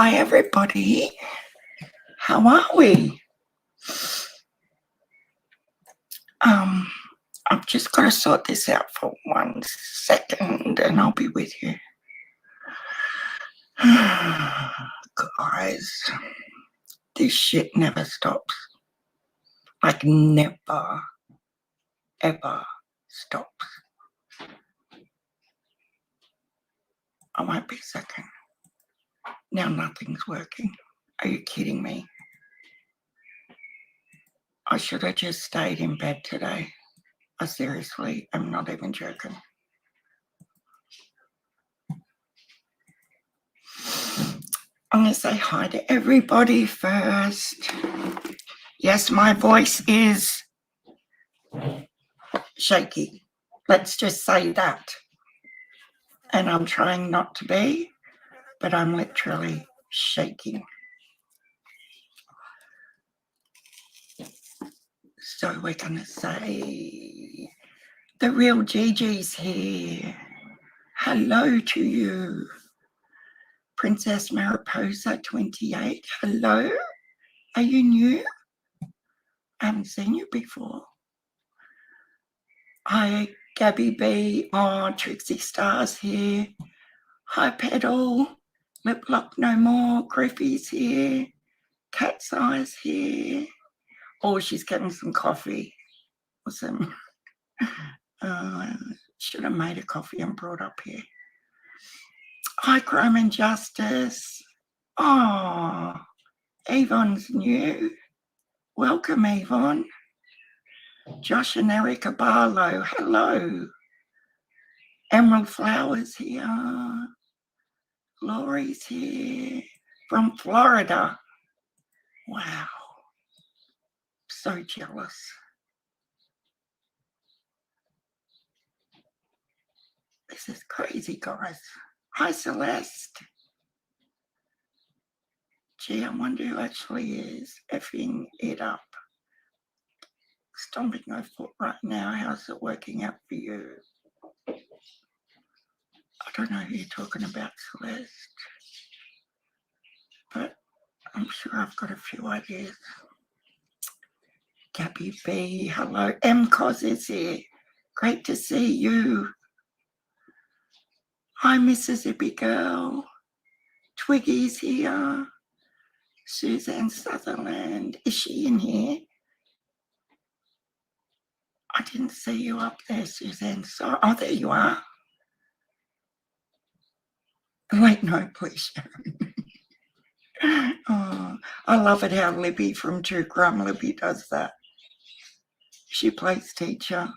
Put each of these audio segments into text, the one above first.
Hi everybody, how are we? I've just got to sort this out for 1 second and I'll be with you. Guys, this shit never stops. Like never, ever stops. I won't be a second. Now nothing's working. Are you kidding me? I should have just stayed in bed today. I seriously am not even joking. I'm going to say hi to everybody first. Yes, my voice is shaky. Let's just say that. And I'm trying not to be, but I'm literally shaking. So we're going to say, the real Gigi's here. Hello to you. Princess Mariposa 28. Hello. Are you new? I haven't seen you before. Hi, Gabby B. Oh, Trixie Star's here. Hi, Pedal. Lip Lock No More. Griffey's here. Cat's Eyes here. Oh, she's getting some coffee. Awesome. Should have made a coffee and brought up here. Hi, Crime and Justice. Oh, Avon's new. Welcome, Avon. Josh and Erica Barlow. Hello. Emerald Flowers here. Laurie's here from Florida. Wow. So jealous. This is crazy, guys. Hi, Celeste. Gee, I wonder who actually is effing it up. Stomping my foot right now. How's it working out for you? I don't know who you're talking about, Celeste. But I'm sure I've got a few ideas. Gabby B, hello. M-Cos is here. Great to see you. Hi, Mississippi girl. Twiggy's here. Suzanne Sutherland. Is she in here? I didn't see you up there, Suzanne. So, oh, there you are. Wait, no, please, Sharon. Oh, I love it how Libby from True Crime Libby does that. She plays teacher.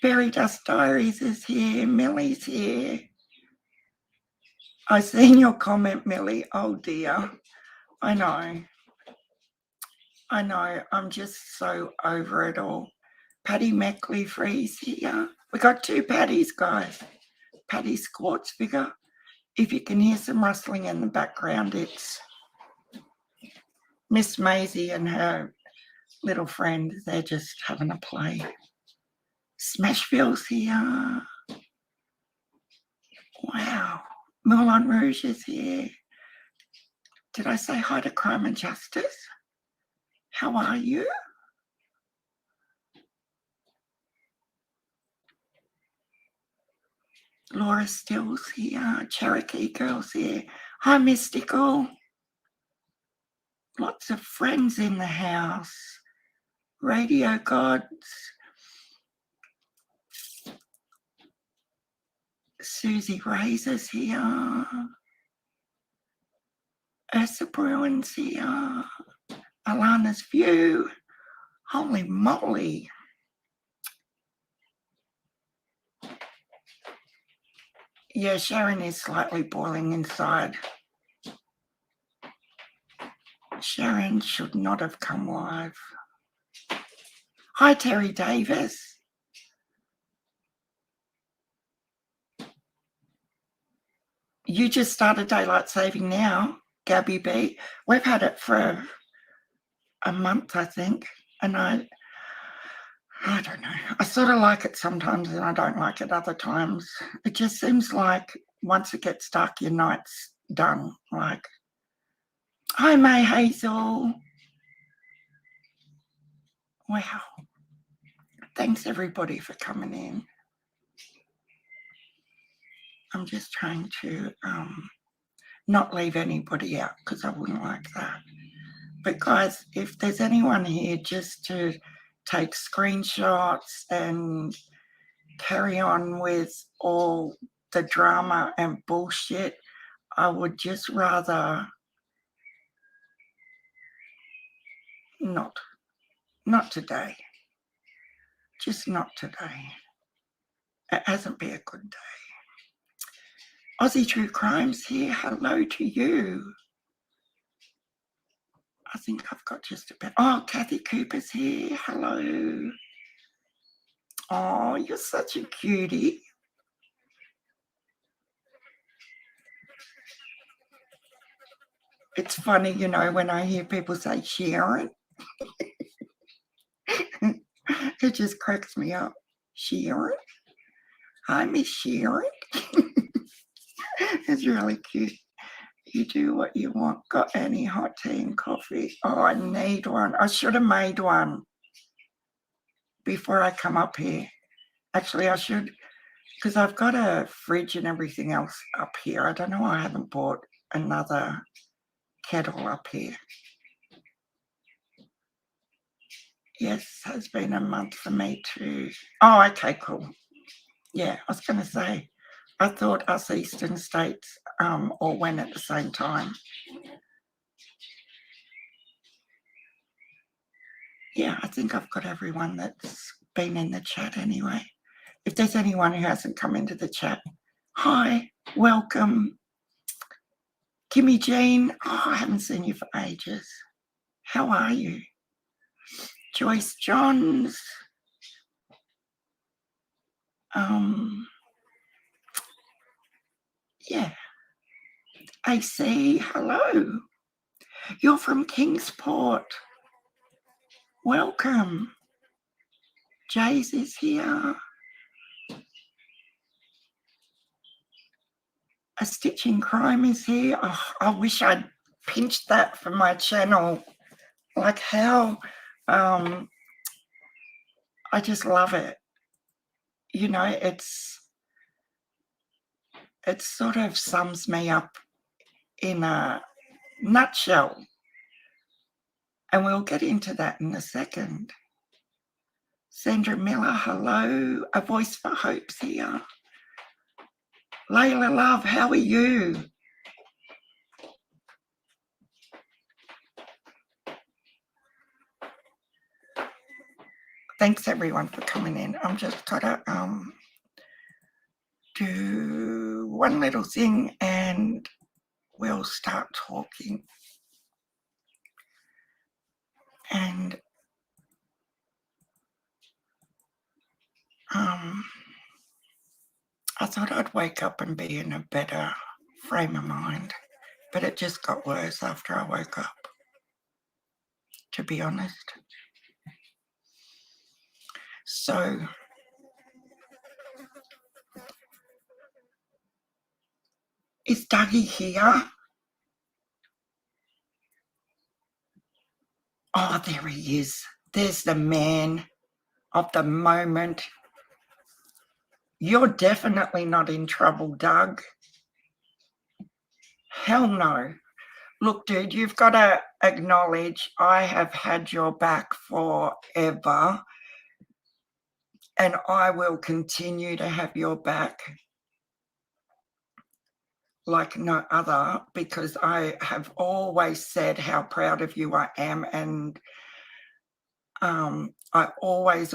Fairy Dust Diaries is here. Millie's here. I seen your comment, Millie. Oh dear. I know. I'm just so over it all. Patty Meckley Freeze here. We got 2 Patties, guys. Patty Squats figure. If you can hear some rustling in the background, it's Miss Maisie and her little friend. They're just having a play. Smashville's here. Wow. Moulin Rouge is here. Did I say hi to Crime and Justice? How are you? Laura Stills here. Cherokee Girl's here. Hi, Mystical. Lots of friends in the house. Radio Gods. Susie Razor's here. Ursa Bruin's here. Alana's View. Holy moly. Yeah, Sharon is slightly boiling inside. Sharon should not have come live. Hi, Terry Davis. You just started daylight saving now, Gabby B. We've had it for a month, I think, and I don't know. I sort of like it sometimes and I don't like it other times. It just seems like once it gets dark, your nights done. Like, hi, May Hazel. Wow. Thanks, everybody, for coming in. I'm just trying to not leave anybody out because I wouldn't like that. But, guys, if there's anyone here just to take screenshots and carry on with all the drama and bullshit, I would just rather not today. Just not today. It hasn't been a good day. Aussie True Crimes here. Hello to you. I think I've got just about... Oh, Kathy Cooper's here. Hello. Oh, you're such a cutie. It's funny, you know, when I hear people say Sharon, it just cracks me up. Sharon? Hi, Miss Sharon. It's really cute. You do what you want. Got any hot tea and coffee? Oh, I need one. I should have made one before I come up here. Actually, I should, because I've got a fridge and everything else up here. I don't know why I haven't bought another kettle up here. Yes, has been a month for me too. Oh, okay, cool. Yeah, I was going to say, I thought us eastern states all went at the same time. Yeah, I think I've got everyone that's been in the chat anyway. If there's anyone who hasn't come into the chat, hi, welcome. Kimmy Jean, oh, I haven't seen you for ages. How are you? Joyce Johns. Yeah. AC, hello. You're from Kingsport. Welcome. Jays is here. A Stitching Crime is here. Oh, I wish I'd pinched that for my channel. Like how, I just love it. You know, it sort of sums me up in a nutshell. And we'll get into that in a second. Sandra Miller, hello. A Voice for Hope's here. Layla Love, how are you? Thanks everyone for coming in. I'm just gotta do one little thing and we'll start talking. And I thought I'd wake up and be in a better frame of mind, but it just got worse after I woke up, to be honest. So is Dougie here? Oh, there he is. There's the man of the moment. You're definitely not in trouble, Doug. Hell no. Look, dude, you've got to acknowledge I have had your back forever and I will continue to have your back like no other, because I have always said how proud of you I am, and I always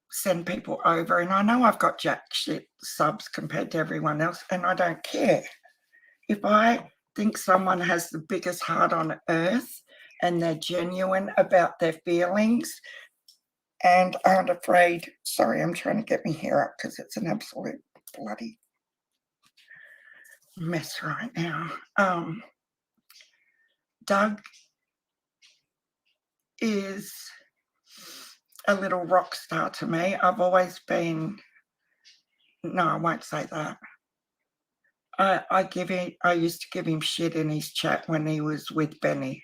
send people over, and I know I've got jack shit subs compared to everyone else, and I don't care. If I think someone has the biggest heart on earth and they're genuine about their feelings and aren't afraid, sorry, I'm trying to get my hair up because it's an absolute bloody mess right now. Doug is a little rock star to me. I've always been, no, I won't say that. I used to give him shit in his chat when he was with Benny,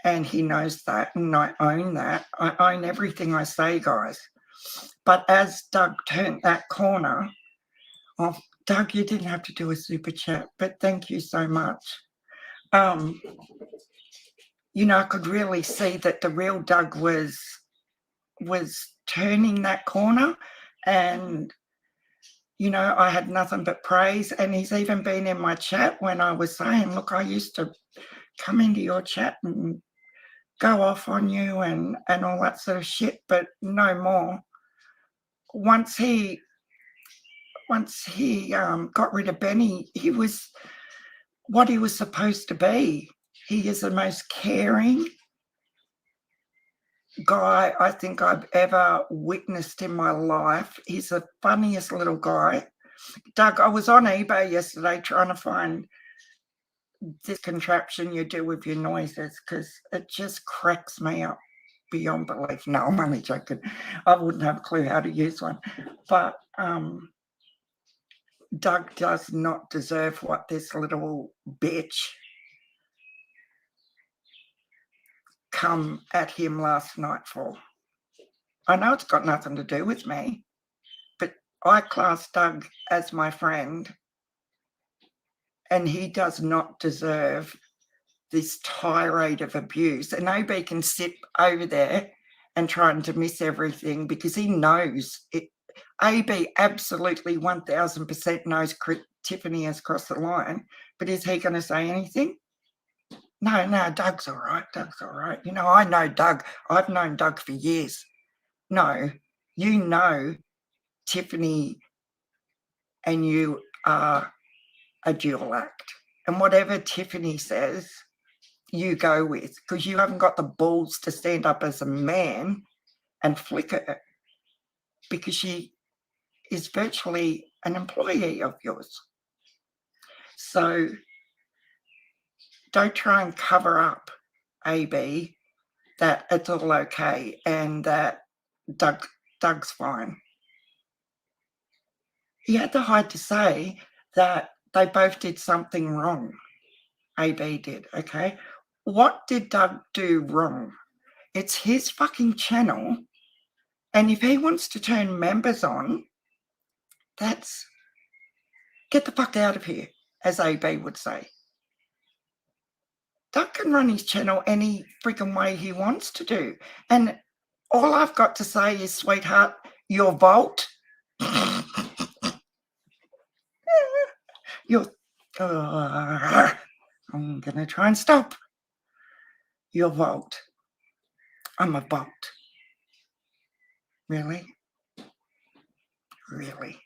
and he knows that, and I own that. I own everything I say, guys. But as Doug turned that corner, oh, Doug, you didn't have to do a super chat, but thank you so much. You know, I could really see that the real Doug was turning that corner, and you know, I had nothing but praise. And he's even been in my chat when I was saying, look, I used to come into your chat and go off on you and all that sort of shit, but no more. Once he got rid of Benny, he was what he was supposed to be. He is the most caring guy I think I've ever witnessed in my life. He's the funniest little guy. Doug, I was on eBay yesterday trying to find this contraption you do with your noises, because it just cracks me up beyond belief. No, I'm only joking. I wouldn't have a clue how to use one. But Doug does not deserve what this little bitch come at him last night for. I know it's got nothing to do with me, but I class Doug as my friend, and he does not deserve this tirade of abuse. And OB can sit over there and trying to miss everything because he knows it. AB absolutely 1000% knows Tiffany has crossed the line, but is he going to say anything? No, Doug's all right. Doug's all right. You know, I know Doug. I've known Doug for years. No, you know Tiffany and you are a dual act. And whatever Tiffany says, you go with, because you haven't got the balls to stand up as a man and flicker her, because she is virtually an employee of yours. So don't try and cover up, AB, that it's all okay and that Doug's fine. He had the height to say that they both did something wrong. AB did, okay? What did Doug do wrong? It's his fucking channel, and if he wants to turn members on, that's get the fuck out of here, as AB would say. Doug can run his channel any freaking way he wants to do. And all I've got to say is, sweetheart, your vault, your, I'm going to try and stop. Your vault. I'm a vault. Really? Really?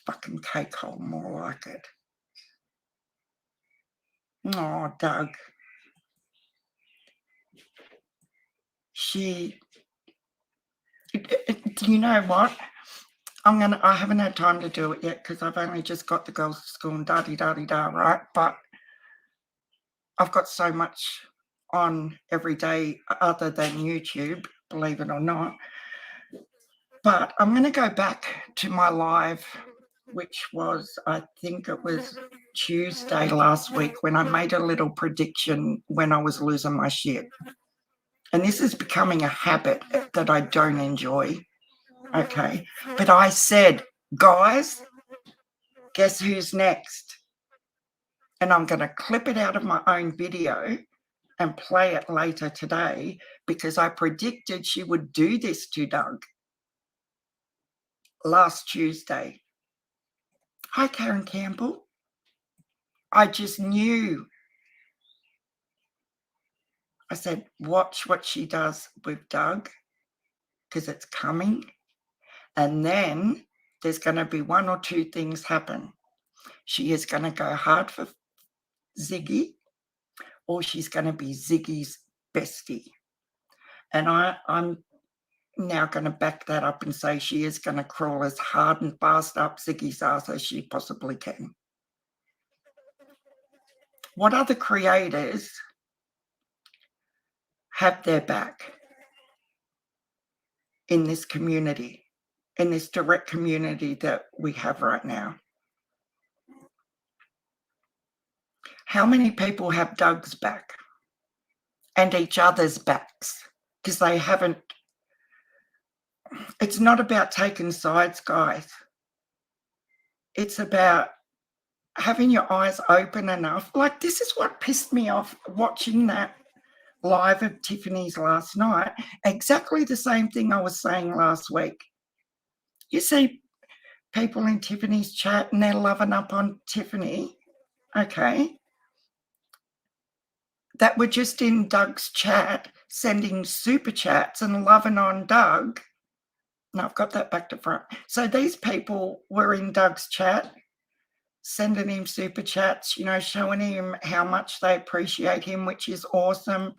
Fucking cake hole, more like it. Oh, Doug. You know what? I haven't had time to do it yet because I've only just got the girls to school and da-di-da-di-da, right? But I've got so much on every day other than YouTube, believe it or not. But I'm going to go back to my live, which was, I think it was Tuesday last week, when I made a little prediction when I was losing my shit. And this is becoming a habit that I don't enjoy. Okay. But I said, guys, guess who's next? And I'm going to clip it out of my own video and play it later today, because I predicted she would do this to Doug last Tuesday. Hi, Karen Campbell. I just knew. I said, watch what she does with Doug, because it's coming. And then there's going to be one or two things happen. She is going to go hard for Ziggy, or she's going to be Ziggy's bestie. And I'm now going to back that up and say she is going to crawl as hard and fast up Ziggy's ass as she possibly can. What other creators have their back in this community? in this direct community that we have right now. How many people have Doug's back and each other's backs? Because they haven't. It's not about taking sides, guys. It's about having your eyes open enough. Like, this is what pissed me off watching that live of Tiffany's last night. Exactly the same thing I was saying last week. You see people in Tiffany's chat and they're loving up on Tiffany, okay, that were just in Doug's chat, sending super chats and loving on Doug. No, I've got that back to front. So these people were in Doug's chat, sending him super chats, you know, showing him how much they appreciate him, which is awesome.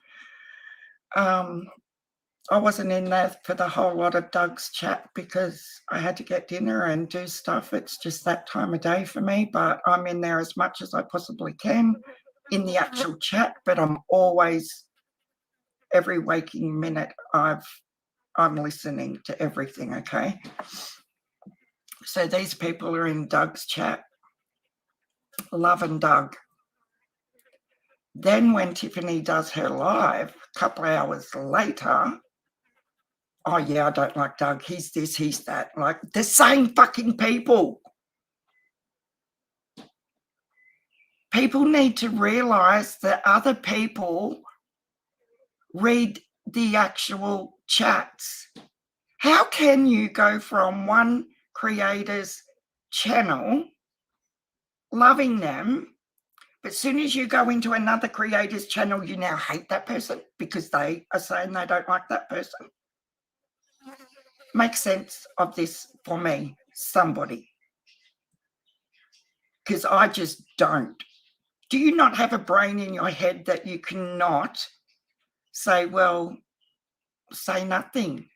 I wasn't in there for the whole lot of Doug's chat because I had to get dinner and do stuff. It's just that time of day for me, but I'm in there as much as I possibly can in the actual chat, but I'm always, every waking minute, I'm listening to everything, okay? So these people are in Doug's chat, loving Doug. Then when Tiffany does her live, a couple of hours later, oh yeah, I don't like Doug, he's this, he's that. Like, the same fucking people. People need to realise that other people read the actual chats. How can you go from one creator's channel, loving them, but as soon as you go into another creator's channel, you now hate that person because they are saying they don't like that person? Make sense of this for me, somebody. Because I just don't. Do you not have a brain in your head that you cannot say, well, say nothing?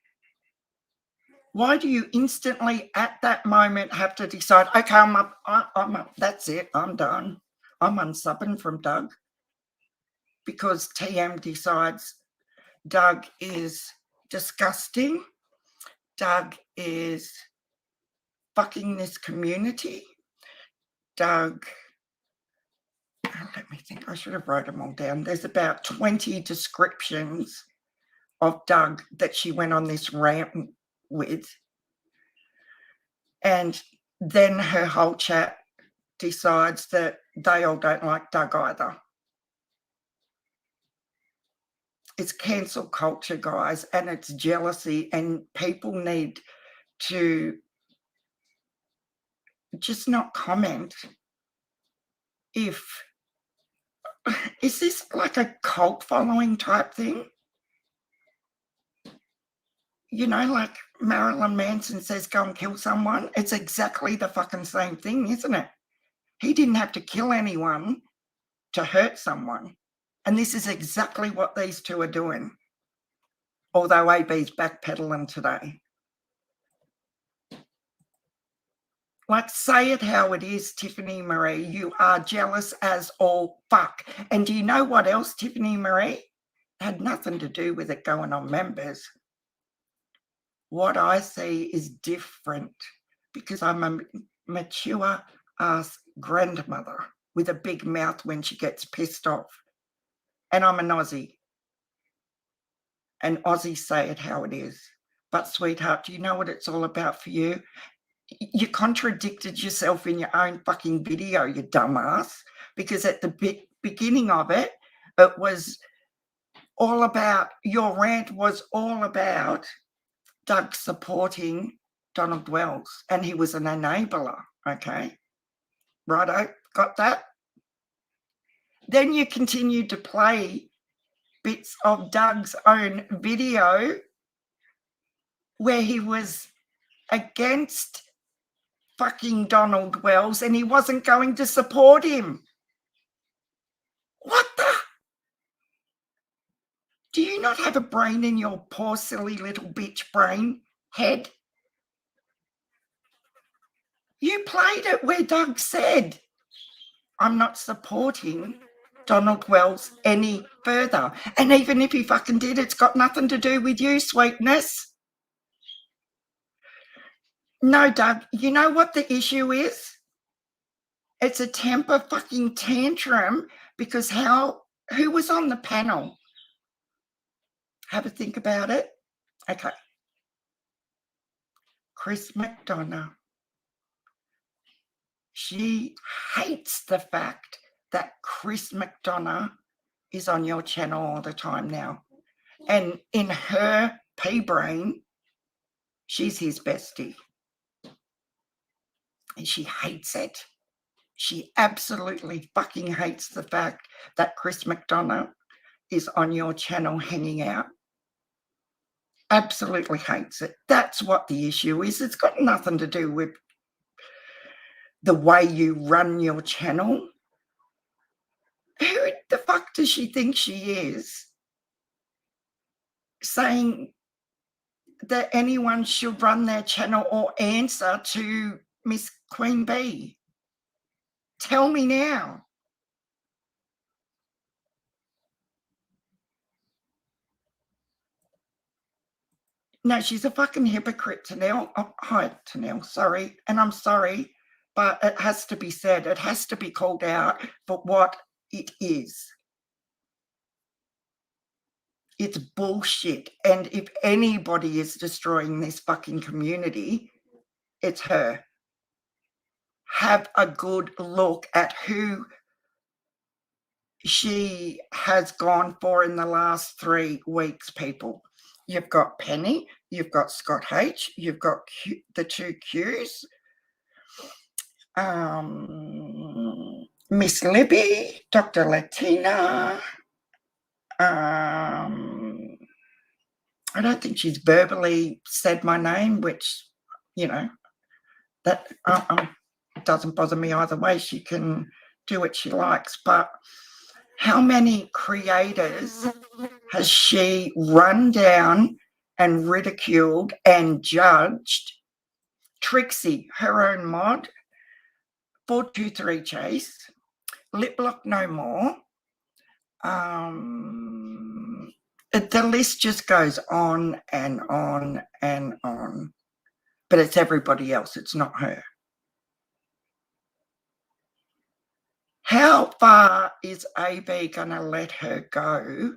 Why do you instantly at that moment have to decide, okay, I'm up, that's it, I'm done. I'm unsubbing from Doug because TM decides Doug is disgusting. Doug is fucking this community. Doug, let me think, I should have wrote them all down. There's about 20 descriptions of Doug that she went on this rant with. And then her whole chat decides that they all don't like Doug either. It's cancel culture, guys, and it's jealousy, and people need to just not comment. If, is this like a cult following type thing? You know, like Marilyn Manson says, go and kill someone. It's exactly the fucking same thing, isn't it? He didn't have to kill anyone to hurt someone. And this is exactly what these two are doing. Although AB's backpedaling today. Like, say it how it is, Tiffany Marie. You are jealous as all fuck. And do you know what else, Tiffany Marie? It had nothing to do with it going on members. What I see is different because I'm a mature ass grandmother with a big mouth when she gets pissed off. And I'm an Aussie. And Aussies say it how it is. But sweetheart, do you know what it's all about for you? You contradicted yourself in your own fucking video, you dumbass, because at the beginning of it, it was all about, your rant was all about Doug supporting Donald Wells, and he was an enabler, okay? Righto, got that? Then you continued to play bits of Doug's own video where he was against fucking Donald Wells and he wasn't going to support him. What the? Do you not have a brain in your poor silly little bitch brain head? You played it where Doug said, I'm not supporting Donald Wells any further. And even if he fucking did, it's got nothing to do with you, sweetness. No, Doug, you know what the issue is? It's a temper fucking tantrum because who was on the panel? Have a think about it. Okay. Chris McDonough. She hates the fact that Chris McDonough is on your channel all the time now. And in her pea brain, she's his bestie. And she hates it. She absolutely fucking hates the fact that Chris McDonough is on your channel hanging out. Absolutely hates it. That's what the issue is. It's got nothing to do with the way you run your channel. Who the fuck does she think she is? Saying that anyone should run their channel or answer to Miss Queen Bee. Tell me now. No, she's a fucking hypocrite, Tanel. Oh, hi, Tanel, sorry. And I'm sorry, but it has to be said. It has to be called out for what it is. It's bullshit. And if anybody is destroying this fucking community, it's her. Have a good look at who she has gone for in the last 3 weeks, people. You've got Penny, you've got Scott H, you've got the 2 Qs, Miss Libby, Dr. Latina. I don't think she's verbally said my name, which, you know, that doesn't bother me either way. She can do what she likes. But how many creators has she run down and ridiculed and judged? Trixie, her own mod, 423 Chase, Lip Lock No More. The list just goes on and on and on. But it's everybody else. It's not her. How far is AB going to let her go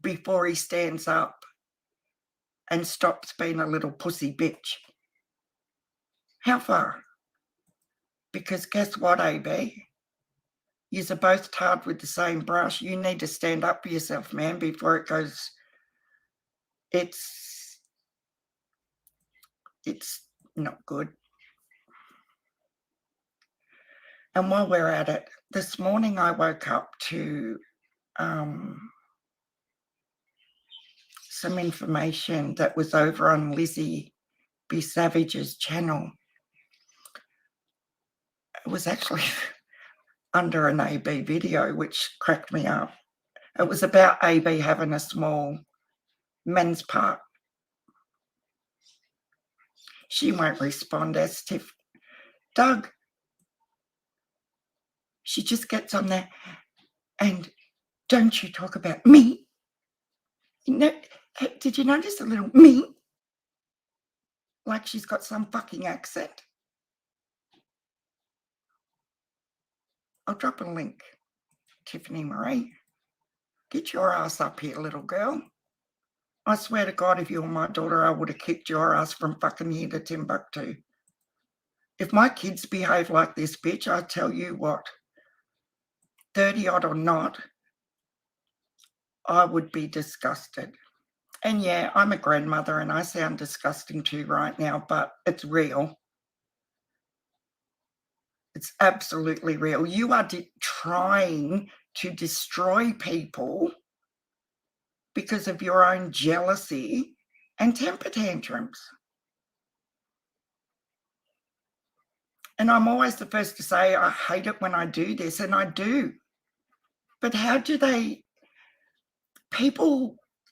before he stands up and stops being a little pussy bitch? How far? Because guess what, AB? You're both tarred with the same brush. You need to stand up for yourself, man, before it goes. It's not good. And while we're at it, this morning I woke up to some information that was over on Lizzie B. Savage's channel. It was actually under an AB video, which cracked me up. It was about AB having a small men's part. She won't respond as Tiff. Doug, she just gets on there and don't you talk about me. You know, did you notice a little me? Like she's got some fucking accent. I'll drop a link. Tiffany Marie, get your ass up here, little girl. I swear to God, if you were my daughter, I would have kicked your ass from fucking here to Timbuktu. If my kids behave like this, bitch, I tell you what, 30-odd or not, I would be disgusted. And yeah, I'm a grandmother and I sound disgusting too right now, but it's real. It's absolutely real. You are trying to destroy people because of your own jealousy and temper tantrums. And I'm always the first to say I hate it when I do this, and I do. But how do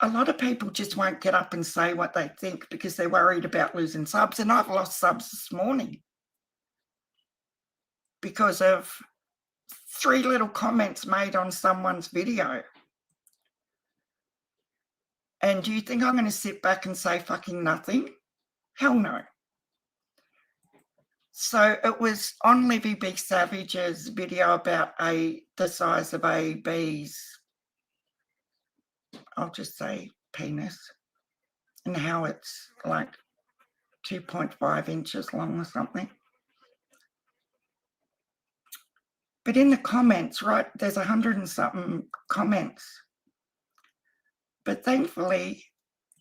a lot of people just won't get up and say what they think because they're worried about losing subs. And I've lost subs this morning because of 3 little comments made on someone's video. And do you think I'm going to sit back and say fucking nothing? Hell no. So it was on Livy B. Savage's video about the size of AB's, I'll just say penis, and how it's like 2.5 inches long or something. But in the comments, right, there's 100 and something comments. But thankfully,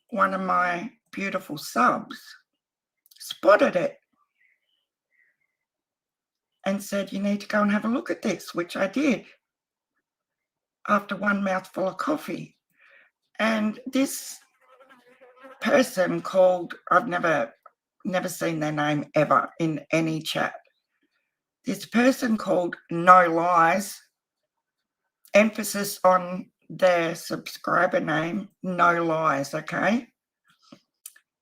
one of my beautiful subs spotted it and said, you need to go and have a look at this, which I did after one mouthful of coffee. And this person called, I've never seen their name ever in any chat. This person called No Lies, emphasis on their subscriber name, No Lies, okay?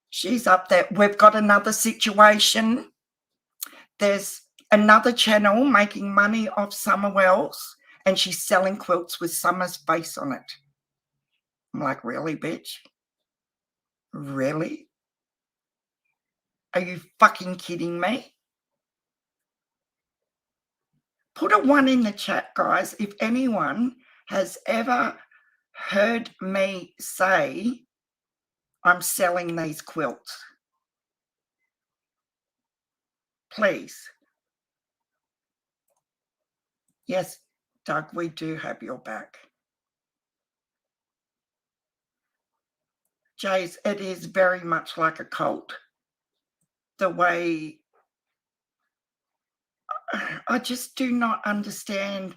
She's up there. We've got another situation. There's another channel making money off Summer Wells, and she's selling quilts with Summer's face on it. I'm like, really, bitch? Really? Are you fucking kidding me? Put a 1 in the chat, guys, if anyone has ever heard me say I'm selling these quilts. Please. Yes, Doug, we do have your back. Jays, it is very much like a cult. The way I just do not understand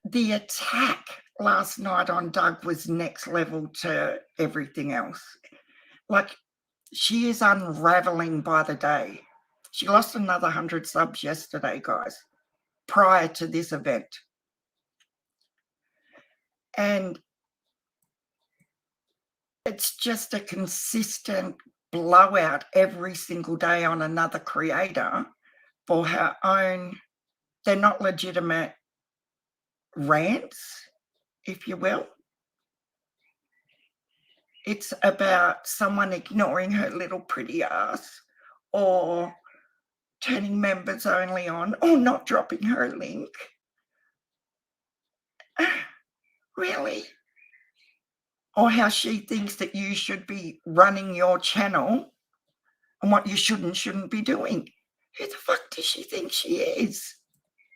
the attack last night on Doug was next level to everything else. Like, she is unraveling by the day. She lost another 100 subs yesterday, guys, prior to this event. And it's just a consistent blowout every single day on another creator for her own, they're not legitimate rants, if you will. It's about someone ignoring her little pretty ass or turning members only on or not dropping her link. Really? Or how she thinks that you should be running your channel and what you should and shouldn't be doing. Who the fuck does she think she is?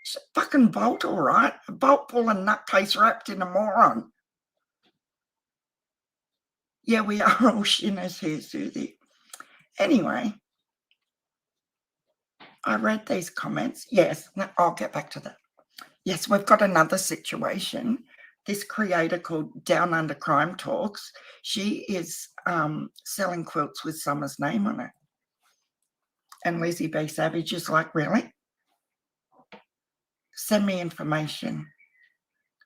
She's a fucking bolt, all right? A bolt full of nutcase wrapped in a moron. Yeah, we are all shinners here, Susie. Anyway, I read these comments. Yes, I'll get back to that. Yes, we've got another situation. This creator called Down Under Crime Talks, she is selling quilts with Summer's name on it. And Lizzie B. Savage is like, really? Send me information.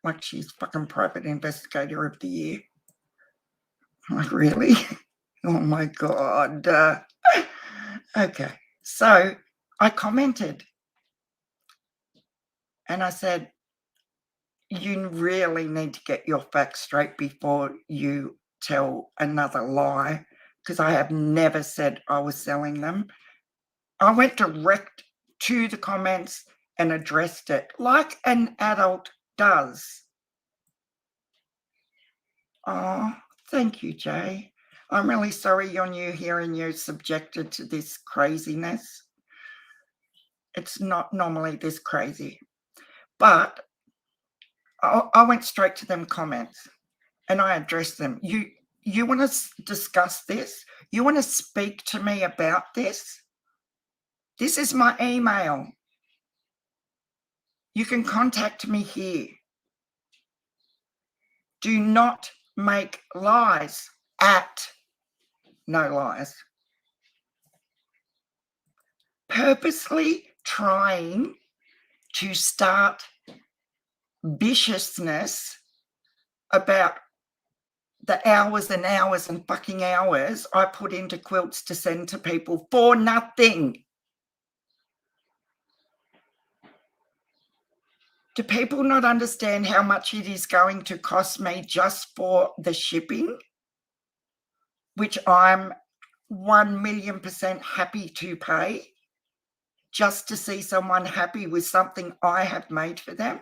Like she's fucking private investigator of the year. I'm like, really? Oh my God. Okay. So I commented and I said, you really need to get your facts straight before you tell another lie, because I have never said I was selling them. I went direct to the comments and addressed it like an adult does. Oh, thank you, Jay. I'm really sorry you're new here and you're subjected to this craziness. It's not normally this crazy. But I went straight to them comments and I addressed them. You want to discuss this? You want to speak to me about this? This is my email. You can contact me here. Do not make lies at No Lies. Purposely trying to start viciousness about the hours and hours and fucking hours I put into quilts to send to people for nothing. Do people not understand how much it is going to cost me just for the shipping, which I'm 1,000,000% happy to pay just to see someone happy with something I have made for them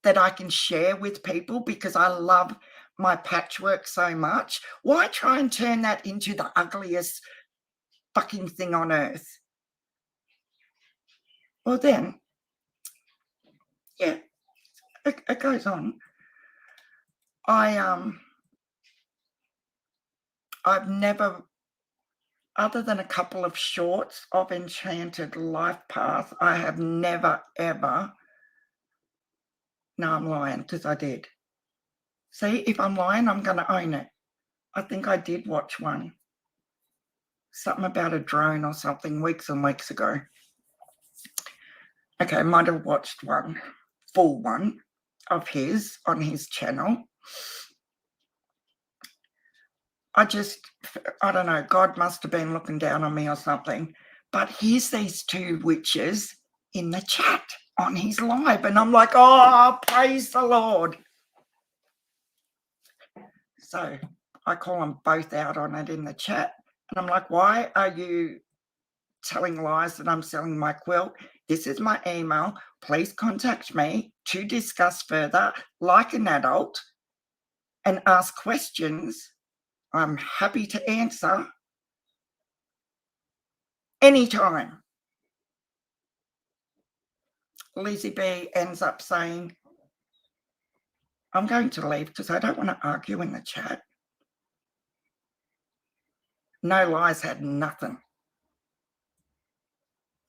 that I can share with people because I love my patchwork so much. Why try and turn that into the ugliest fucking thing on earth? Well then, yeah, it goes on. I've never, other than a couple of shorts of Enchanted Life Path, I have never ever, no, I'm lying because I did. See, if I'm lying, I'm going to own it. I think I did watch one. Something about a drone or something weeks and weeks ago. Okay, I might have watched one, full one of his on his channel. I don't know, God must have been looking down on me or something. But here's these two witches in the chat on his live. And I'm like, oh, praise the Lord. So I call them both out on it in the chat. And I'm like, why are you telling lies that I'm selling my quilt? This is my email. Please contact me to discuss further like an adult and ask questions. I'm happy to answer anytime. Lizzie B ends up saying, I'm going to leave because I don't want to argue in the chat. No Lies had nothing.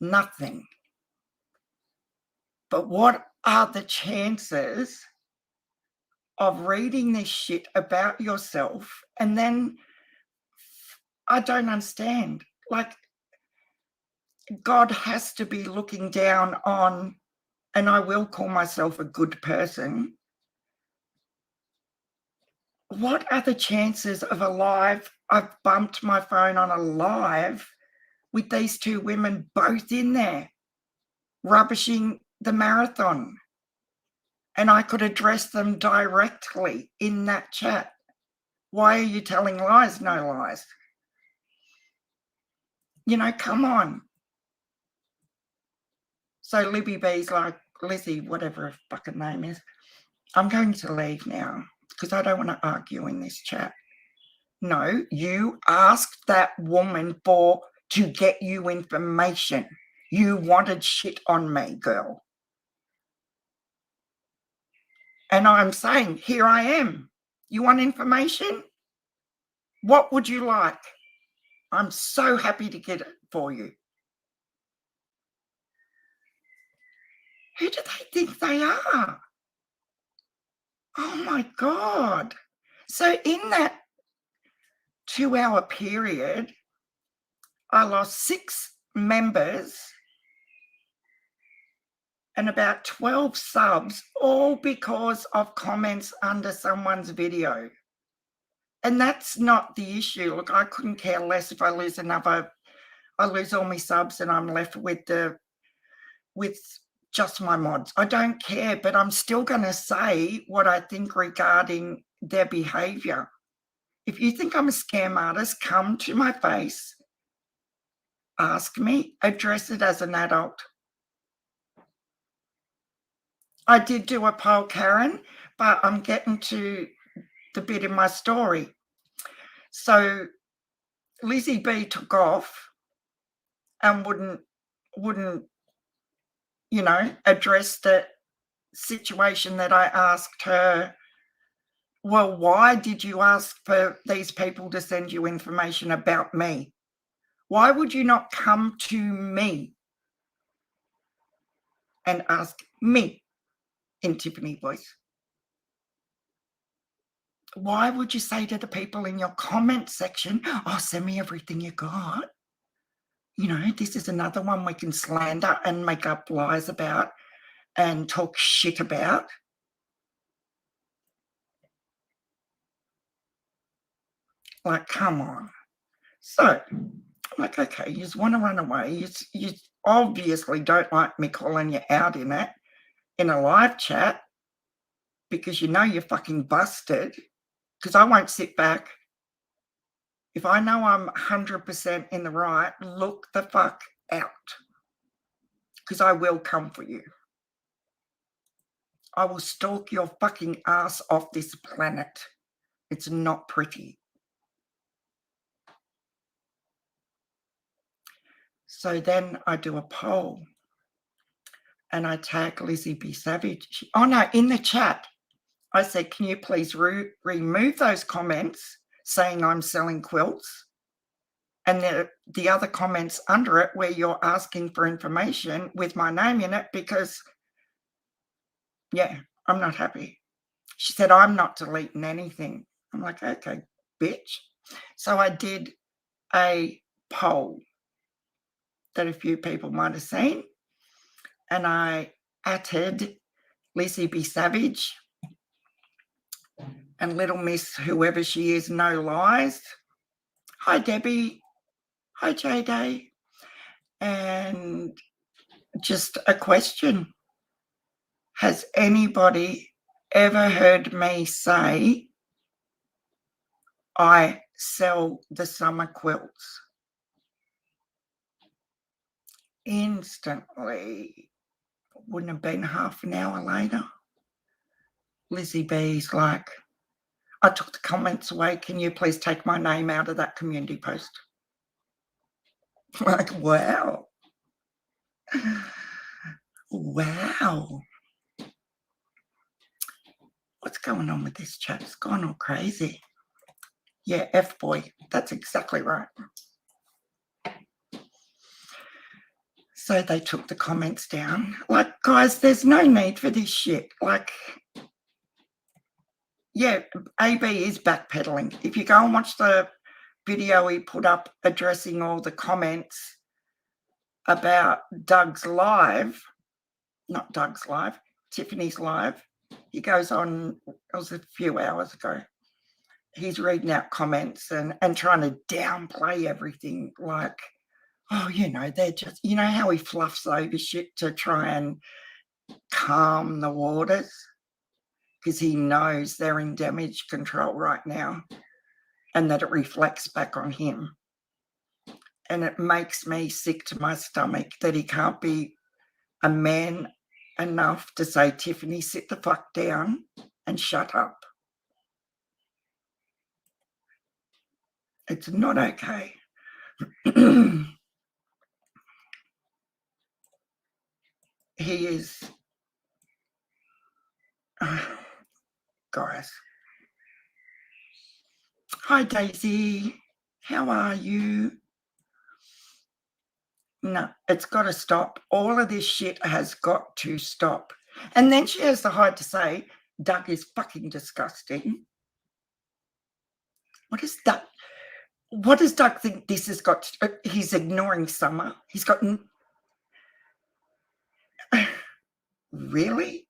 Nothing. But what are the chances of reading this shit about yourself and then, I don't understand. Like, God has to be looking down on, and I will call myself a good person. What are the chances of a live? I've bumped my phone on a live with these two women both in there rubbishing the marathon, and I could address them directly in that chat. Why are you telling lies? No lies. You know, come on. So Libby B's like, Lizzie, whatever her fucking name is, I'm going to leave now because I don't want to argue in this chat. No, you asked that woman to get you information. You wanted shit on me, girl. And I'm saying, here I am. You want information? What would you like? I'm so happy to get it for you. Who do they think they are? Oh my God. So in that 2-hour period, I lost 6 members and about 12 subs, all because of comments under someone's video. And that's not the issue. Look, I couldn't care less if I lose all my subs and I'm left with just my mods. I don't care, but I'm still going to say what I think regarding their behavior. If you think I'm a scam artist, come to my face, ask me, address it as an adult. I did do a poll, Karen, but I'm getting to the bit in my story. So Lizzie B took off and wouldn't, you know, address the situation that I asked her. Well, why did you ask for these people to send you information about me? Why would you not come to me and ask me in Tiffany voice? Why would you say to the people in your comment section, oh, send me everything you got? You know, this is another one we can slander and make up lies about and talk shit about. Like, come on. So, like, okay, you just want to run away. You obviously don't like me calling you out in it in a live chat because you know you're fucking busted, because I won't sit back. If I know I'm 100% in the right, look the fuck out, because I will come for you. I will stalk your fucking ass off this planet. It's not pretty. So then I do a poll and I tag Lizzie B. Savage. Oh no, in the chat, I said, can you please remove those comments saying I'm selling quilts? And the other comments under it where you're asking for information with my name in it, because, yeah, I'm not happy. She said, I'm not deleting anything. I'm like, okay, bitch. So I did a poll that a few people might have seen, and I added Lizzie B. Savage and Little Miss whoever she is, No Lies. Hi, Debbie. Hi, J-Day. And just a question. Has anybody ever heard me say I sell the summer quilts? Instantly, wouldn't have been half an hour later, Lizzie B's like, I took the comments away. Can you please take my name out of that community post? Like, wow. Wow. What's going on with this chat? It's gone all crazy. Yeah, F-boy. That's exactly right. So they took the comments down. Like, guys, there's no need for this shit. Like, yeah, AB is backpedaling. If you go and watch the video he put up addressing all the comments about Doug's live, not Doug's live, Tiffany's live, he goes on, it was a few hours ago, he's reading out comments and trying to downplay everything, like, oh, you know, they're just, you know how he fluffs over shit to try and calm the waters, because he knows they're in damage control right now and that it reflects back on him. And it makes me sick to my stomach that he can't be a man enough to say, Tiffany, sit the fuck down and shut up. It's not okay. He is, guys. Hi, Daisy. How are you? No, it's got to stop. All of this shit has got to stop. And then she has the height to say, Doug is fucking disgusting. What is that? What does Doug think this has got to, he's ignoring Summer. He's got, really?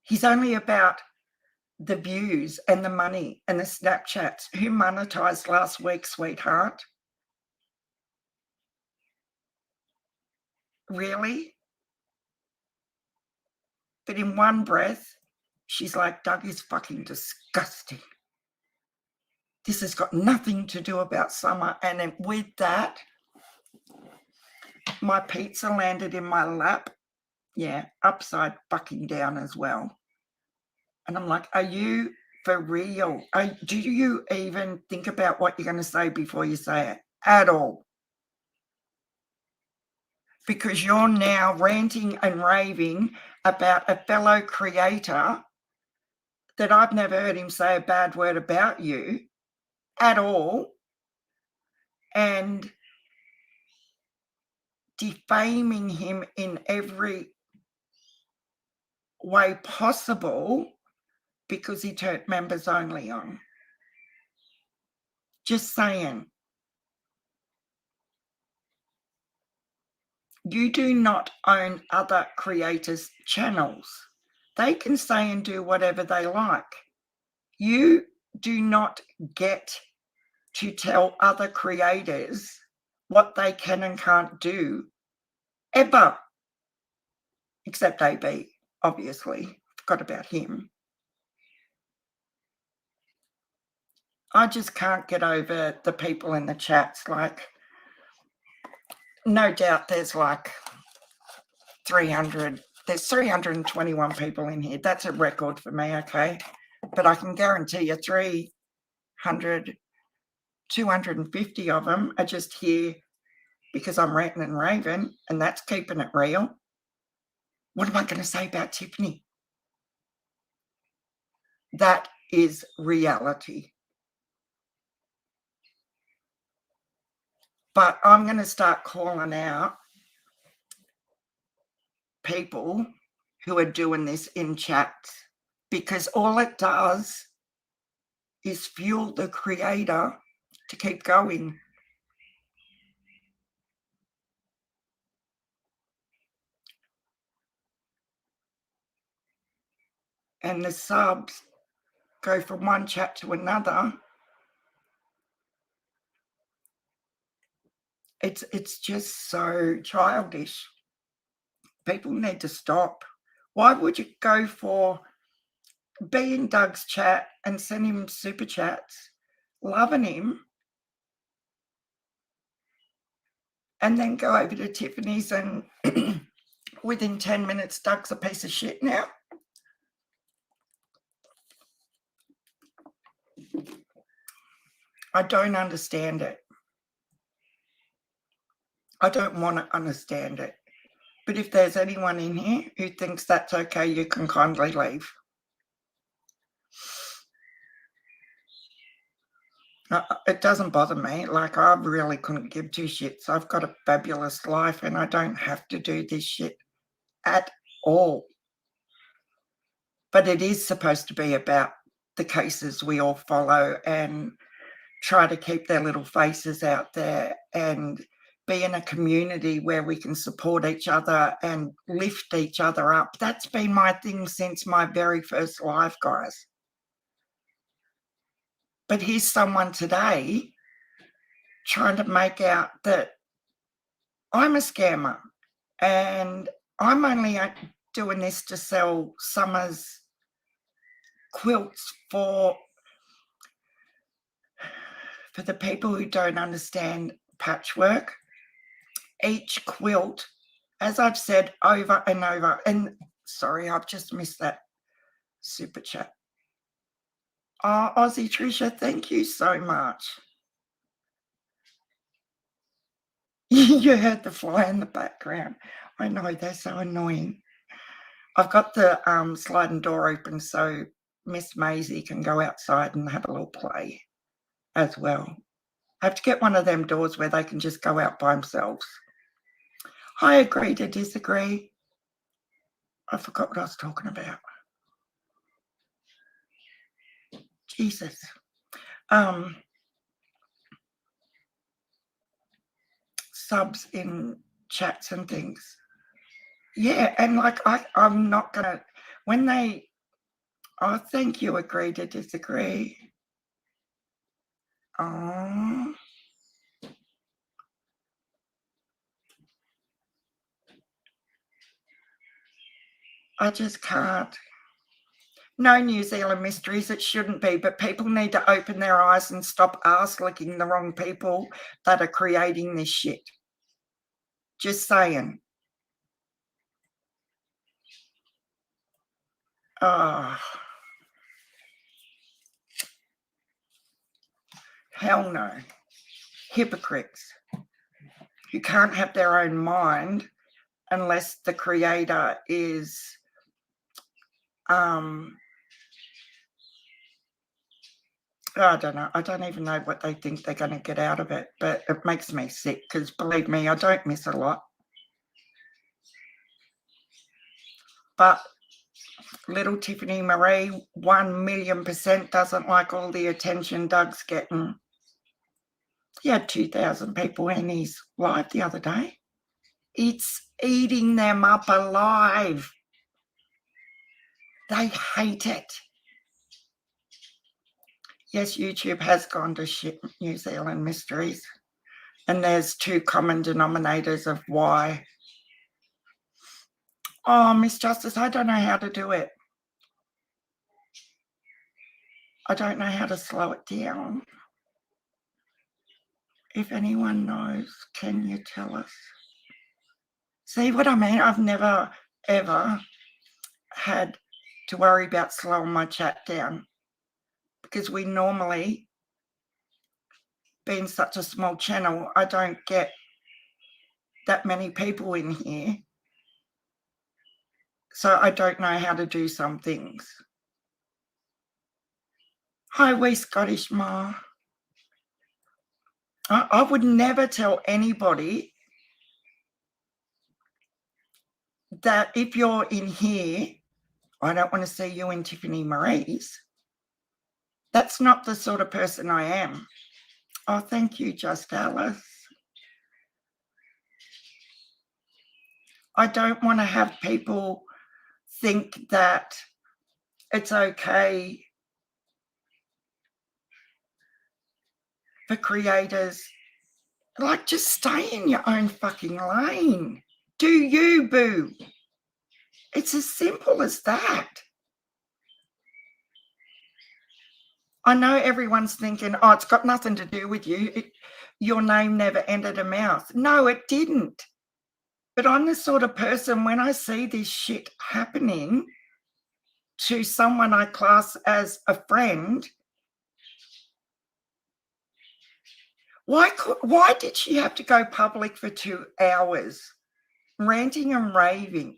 He's only about the views and the money and the Snapchats. Who monetized last week, sweetheart? Really? But in one breath, she's like, Doug is fucking disgusting. This has got nothing to do about Summer. And then with that, my pizza landed in my lap. Yeah, upside fucking down as well. And I'm like, are you for real? Do you even think about what you're going to say before you say it at all? Because you're now ranting and raving about a fellow creator that I've never heard him say a bad word about you at all, and defaming him in every way possible because he turned members only on. Just saying. You do not own other creators' channels. They can say and do whatever they like. You do not get to tell other creators what they can and can't do, ever. Except AB, obviously. Forgot about him. I just can't get over the people in the chats. Like, no doubt there's like 300, there's 321 people in here. That's a record for me, okay? But I can guarantee you 300, 250 of them are just here because I'm ranting and raving, and that's keeping it real. What am I going to say about Tiffany? That is reality. But I'm going to start calling out people who are doing this in chats, because all it does is fuel the creator to keep going. And the subs go from one chat to another. It's just so childish. People need to stop. Why would you go for be in Doug's chat and send him super chats, loving him, and then go over to Tiffany's and within 10 minutes, Doug's a piece of shit now? I don't understand it. I don't want to understand it. But if there's anyone in here who thinks that's okay, you can kindly leave. It doesn't bother me. Like, I really couldn't give two shits. I've got a fabulous life and I don't have to do this shit at all. But it is supposed to be about the cases we all follow and try to keep their little faces out there and be in a community where we can support each other and lift each other up. That's been my thing since my very first live, guys. But here's someone today trying to make out that I'm a scammer and I'm only doing this to sell Summer's quilts for the people who don't understand patchwork. Each quilt, as I've said over and over, and sorry, I've just missed that super chat. Oh, Aussie Trisha, thank you so much. You heard the fly in the background. I know, they're so annoying. I've got the sliding door open so Miss Maisie can go outside and have a little play as well. I have to get one of them doors where they can just go out by themselves. I agree to disagree. I forgot what I was talking about. Jesus. Subs in chats and things. Yeah, and like I'm not gonna, when they, oh, thank you, agree to disagree. Oh, I just can't. No New Zealand mysteries, it shouldn't be, but people need to open their eyes and stop ass-licking the wrong people that are creating this shit. Just saying. Oh, hell no. Hypocrites who can't have their own mind unless the creator is I don't know. I don't even know what they think they're going to get out of it, but it makes me sick because, believe me, I don't miss a lot. But little Tiffany Marie, 1,000,000% doesn't like all the attention Doug's getting. He had 2,000 people in his live the other day. It's eating them up alive. They hate it. Yes, YouTube has gone to shit, New Zealand mysteries. And there's two common denominators of why. Oh, Miss Justice, I don't know how to do it. I don't know how to slow it down. If anyone knows, can you tell us? See what I mean? I've never, ever had to worry about slowing my chat down because we normally, being such a small channel, I don't get that many people in here. So I don't know how to do some things. Hi, wee Scottish Ma. I would never tell anybody that if you're in here, I don't want to see you in Tiffany Marie's. That's not the sort of person I am. Oh, thank you, Just Alice. I don't want to have people think that it's okay for creators. Like, just stay in your own fucking lane. Do you, boo? It's as simple as that. I know everyone's thinking, oh, it's got nothing to do with you. Your name never entered a mouth. No, it didn't. But I'm the sort of person, when I see this shit happening to someone I class as a friend, why did she have to go public for 2 hours, ranting and raving?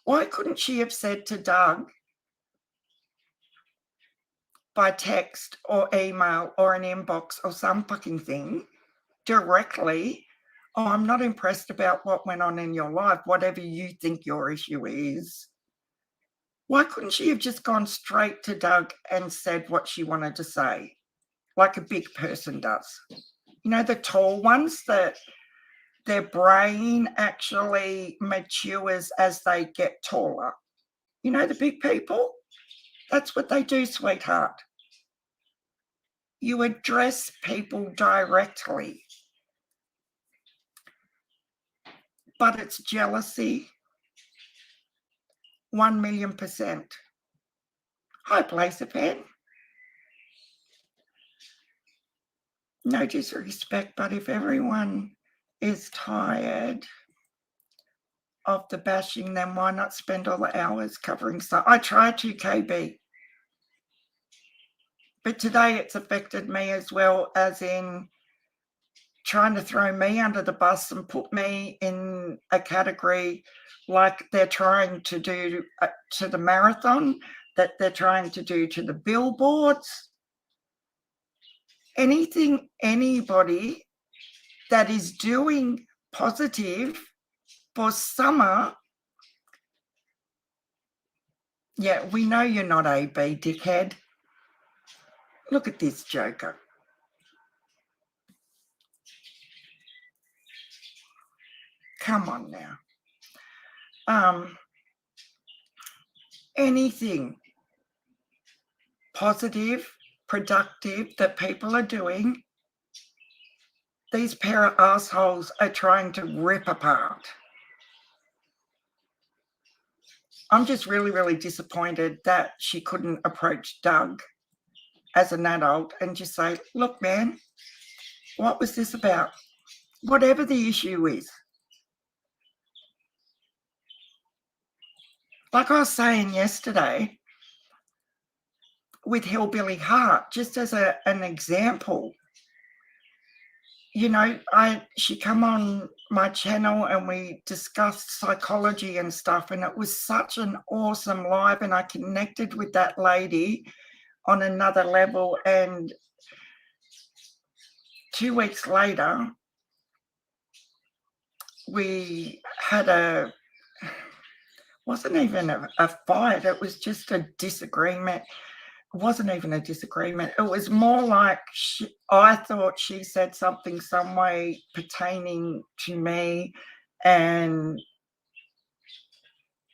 Why couldn't she have said to Doug by text or email or an inbox or some fucking thing directly, oh, I'm not impressed about what went on in your life, whatever you think your issue is? Why couldn't she have just gone straight to Doug and said what she wanted to say, like a big person does? You know, the tall ones that their brain actually matures as they get taller. You know, the big people, that's what they do, sweetheart. You address people directly. But it's jealousy, 1,000,000%. Hi, Blazer-Pen. No disrespect, but if everyone is tired of the bashing, then why not spend all the hours covering stuff? I try to, KB. But today it's affected me as well, as in trying to throw me under the bus and put me in a category like they're trying to do to the marathon, that they're trying to do to the billboards. Anything, anybody that is doing positive for summer. Yeah, we know you're not AB, dickhead. Look at this joker. Come on now. Anything positive, productive that people are doing, these pair of assholes are trying to rip apart. I'm just really, really disappointed that she couldn't approach Doug as an adult and just say, look, man, what was this about? Whatever the issue is. Like I was saying yesterday with Hillbilly Heart, just as an example, you know, she come on my channel and we discussed psychology and stuff, and it was such an awesome live, and I connected with that lady on another level. And 2 weeks later, we had wasn't even a fight, it was just a disagreement. It wasn't even a disagreement. It was more like I thought she said something some way pertaining to me, and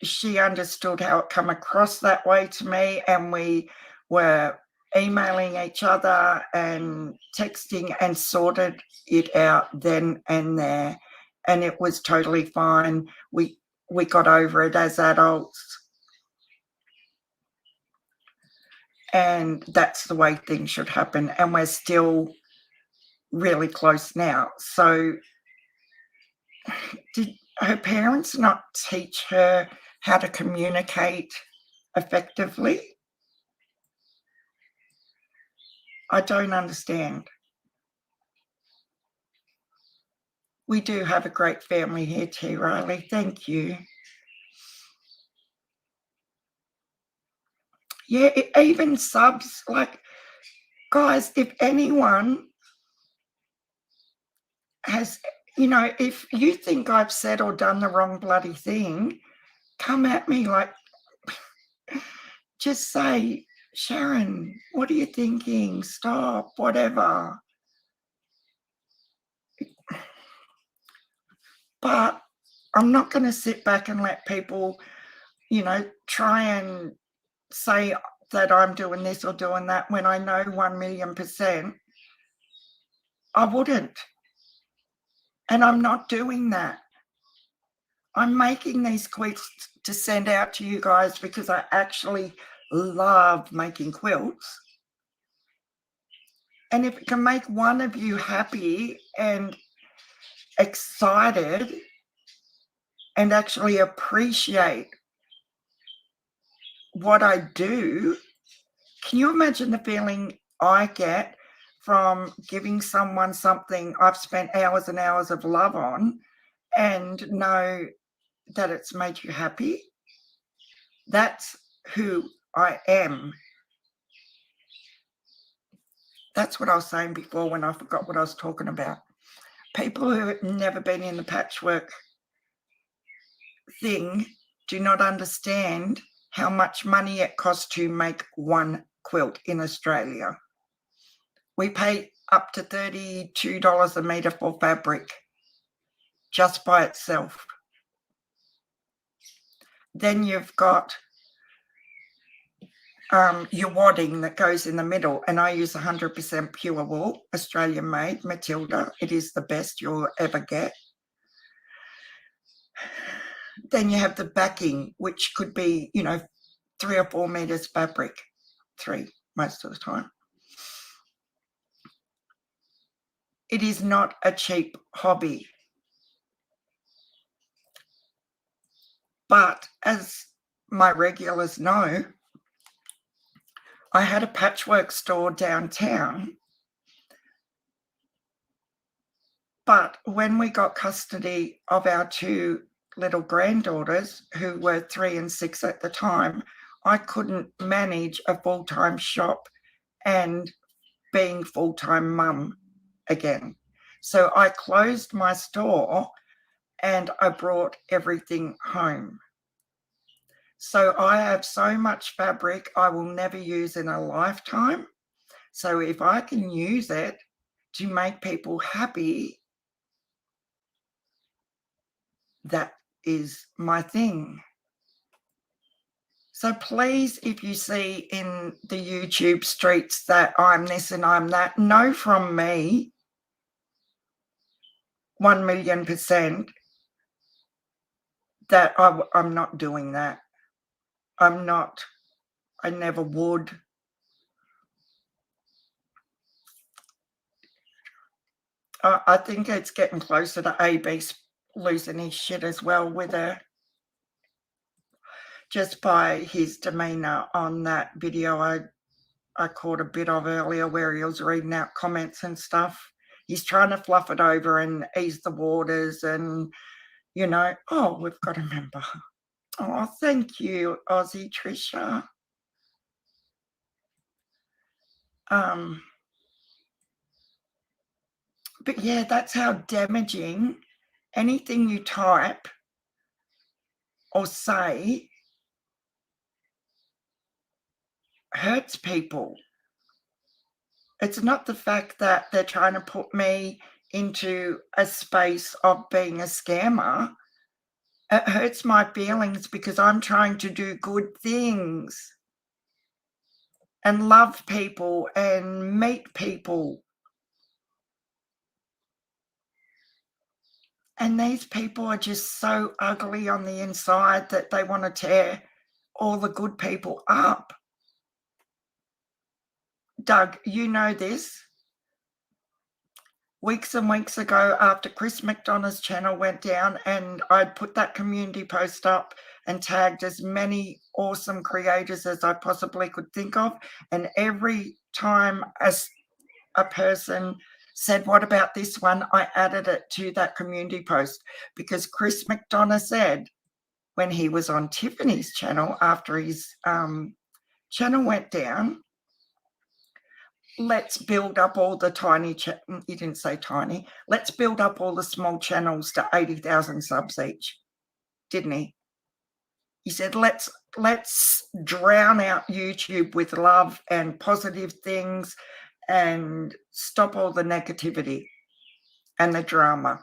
she understood how it come across that way to me, and we were emailing each other and texting and sorted it out then and there, and it was totally fine. We got over it as adults. and that's the way things should happen, and we're still really close now. So did her parents not teach her how to communicate effectively? I don't understand. We do have a great family here too, Riley. Thank you. Yeah, even subs, like, guys, if anyone has, if you think I've said or done the wrong bloody thing, come at me, like, just say, Sharon, what are you thinking? Stop, whatever. But I'm not going to sit back and let people, try and say that I'm doing this or doing that when I know 1,000,000% I wouldn't. And I'm not doing that. I'm making these quilts to send out to you guys because I actually love making quilts. And if it can make one of you happy and excited and actually appreciate what I do, can you imagine the feeling I get from giving someone something I've spent hours and hours of love on and know that it's made you happy? That's who I am. That's what I was saying before when I forgot what I was talking about. People who have never been in the patchwork thing do not understand how much money it costs to make one quilt in Australia. We pay up to $32 a metre for fabric just by itself. Then you've got your wadding that goes in the middle, and I use 100% pure wool, Australian made, Matilda. It is the best you'll ever get. Then you have the backing, which could be, 3 or 4 meters fabric, 3 most of the time. It is not a cheap hobby. But as my regulars know, I had a patchwork store downtown, but when we got custody of our 2 little granddaughters, who were 3 and 6 at the time, I couldn't manage a full-time shop and being full-time mum again. So I closed my store and I brought everything home. So I have so much fabric I will never use in a lifetime. So if I can use it to make people happy, that is my thing. So please, if you see in the YouTube streets that I'm this and I'm that, know from me 1,000,000% that I'm not doing that. I'm not. I never would. I think it's getting closer to AB's losing his shit as well with her, just by his demeanour on that video I caught a bit of earlier where he was reading out comments and stuff. He's trying to fluff it over and ease the waters and, oh, we've got a member. Oh, thank you, Aussie Trisha. But yeah, that's how damaging anything you type or say hurts people. It's not the fact that they're trying to put me into a space of being a scammer. It hurts my feelings because I'm trying to do good things and love people and meet people. And these people are just so ugly on the inside that they want to tear all the good people up. Doug, you know this. Weeks and weeks ago, after Chris McDonough's channel went down, and I'd put that community post up and tagged as many awesome creators as I possibly could think of, and every time as a person said, what about this one, I added it to that community post, because Chris McDonough said when he was on Tiffany's channel after his channel went down, let's build up all the tiny, he didn't say tiny, let's build up all the small channels to 80,000 subs each, didn't he? He said, let's drown out YouTube with love and positive things and stop all the negativity and the drama.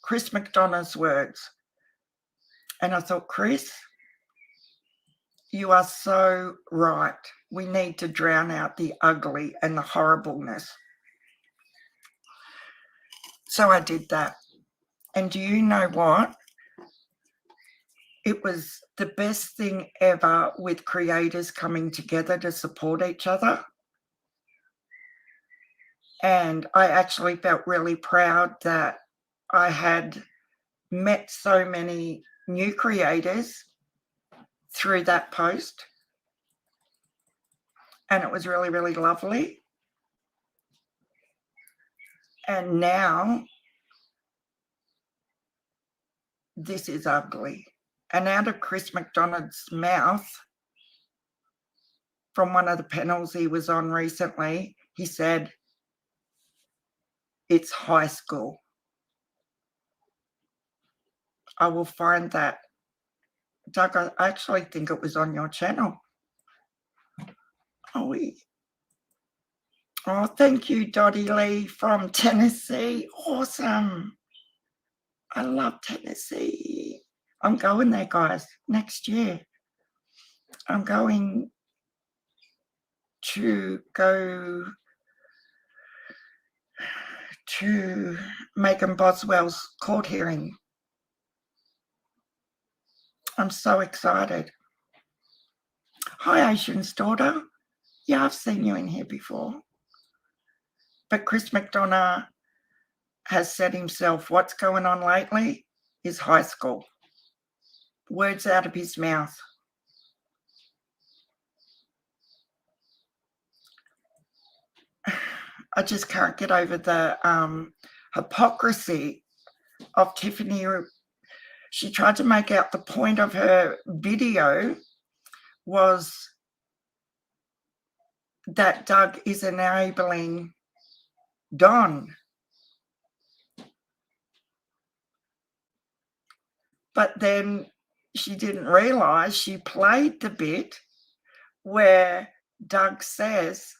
Chris McDonough's words. And I thought, Chris, you are so right. We need to drown out the ugly and the horribleness. So I did that. And do you know what? It was the best thing ever, with creators coming together to support each other. And I actually felt really proud that I had met so many new creators through that post. And it was really, really lovely. And now this is ugly. And out of Chris McDonough's mouth, from one of the panels he was on recently, he said, it's high school. I will find that. Doug, I actually think it was on your channel. Oh, thank you, Dottie Lee from Tennessee. Awesome. I love Tennessee. I'm going there, guys, next year. I'm going to go to Megan Boswell's court hearing. I'm so excited. Hi, Asian's daughter. Yeah, I've seen you in here before. But Chris McDonough has said himself, what's going on lately is high school. Words out of his mouth. I just can't get over the hypocrisy of Tiffany. She tried to make out the point of her video was that Doug is enabling Don. But then she didn't realise she played the bit where Doug says,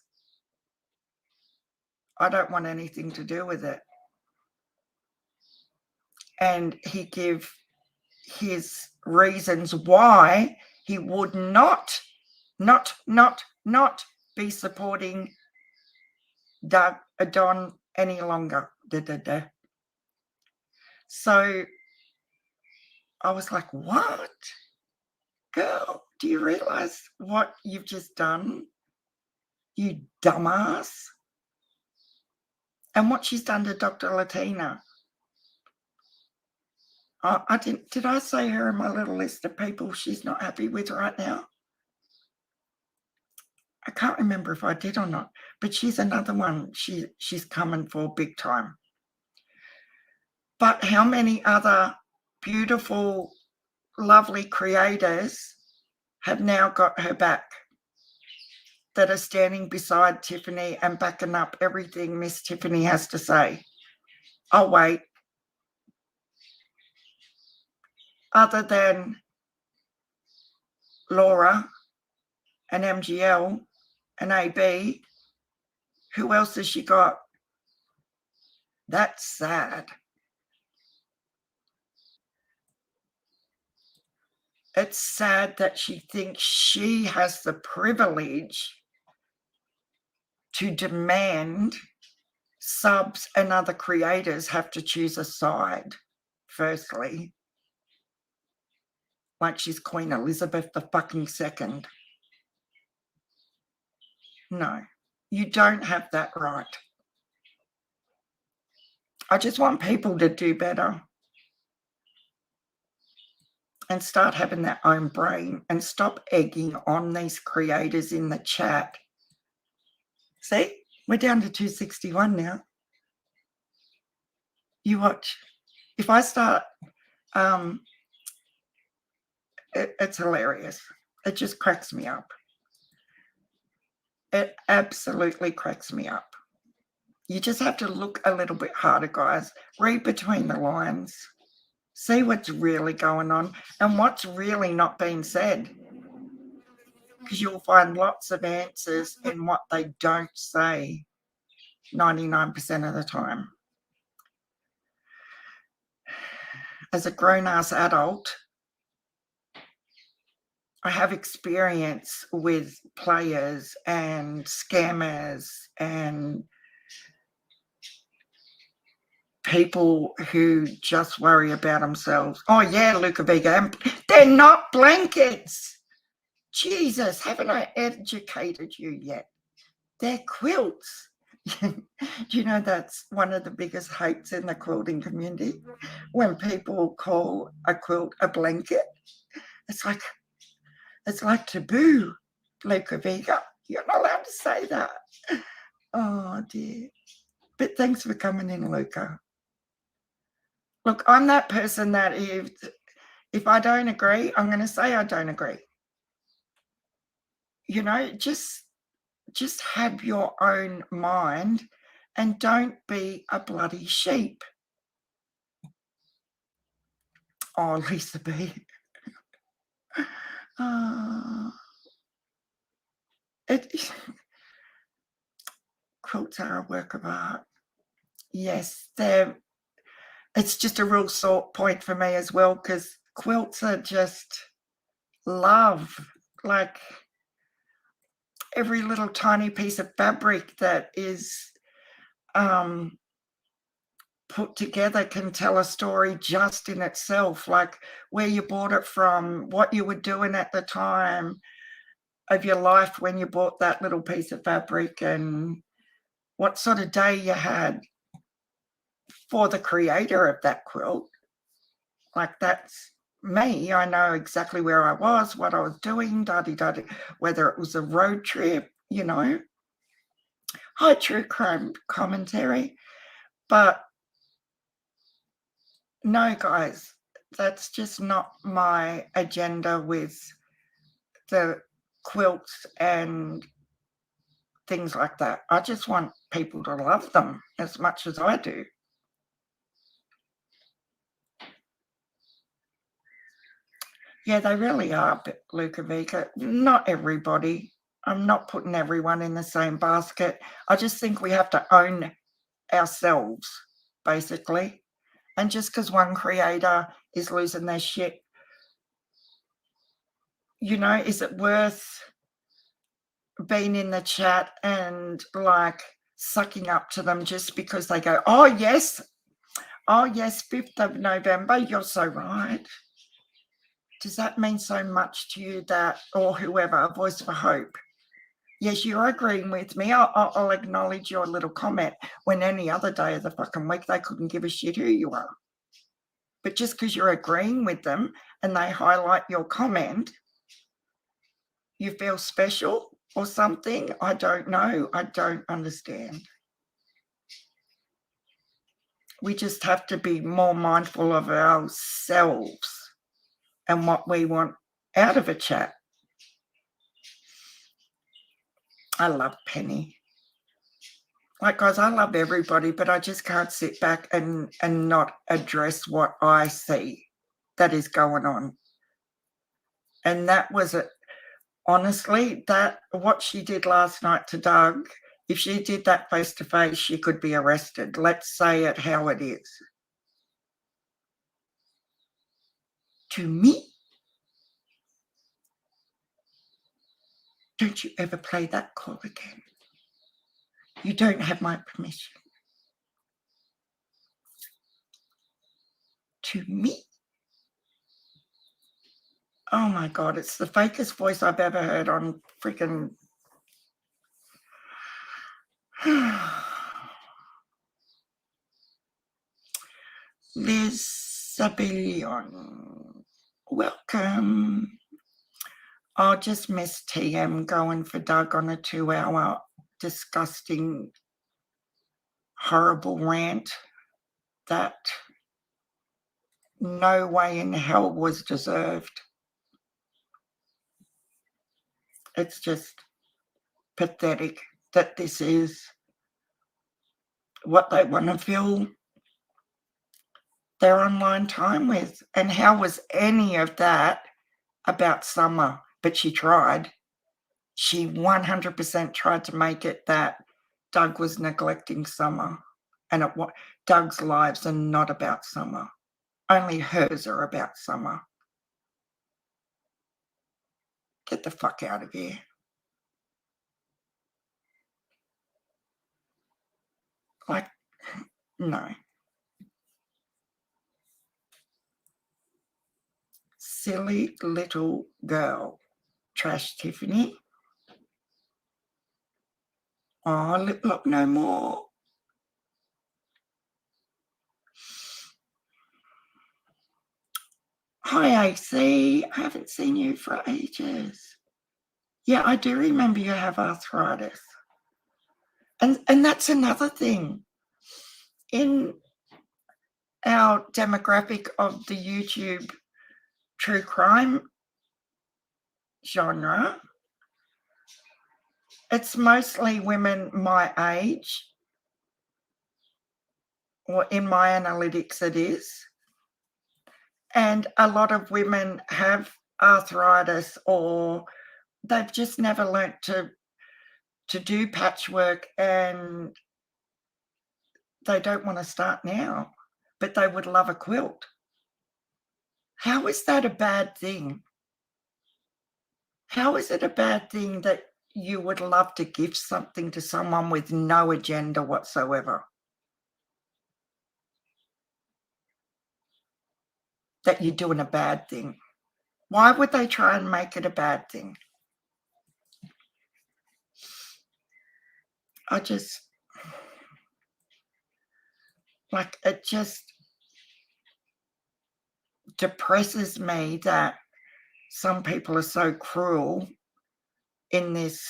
I don't want anything to do with it. And he gave his reasons why he would not be supporting Don any longer. So I was like, what? Girl, do you realize what you've just done? You dumbass. And what she's done to Dr. Latina. Did I say her in my little list of people she's not happy with right now? I can't remember if I did or not, but she's another one she's coming for big time. But how many other beautiful, lovely creators have now got her back, that are standing beside Tiffany and backing up everything Miss Tiffany has to say? Oh, wait. Other than Laura and MGL and AB, who else has she got? That's sad. It's sad that she thinks she has the privilege to demand subs and other creators have to choose a side, firstly. Like she's Queen Elizabeth the fucking second. No. You don't have that right. I just want people to do better and start having their own brain and stop egging on these creators in the chat. See, we're down to 261 now. You watch. If I start, it's hilarious. It just cracks me up. It absolutely cracks me up. You just have to look a little bit harder, guys. Read between the lines. See what's really going on and what's really not being said. Because you'll find lots of answers in what they don't say 99% of the time. As a grown-ass adult, I have experience with players and scammers and people who just worry about themselves. Oh, yeah, Luca Vega, they're not blankets. Jesus, haven't I educated you yet? They're quilts. Do you know that's one of the biggest hates in the quilting community? When people call a quilt a blanket, it's like taboo, Luca Vega. You're not allowed to say that. Oh, dear. But thanks for coming in, Luca. Look, I'm that person that if I don't agree, I'm going to say I don't agree. You know, just have your own mind and don't be a bloody sheep. Oh, Lisa B. Quilts are a work of art. Yes, it's just a real sore point for me as well, because quilts are just love. Like every little tiny piece of fabric that is put together can tell a story just in itself, like where you bought it from, what you were doing at the time of your life when you bought that little piece of fabric, and what sort of day you had. For the creator of that quilt, like that's me. I know exactly where I was, what I was doing, da-di-da-di, whether it was a road trip, you know. High true crime commentary. But no, guys, that's just not my agenda with the quilts and things like that. I just want people to love them as much as I do. Yeah, they really are, Luca Vika. Not everybody. I'm not putting everyone in the same basket. I just think we have to own ourselves, basically. And just because one creator is losing their shit, you know, is it worth being in the chat and like sucking up to them just because they go, oh yes, 5th of November, you're so right. Does that mean so much to you that, or whoever, a voice for hope? Yes, you're agreeing with me. I'll acknowledge your little comment when any other day of the fucking week they couldn't give a shit who you are. But just because you're agreeing with them and they highlight your comment, you feel special or something? I don't know. I don't understand. We just have to be more mindful of ourselves and what we want out of a chat. I love Penny. Like, guys, I love everybody, but I just can't sit back and not address what I see that is going on. And that was it. Honestly, that what she did last night to Doug, if she did that face to face, she could be arrested. Let's say it how it is. To me, don't you ever play that call again. You don't have my permission. To me. Oh my God, it's the fakest voice I've ever heard on freaking. Liz Sabillion, welcome. I just missed TM going for Doug on a 2-hour disgusting, horrible rant that no way in hell was deserved. It's just pathetic that this is what they want to fill their online time with. And how was any of that about Summer? But she tried. She 100% tried to make it that Doug was neglecting Summer. And Doug's lives are not about Summer. Only hers are about Summer. Get the fuck out of here. Like, no. Silly little girl. Trash Tiffany. Oh, lip lock no more. Hi, AC. I haven't seen you for ages. Yeah, I do remember you have arthritis. And that's another thing. In our demographic of the YouTube true crime genre, it's mostly women my age, or in my analytics it is. And a lot of women have arthritis, or they've just never learnt to do patchwork, and they don't want to start now, but they would love a quilt. How is that a bad thing? How is it a bad thing that you would love to give something to someone with no agenda whatsoever? That you're doing a bad thing. Why would they try and make it a bad thing? It just depresses me that some people are so cruel in this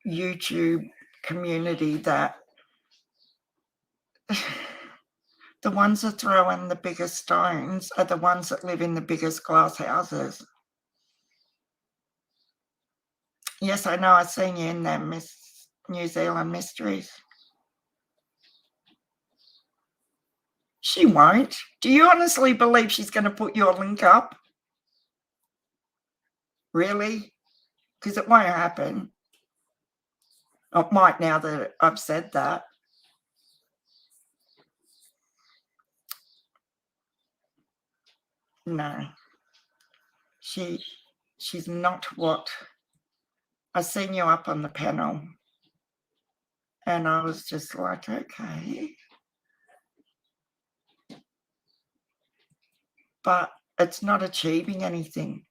YouTube community that the ones that throw in the biggest stones are the ones that live in the biggest glass houses. Yes, I know. I've seen you in them, Miss New Zealand Mysteries. She won't. Do you honestly believe she's going to put your link up? Really? Because it won't happen. It might now that I've said that. No. She's not what... I seen you up on the panel and I was just like, okay. But it's not achieving anything.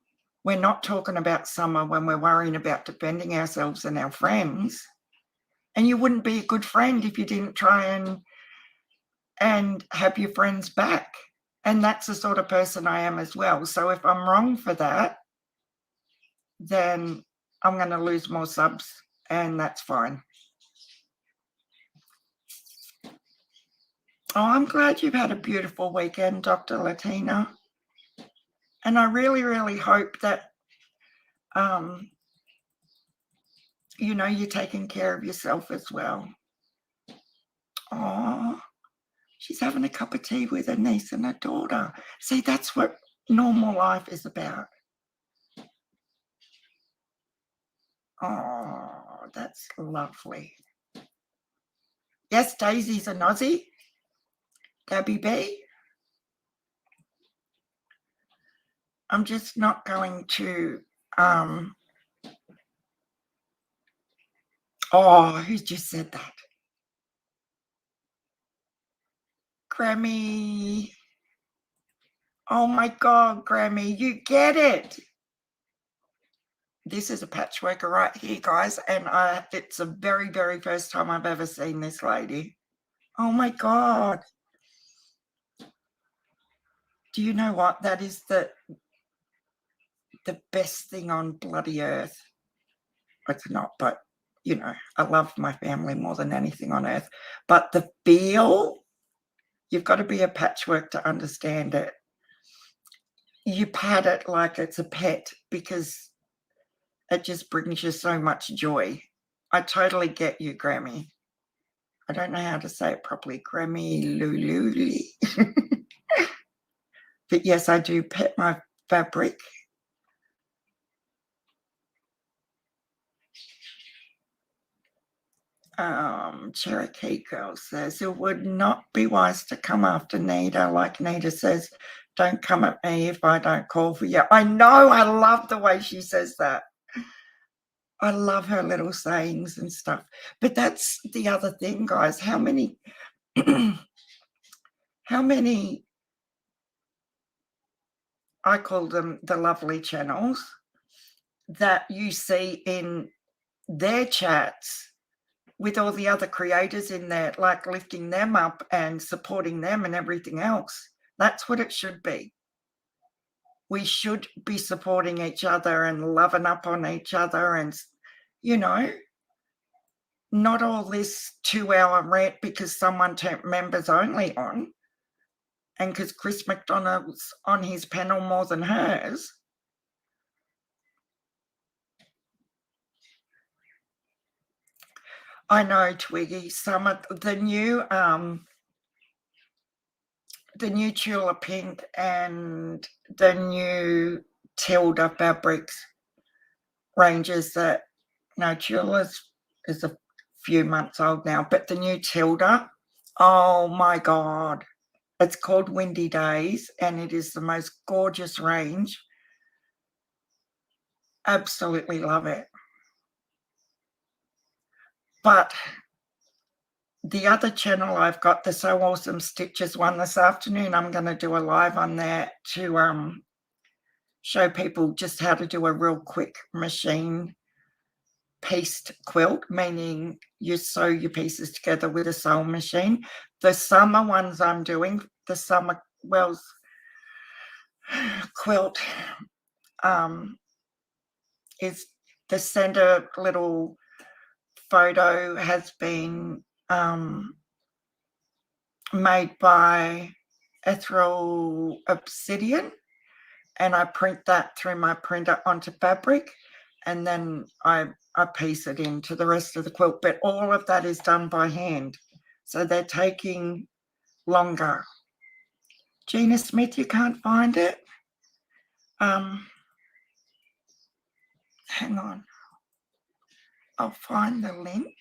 We're not talking about Summer when we're worrying about defending ourselves and our friends. And you wouldn't be a good friend if you didn't try and have your friends back. And that's the sort of person I am as well. So if I'm wrong for that, then I'm going to lose more subs, and that's fine. Oh, I'm glad you've had a beautiful weekend, Dr. Latina. And I really, really hope that, you're taking care of yourself as well. Oh, she's having a cup of tea with her niece and her daughter. See, that's what normal life is about. Oh, that's lovely. Yes, Daisy's an Aussie. Gabby B. I'm just not going to... Oh, who just said that? Grammy. Oh my God, Grammy, you get it. this is a patchworker right here, guys, and it's the very, very first time I've ever seen this lady. Oh my God. Do you know what? That is the best thing on bloody earth. It's not, but you know, I love my family more than anything on earth. But the feel, you've got to be a patchwork to understand it. You pat it like it's a pet because it just brings you so much joy. I totally get you, Grammy. I don't know how to say it properly. Grammy Lululi. But yes, I do pet my fabric. Cherokee Girl says, it would not be wise to come after Nita. Like Nita says, don't come at me if I don't call for you. I know, I love the way she says that. I love her little sayings and stuff. But that's the other thing, guys. How many I call them the lovely channels that you see in their chats with all the other creators in there, like lifting them up and supporting them and everything else. That's what it should be. We should be supporting each other and loving up on each other and, you know, not all this 2-hour rant because someone turned members only on and because Chris McDonald's on his panel more than hers. I know, Twiggy, some of the new Tula Pink and the new Tilda fabrics ranges that, no, Tula is a few months old now, but the new Tilda, oh my God, it's called Windy Days and it is the most gorgeous range. Absolutely love it. But the other channel I've got, the So Awesome Stitches one this afternoon, I'm going to do a live on there to show people just how to do a real quick machine pieced quilt, meaning you sew your pieces together with a sewing machine. The summer ones I'm doing, the summer Wells quilt, is the center little photo has been made by ethereal obsidian, and I print that through my printer onto fabric, and then I piece it into the rest of the quilt. But all of that is done by hand, so they're taking longer. Gina Smith, you can't find it? Hang on. I'll find the link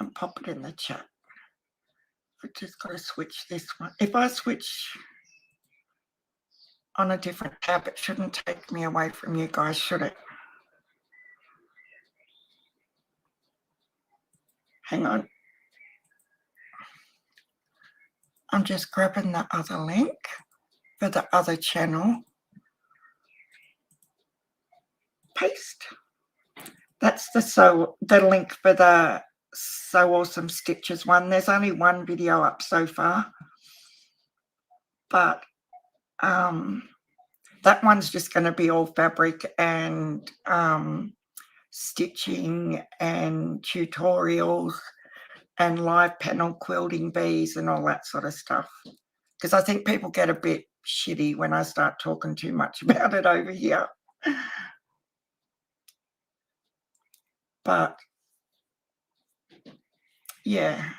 and pop it in the chat. I've just got to switch this one. If I switch on a different tab, it shouldn't take me away from you guys, should it? Hang on. I'm just grabbing the other link for the other channel. Paste. That's the link for the So Awesome Stitches one. There's only one video up so far, but that one's just going to be all fabric and stitching and tutorials and live panel quilting bees and all that sort of stuff, because I think people get a bit shitty when I start talking too much about it over here. But yeah,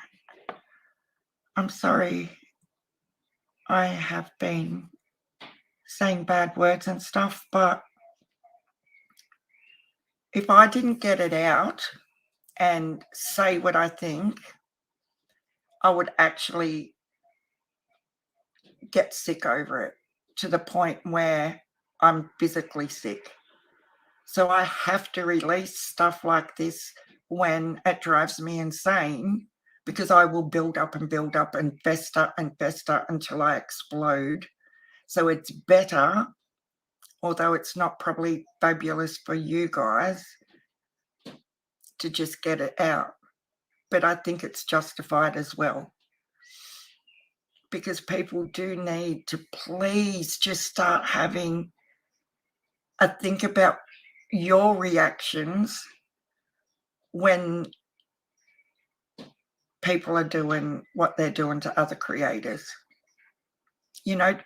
I'm sorry I have been saying bad words and stuff, but if I didn't get it out and say what I think, I would actually get sick over it to the point where I'm physically sick. So I have to release stuff like this when it drives me insane, because I will build up and fester until I explode. So it's better although it's not probably fabulous for you guys to just get it out. But I think it's justified as well, because people do need to please just start having a think about your reactions when people are doing what they're doing to other creators. You know,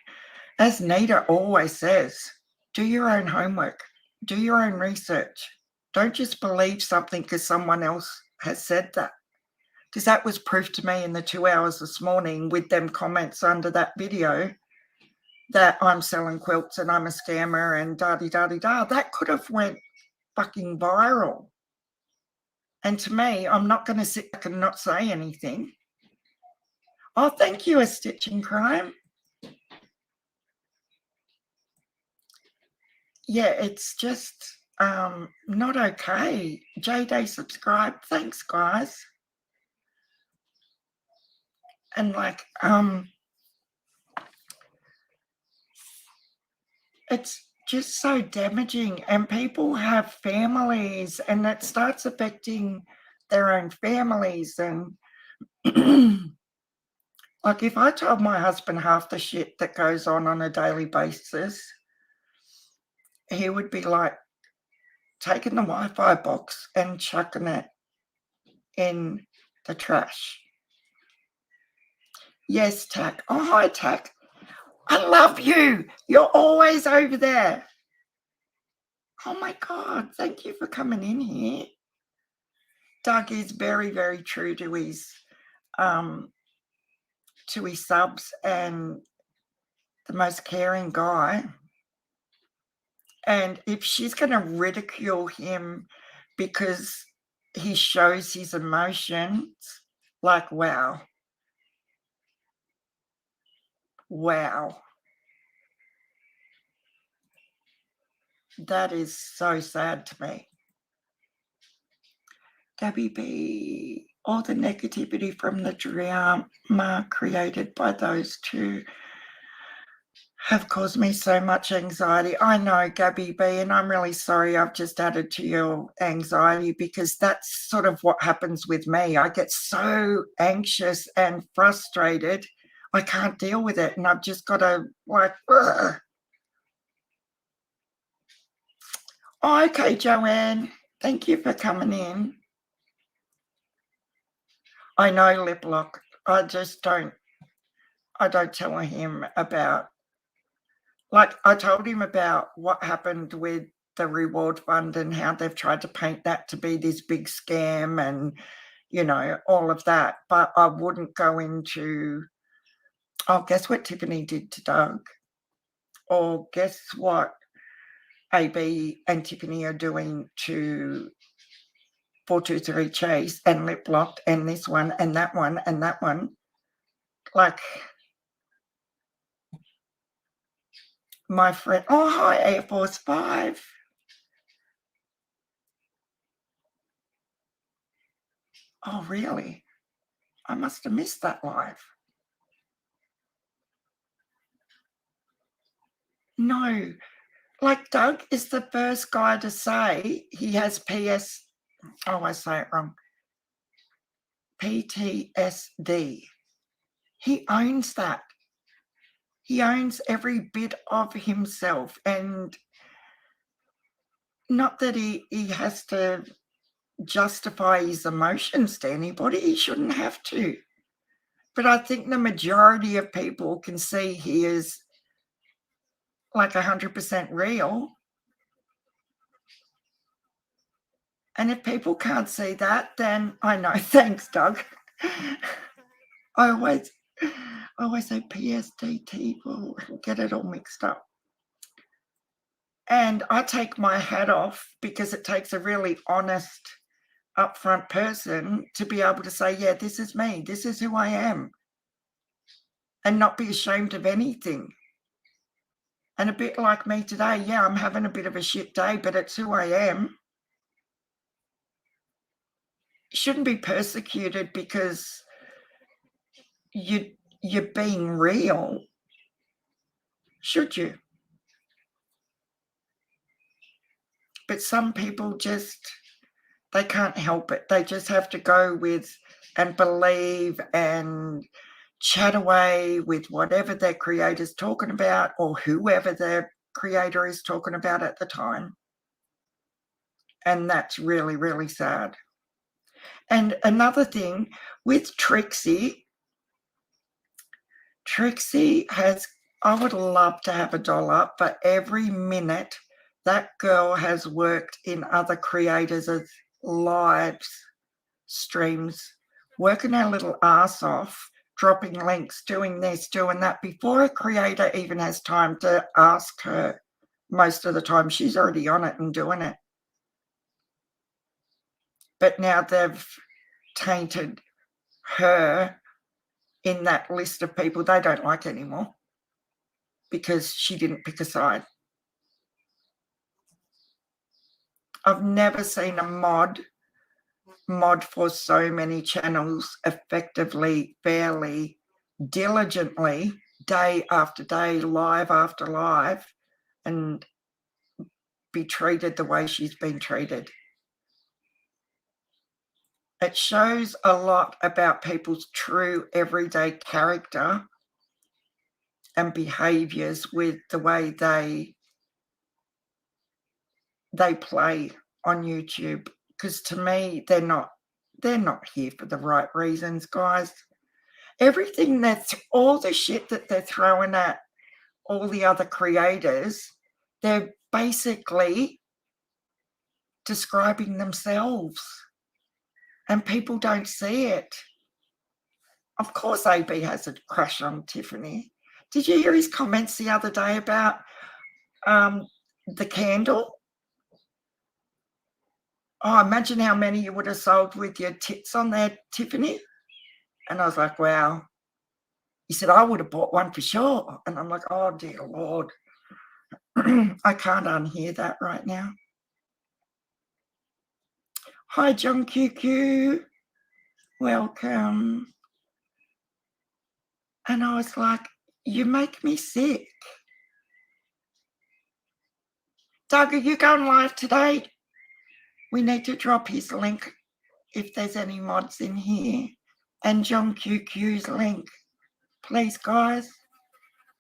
as Nita always says, do your own homework, do your own research. Don't just believe something because someone else has said that. Because that was proof to me in the 2 hours this morning with them comments under that video that I'm selling quilts and I'm a scammer and da-di-da-di-da. That could have went fucking viral. And to me, I'm not going to sit back and not say anything. Oh, thank you, A Stitch in Crime. Yeah, it's just not okay. JD subscribe. Thanks, guys. And like, it's just so damaging, and people have families and it starts affecting their own families. And like, if I told my husband half the shit that goes on a daily basis, he would be like taking the Wi-Fi box and chucking it in the trash. Yes, Tack. Oh, hi, Tack. I love you. You're always over there. Oh my God, thank you for coming in here. Doug is very, very true to his subs and the most caring guy. And if she's going to ridicule him because he shows his emotions, like, wow. Wow. That is so sad to me. Gabby B, all the negativity from the drama created by those two have caused me so much anxiety. I know, Gabby B, and I'm really sorry I've just added to your anxiety, because that's sort of what happens with me. I get so anxious and frustrated, I can't deal with it, and I've just got to, like, ugh. Oh, okay, Joanne, thank you for coming in. I know, Lip Lock. I don't tell him about, like, I told him about what happened with the reward fund and how they've tried to paint that to be this big scam and, you know, all of that. But I wouldn't go into, oh, guess what Tiffany did to Doug? Or guess what AB and Tiffany are doing to 423 Chase and Lip Locked and this one and that one and that one. Like, my friend, oh, hi, Air Force 5. Oh, really? I must have missed that live. No, like, Doug is the first guy to say he has oh, I say it wrong, PTSD. He owns that. He owns every bit of himself, and not that he has to justify his emotions to anybody. He shouldn't have to. But I think the majority of people can see he is like 100% real. And if people can't see that, then I know. Thanks, Doug. I always say PSDT, will get it all mixed up. And I take my hat off, because it takes a really honest, upfront person to be able to say, yeah, this is me, this is who I am, and not be ashamed of anything. And a bit like me today, yeah, I'm having a bit of a shit day, but it's who I am. You shouldn't be persecuted because you're being real, should you? but some people just, they can't help it. They just have to go with and believe and chat away with whatever their creator's talking about or whoever their creator is talking about at the time. And that's really, really sad. And another thing with Trixie has, I would love to have $1 for every minute that girl has worked in other creators' lives streams, working her little ass off, dropping links, doing this, doing that, before a creator even has time to ask her. Most of the time she's already on it and doing it. But now they've tainted her in that list of people they don't like anymore because she didn't pick a side. I've never seen a mod for so many channels effectively, fairly, diligently, day after day, live after live, and be treated the way she's been treated. It shows a lot about people's true everyday character and behaviors with the way they play on YouTube. Because to me, they're not here for the right reasons, guys. Everything that's, all the shit that they're throwing at all the other creators, they're basically describing themselves. And people don't see it. Of course AB has a crush on Tiffany. Did you hear his comments the other day about the candle? Oh, imagine how many you would have sold with your tits on there, Tiffany. And I was like, wow. He said, I would have bought one for sure. And I'm like, oh, dear Lord. I can't unhear that right now. Hi, John QQ. Welcome. And I was like, you make me sick. Doug, are you going live today? We need to drop his link if there's any mods in here. And John QQ's link. Please, guys.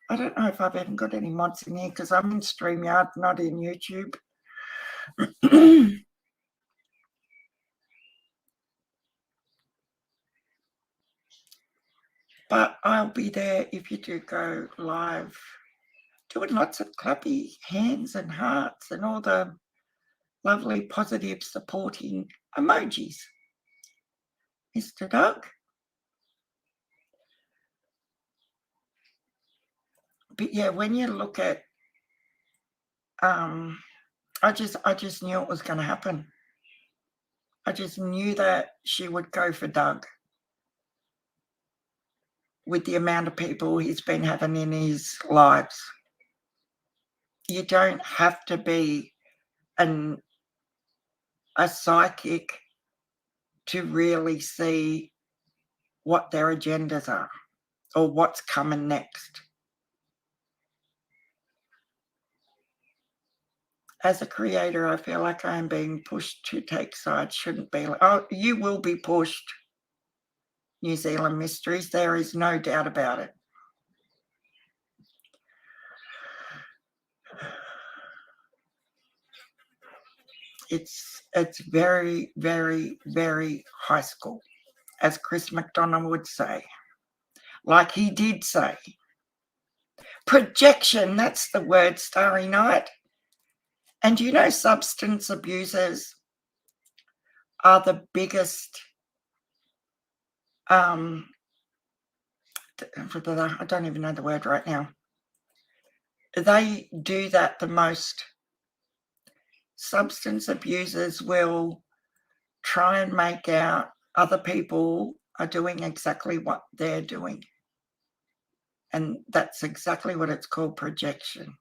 I don't know if I've even got any mods in here because I'm in StreamYard, not in YouTube. But I'll be there if you do go live, doing lots of clappy hands and hearts and all the lovely, positive, supporting emojis. Mr. Doug. But yeah, when you look at, I just knew it was going to happen. I just knew that she would go for Doug with the amount of people he's been having in his lives. You don't have to be a psychic to really see what their agendas are or what's coming next. As a creator, I feel like I'm being pushed to take sides. Shouldn't be. Oh, you will be pushed, New Zealand Mysteries. There is no doubt about it. It's very, very, very high school, as Chris McDonough would say. Like he did say. Projection, that's the word, Starry Night. And you know, substance abusers are the biggest, I don't even know the word right now. They do that the most. Substance abusers will try and make out other people are doing exactly what they're doing. And that's exactly what it's called, projection.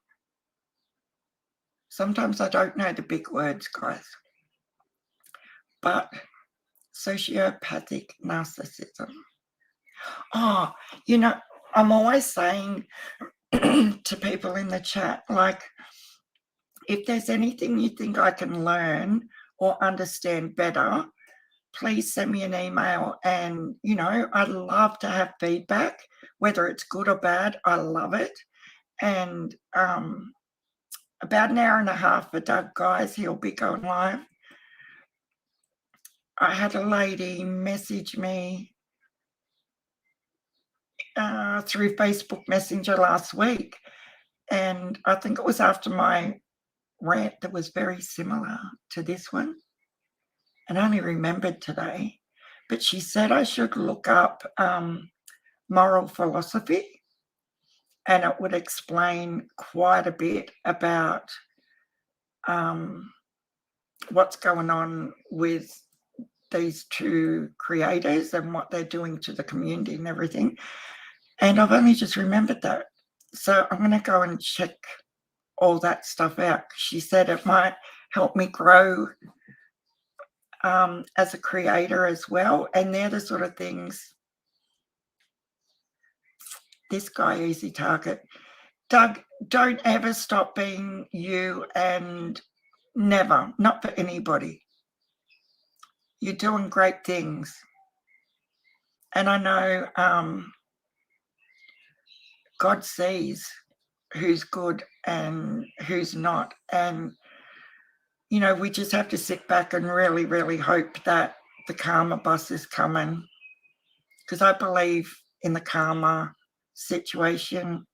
Sometimes I don't know the big words, guys. But sociopathic narcissism. Oh, you know, I'm always saying to people in the chat, like, if there's anything you think I can learn or understand better, please send me an email. And, you know, I'd love to have feedback, whether it's good or bad. I love it. And about an hour and a half for Doug, guys. He'll be going live. I had a lady message me through Facebook Messenger last week, and I think it was after my rant that was very similar to this one, and I only remembered today, but she said I should look up moral philosophy, and it would explain quite a bit about what's going on with these two creators and what they're doing to the community and everything. And I've only just remembered that. So I'm going to go and check all that stuff out. She said it might help me grow as a creator as well. And they're the sort of things. This guy, easy target. Doug, don't ever stop being you, and never, not for anybody. You're doing great things. And I know God sees who's good and who's not. And, you know, we just have to sit back and really, really hope that the karma bus is coming. Because I believe in the karma situation.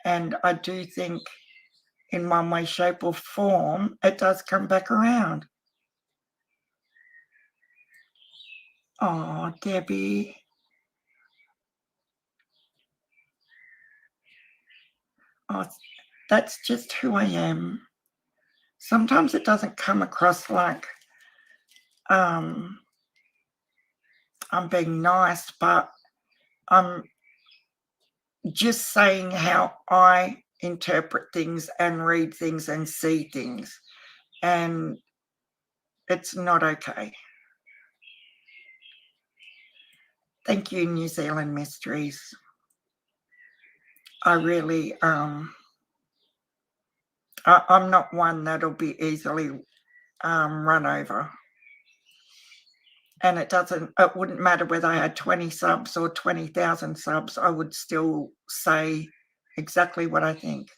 And I do think in one way, shape or form, it does come back around. Oh, Debbie. Oh, that's just who I am. Sometimes it doesn't come across like I'm being nice, but I'm just saying how I interpret things and read things and see things. And it's not okay. Thank you, New Zealand Mysteries. I really, I'm not one that'll be easily run over. And it wouldn't matter whether I had 20 subs or 20,000 subs, I would still say exactly what I think.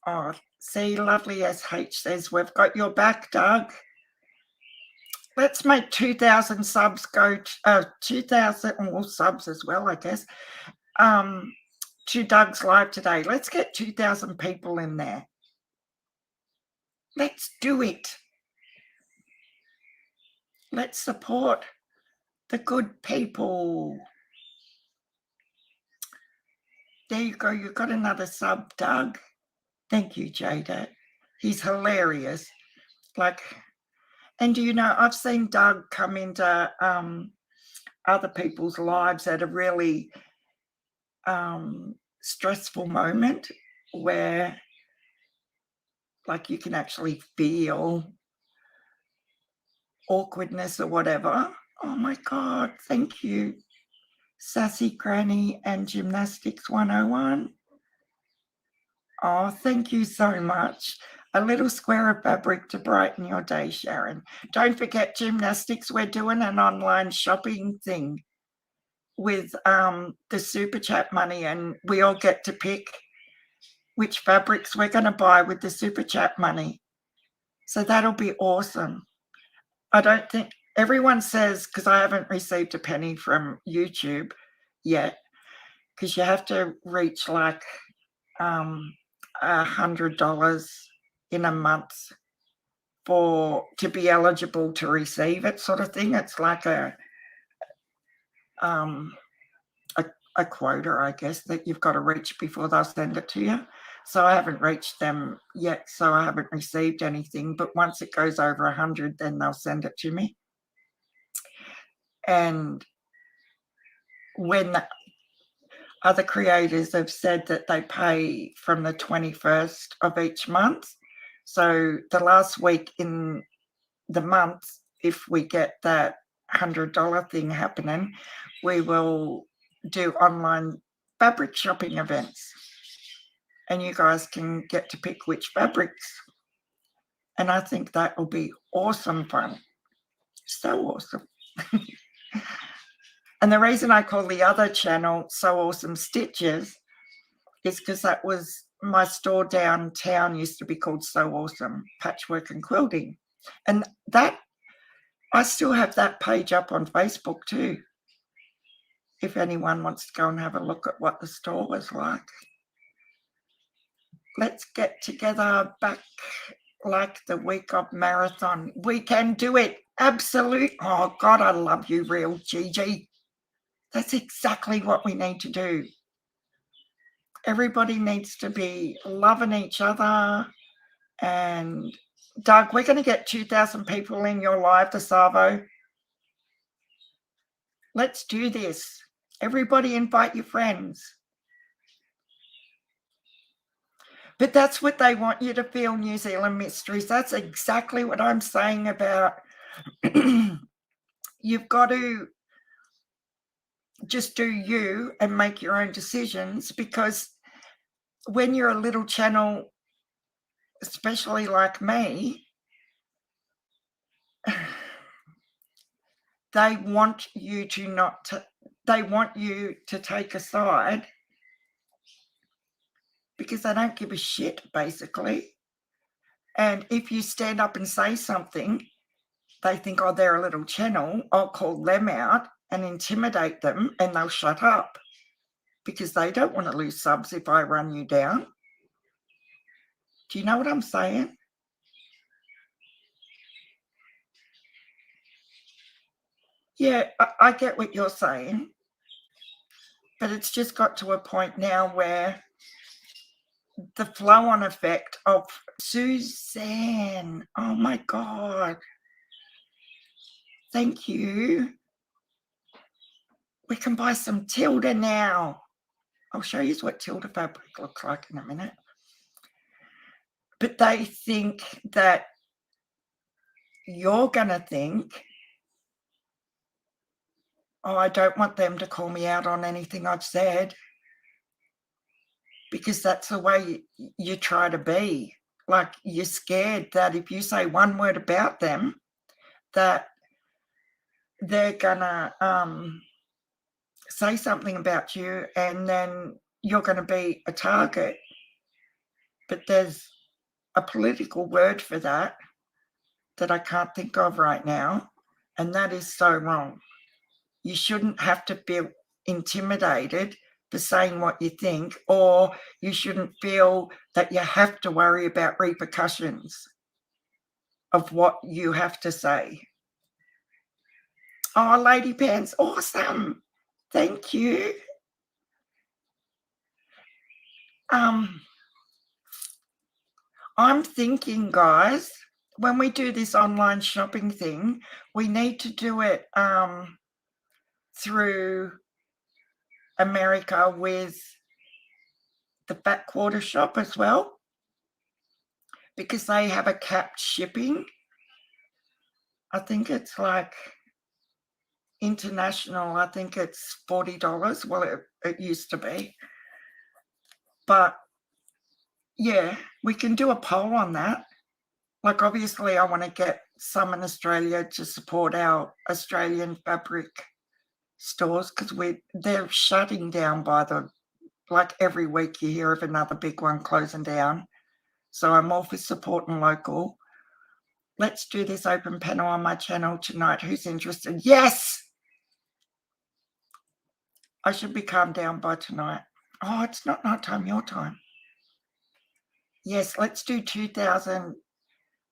Oh, see, lovely SH says, we've got your back, Doug. Let's make 2,000 subs go, 2,000 well, subs as well, I guess, to Doug's live today. Let's get 2,000 people in there. Let's do it. Let's support the good people. There you go. You got another sub, Doug. Thank you, Jada. He's hilarious. Like, and do you know, I've seen Doug come into other people's lives at a really stressful moment where, like, you can actually feel awkwardness or whatever. Oh my God, thank you, Sassy Granny and Gymnastics 101. Oh, thank you so much. A little square of fabric to brighten your day, Sharon. Don't forget gymnastics. We're doing an online shopping thing with the super chat money, and we all get to pick which fabrics we're going to buy with the super chat money. So that'll be awesome. I don't think everyone says, because I haven't received a penny from YouTube yet, because you have to reach like $100 in a month to be eligible to receive it, sort of thing. It's like a quota, I guess, that you've got to reach before they'll send it to you. So I haven't reached them yet, so I haven't received anything. But once it goes over 100, then they'll send it to me. And when other creators have said that they pay from the 21st of each month, so the last week in the month, if we get that $100 thing happening, we will do online fabric shopping events. and you guys can get to pick which fabrics. And I think that will be awesome fun. So awesome. And the reason I call the other channel So Awesome Stitches is because that was my store downtown, used to be called So Awesome Patchwork and Quilting. And that, I still have that page up on Facebook too, if anyone wants to go and have a look at what the store was like. Let's get together back like the week of marathon. We can do it. Absolute. Oh God, I love you, real Gigi. That's exactly what we need to do. Everybody needs to be loving each other. And Doug, we're going to get 2,000 people in your live, the Savo. Let's do this. Everybody invite your friends. But that's what they want you to feel, New Zealand Mysteries. That's exactly what I'm saying about you've got to just do you and make your own decisions, because when you're a little channel, especially like me, they want you to they want you to take a side, because they don't give a shit, basically. And if you stand up and say something, they think, oh, they're a little channel, I'll call them out and intimidate them, and they'll shut up, because they don't want to lose subs if I run you down. Do you know what I'm saying? Yeah, I get what you're saying, but it's just got to a point now where the flow-on effect of Suzanne, oh my God, thank you. We can buy some Tilda now. I'll show you what Tilda fabric looks like in a minute. But they think that you're going to think, oh, I don't want them to call me out on anything I've said, because that's the way you try to be. Like, you're scared that if you say one word about them, that they're gonna say something about you, and then you're going to be a target. But there's a political word for that I can't think of right now, and that is so wrong. You shouldn't have to feel intimidated for saying what you think, or you shouldn't feel that you have to worry about repercussions of what you have to say. Oh, Lady Pants, awesome. Thank you. I'm thinking, guys, when we do this online shopping thing, we need to do it through America with the Backwater shop as well, because they have a capped shipping. I think it's like international, I think it's $40. Well, it used to be. But yeah, we can do a poll on that. Like, obviously, I want to get some in Australia to support our Australian fabric stores, because they're shutting down like every week you hear of another big one closing down. So I'm all for supporting local. Let's do this open panel on my channel tonight. Who's interested? Yes! I should be calmed down by tonight. Oh, it's not night time, your time. Yes, let's do 2,000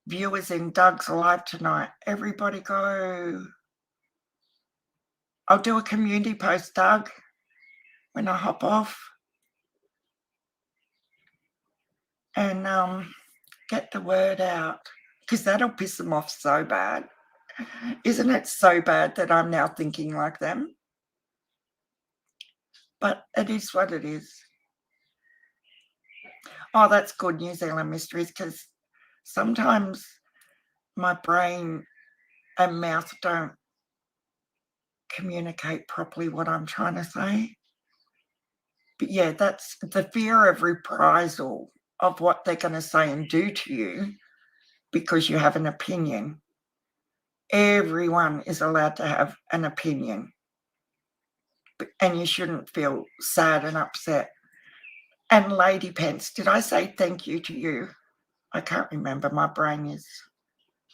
viewers in Doug's live tonight. Everybody go. I'll do a community post, Doug, when I hop off. And get the word out, because that'll piss them off so bad. Isn't it so bad that I'm now thinking like them? But it is what it is. Oh, that's good, New Zealand Mysteries, because sometimes my brain and mouth don't communicate properly what I'm trying to say. But yeah, that's the fear of reprisal of what they're going to say and do to you because you have an opinion. Everyone is allowed to have an opinion, and you shouldn't feel sad and upset. And Lady Pence, did I say thank you to you? I can't remember. My brain is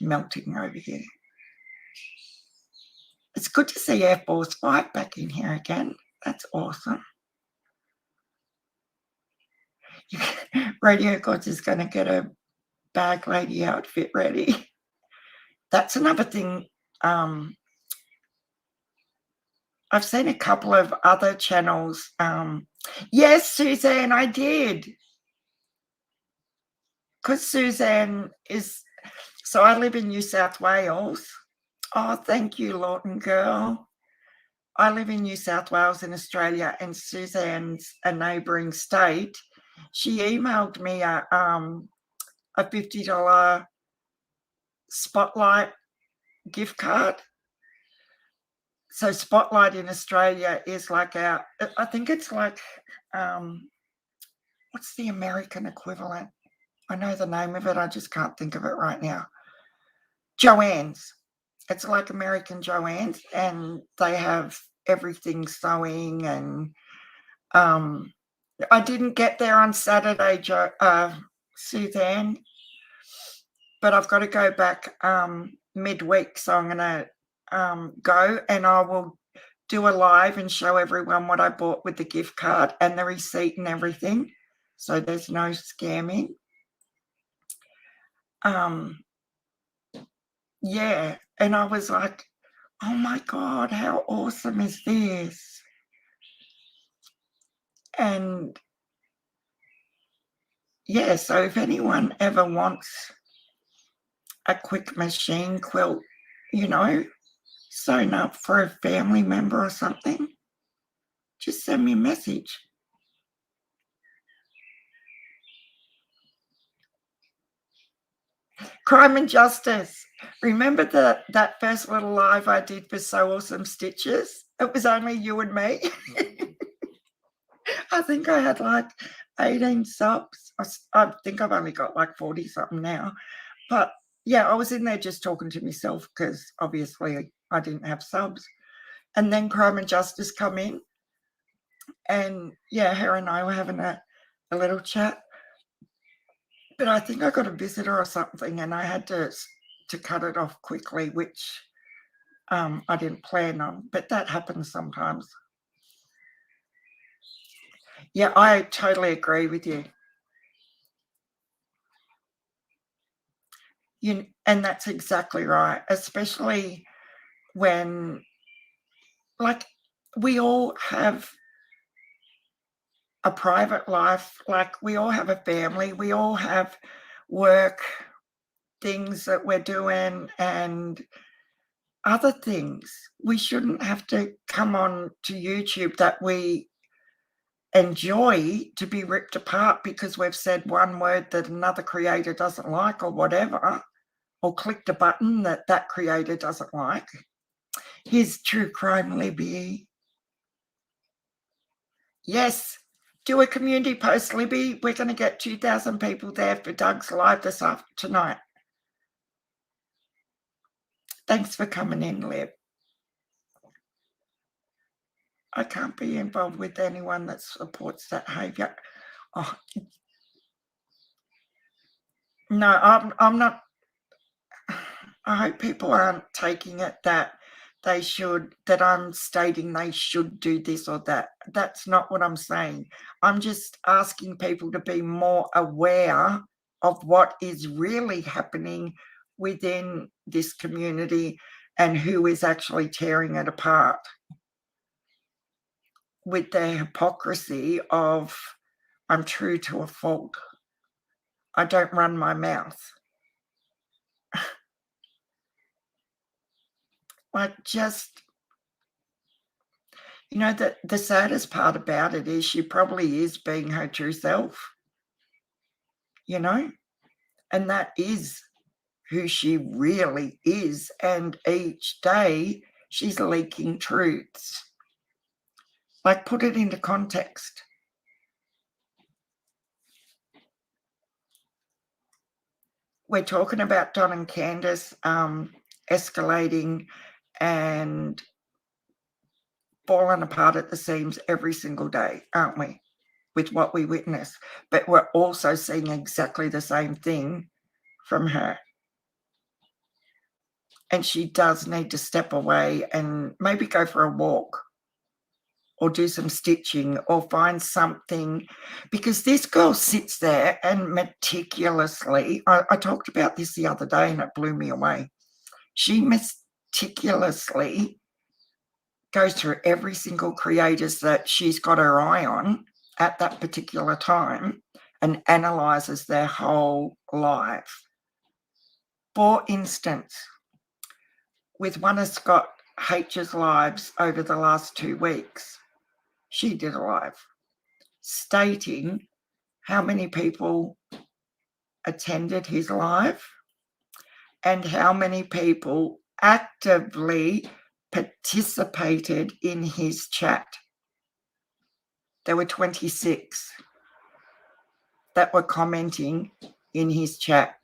melting over here. It's good to see Air Force 5 back in here again. That's awesome. Radio Gods is going to get a bag lady outfit ready. That's another thing. I've seen a couple of other channels. Yes, Suzanne, I did. Because Suzanne is... So I live in New South Wales. Oh, thank you, Lawton girl. I live in New South Wales in Australia, and Suzanne's a neighbouring state. She emailed me a $50 Spotlight gift card. So Spotlight in Australia is like our... I think it's like... what's the American equivalent? I know the name of it. I just can't think of it right now. Joann's. It's like American Joann's, and they have everything sewing. And I didn't get there on Saturday, Suzanne, but I've got to go back midweek, so I'm going to go, and I will do a live and show everyone what I bought with the gift card and the receipt and everything, so there's no scamming. Yeah, and I was like, oh my God, how awesome is this? And yeah, so if anyone ever wants a quick machine quilt, you know, sewn up for a family member or something, just send me a message. Crime and Justice. Remember that first little live I did for So Awesome Stitches? It was only you and me. I think I had like 18 subs. I think I've only got like 40 something now. But yeah, I was in there just talking to myself because obviously I didn't have subs. And then Crime and Justice come in. And yeah, her and I were having a little chat. But I think I got a visitor or something, and I had to cut it off quickly, which I didn't plan on, but that happens sometimes. Yeah, I totally agree with you. And that's exactly right, especially when, like, we all have a private life, like we all have a family, we all have work, things that we're doing, and other things. We shouldn't have to come on to YouTube that we enjoy to be ripped apart because we've said one word that another creator doesn't like or whatever, or clicked a button that creator doesn't like. Here's True Crime Libby. Yes, do a community post, Libby. We're going to get 2,000 people there for Doug's live tonight. Thanks for coming in, Lib. I can't be involved with anyone that supports that behaviour. Oh. No, I'm not. I hope people aren't taking it that I'm stating they should do this or that. That's not what I'm saying. I'm just asking people to be more aware of what is really happening within this community and who is actually tearing it apart with their hypocrisy of, I'm true to a fault. I don't run my mouth. Like, just, you know, the saddest part about it is she probably is being her true self, you know, and that is who she really is. And each day she's leaking truths. Like, put it into context. we're talking about Don and Candus escalating and falling apart at the seams every single day, aren't we, with what we witness? But we're also seeing exactly the same thing from her. And she does need to step away and maybe go for a walk or do some stitching or find something, because this girl sits there and meticulously, I talked about this the other day and it blew me away. She meticulously goes through every single creators that she's got her eye on at that particular time and analyzes their whole life. For instance, with one of Scott H's lives over the last 2 weeks, she did a live stating how many people attended his live and how many people actively participated in his chat. There were 26 that were commenting in his chat.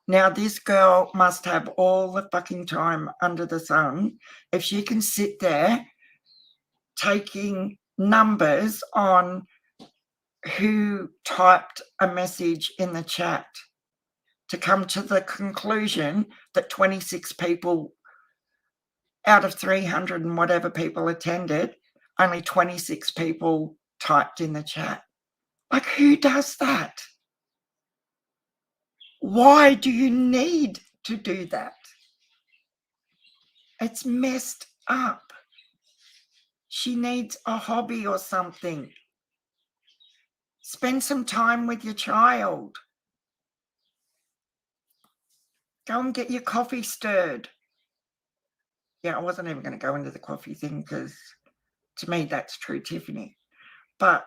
Now, this girl must have all the fucking time under the sun if she can sit there taking numbers on who typed a message in the chat to come to the conclusion that 26 people out of 300 and whatever people attended, only 26 people typed in the chat. Like, who does that? Why do you need to do that? It's messed up. She needs a hobby or something. Spend some time with your child. Go and get your coffee stirred. Yeah, I wasn't even going to go into the coffee thing because to me that's true Tiffany. But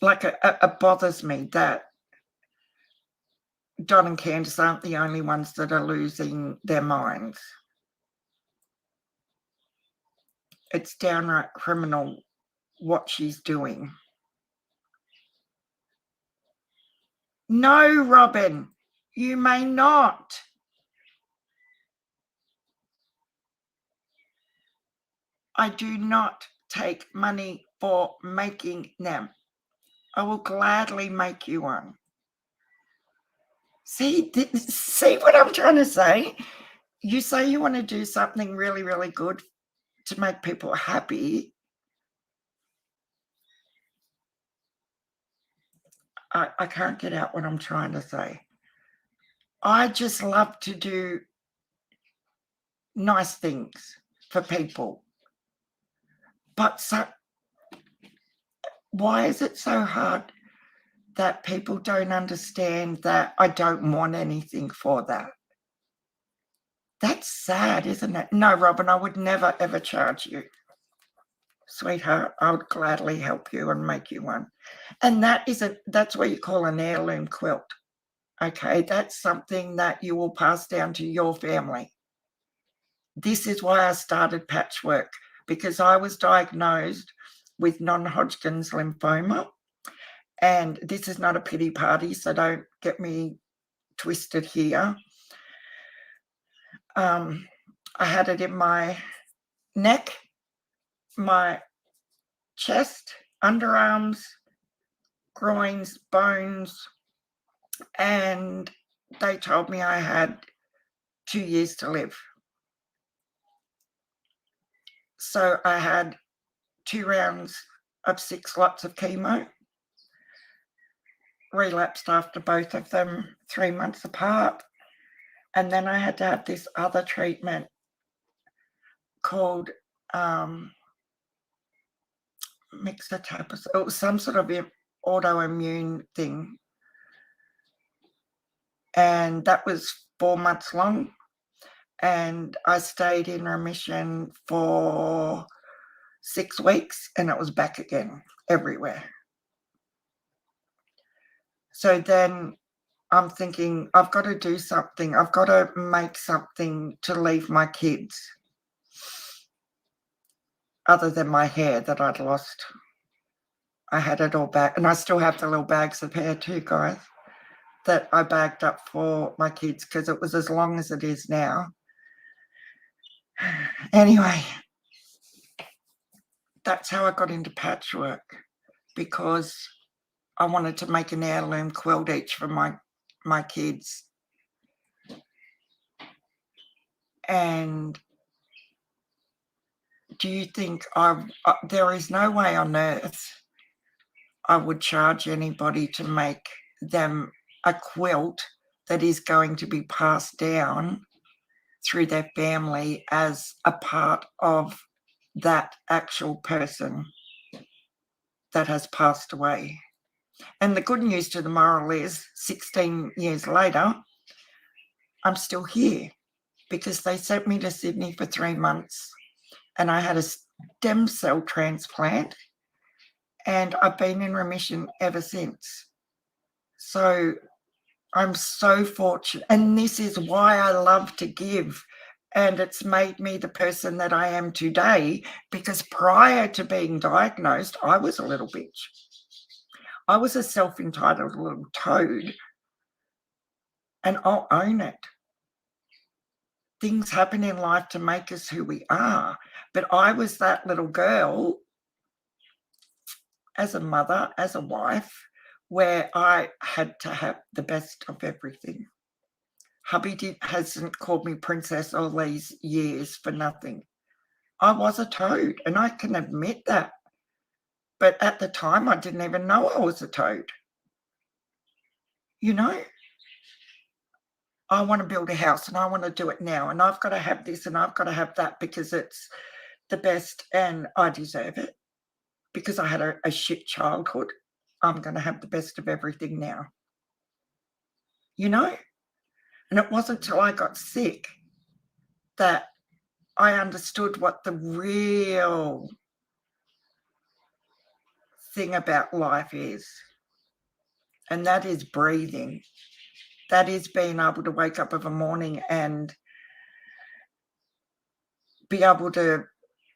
like it bothers me that Don and Candus aren't the only ones that are losing their minds. It's downright criminal what she's doing. No, Robin, you may not. I do not take money for making them. I will gladly make you one. See what I'm trying to say? You say you want to do something really, really good to make people happy. I can't get out what I'm trying to say. I just love to do nice things for people. But why is it so hard that people don't understand that I don't want anything for that? That's sad, isn't it? No, Robin, I would never, ever charge you. Sweetheart, I would gladly help you and make you one. And that's what you call an heirloom quilt. Okay, that's something that you will pass down to your family. This is why I started patchwork, because I was diagnosed with non-Hodgkin's lymphoma. And this is not a pity party, so don't get me twisted here. I had it in my neck, my chest, underarms, groins, bones, and they told me I had 2 years to live. So I had 2 rounds of 6 lots of chemo, relapsed after both of them 3 months apart, and then I had to have this other treatment called myxotapis. It was some sort of autoimmune thing, and that was 4 months long, and I stayed in remission for 6 weeks and it was back again everywhere. So then I'm thinking, I've got to do something. I've got to make something to leave my kids other than my hair that I'd lost I had it all back, and I still have the little bags of hair too, guys, that I bagged up for my kids because it was as long as it is now. Anyway, that's how I got into patchwork, because I wanted to make an heirloom quilt each for my kids. And do you think there is no way on earth I would charge anybody to make them a quilt that is going to be passed down through their family as a part of that actual person that has passed away. And the good news to the moral is 16 years later, I'm still here, because they sent me to Sydney for 3 months and I had a stem cell transplant, and I've been in remission ever since. So I'm so fortunate, and this is why I love to give, and it's made me the person that I am today, because prior to being diagnosed, I was a little bitch. I was a self-entitled little toad, and I'll own it. Things happen in life to make us who we are, but I was that little girl as a mother, as a wife, where I had to have the best of everything. Hubby hasn't called me princess all these years for nothing. I was a toad, and I can admit that. But at the time, I didn't even know I was a toad. You know, I want to build a house and I want to do it now, and I've got to have this and I've got to have that because it's the best and I deserve it. Because I had a shit childhood, I'm going to have the best of everything now. You know? And it wasn't till I got sick that I understood what the real thing about life is. And that is breathing. That is being able to wake up of a morning and be able to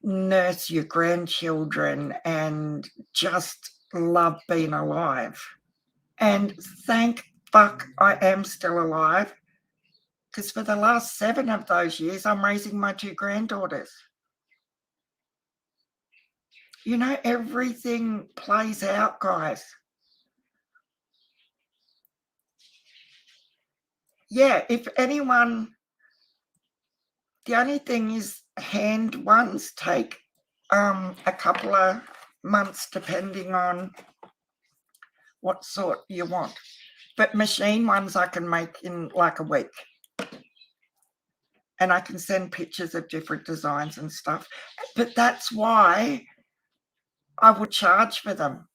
nurse your grandchildren and just love being alive. And thank fuck I am still alive, because for the last 7 of those years, I'm raising my 2 granddaughters. You know, everything plays out, guys. Yeah, if anyone, the only thing is hand ones take a couple of months depending on what sort you want. But machine ones I can make in like a week. And I can send pictures of different designs and stuff. But that's why I would charge for them,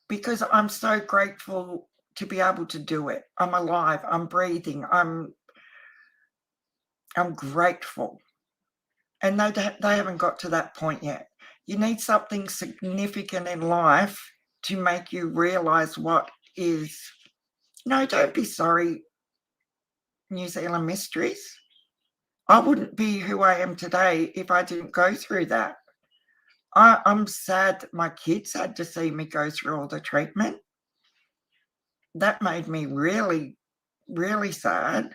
because I'm so grateful to be able to do it. I'm alive, I'm breathing, I'm grateful. And they haven't got to that point yet. You need something significant in life to make you realize what is. No, don't be sorry, New Zealand Mysteries. I wouldn't be who I am today if I didn't go through that. I'm sad that my kids had to see me go through all the treatment. That made me really, really sad.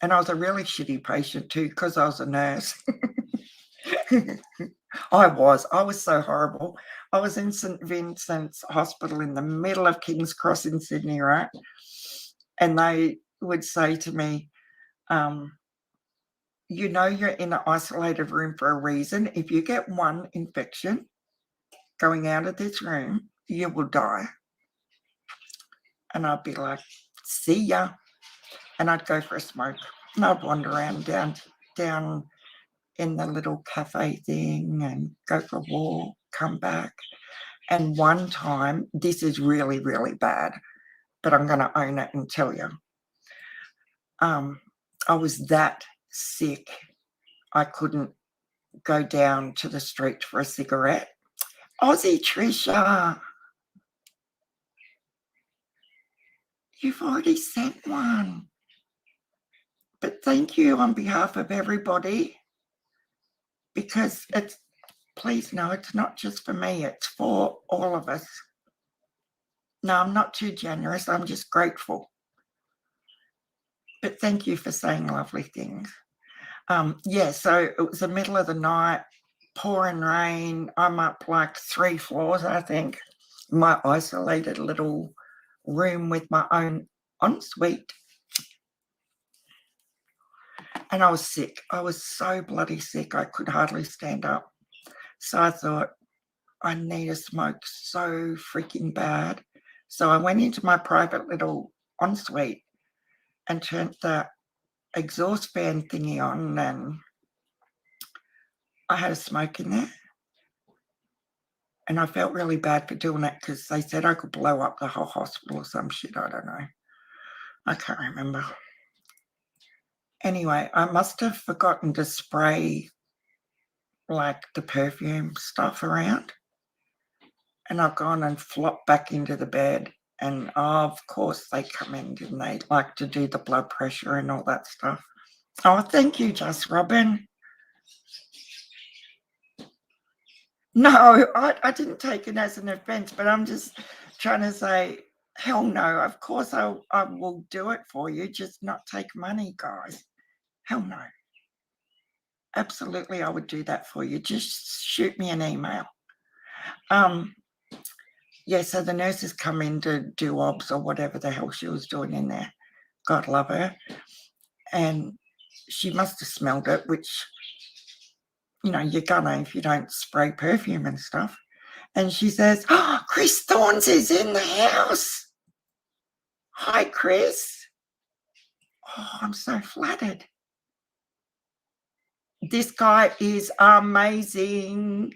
And I was a really shitty patient too, because I was a nurse. I was so horrible. I was in St. Vincent's Hospital in the middle of King's Cross in Sydney, right? And they would say to me, you know, you're in an isolated room for a reason. If you get one infection going out of this room, you will die. And I'd be like, see ya. And I'd go for a smoke. And I'd wander around down in the little cafe thing and go for a walk, come back. And one time, this is really, really bad, but I'm going to own it and tell you. I was that sick, I couldn't go down to the street for a cigarette. Aussie Trisha, you've already sent one. But thank you on behalf of everybody, because please know it's not just for me, it's for all of us. No, I'm not too generous. I'm just grateful. But thank you for saying lovely things. Yeah, so it was the middle of the night, pouring rain. I'm up like 3 floors, I think, my isolated little room with my own ensuite. And I was sick. I was so bloody sick, I could hardly stand up. So I thought, I need a smoke so freaking bad. So I went into my private little ensuite and turned the exhaust fan thingy on, and I had a smoke in there. And I felt really bad for doing it because they said I could blow up the whole hospital or some shit. I don't know. I can't remember. Anyway, I must have forgotten to spray like the perfume stuff around. And I've gone and flopped back into the bed. And of course they come in, didn't they? Like to do the blood pressure and all that stuff. Oh, thank you, Just Robin. No, I didn't take it as an offense, but I'm just trying to say, hell no, of course I will do it for you, just not take money, guys. Hell no. Absolutely, I would do that for you. Just shoot me an email. Yeah, so the nurses come in to do obs or whatever the hell she was doing in there. God love her. And she must have smelled it, which, you know, you're gonna if you don't spray perfume and stuff. And she says, oh, Chris Thorns is in the house. Hi, Chris. Oh, I'm so flattered. This guy is amazing.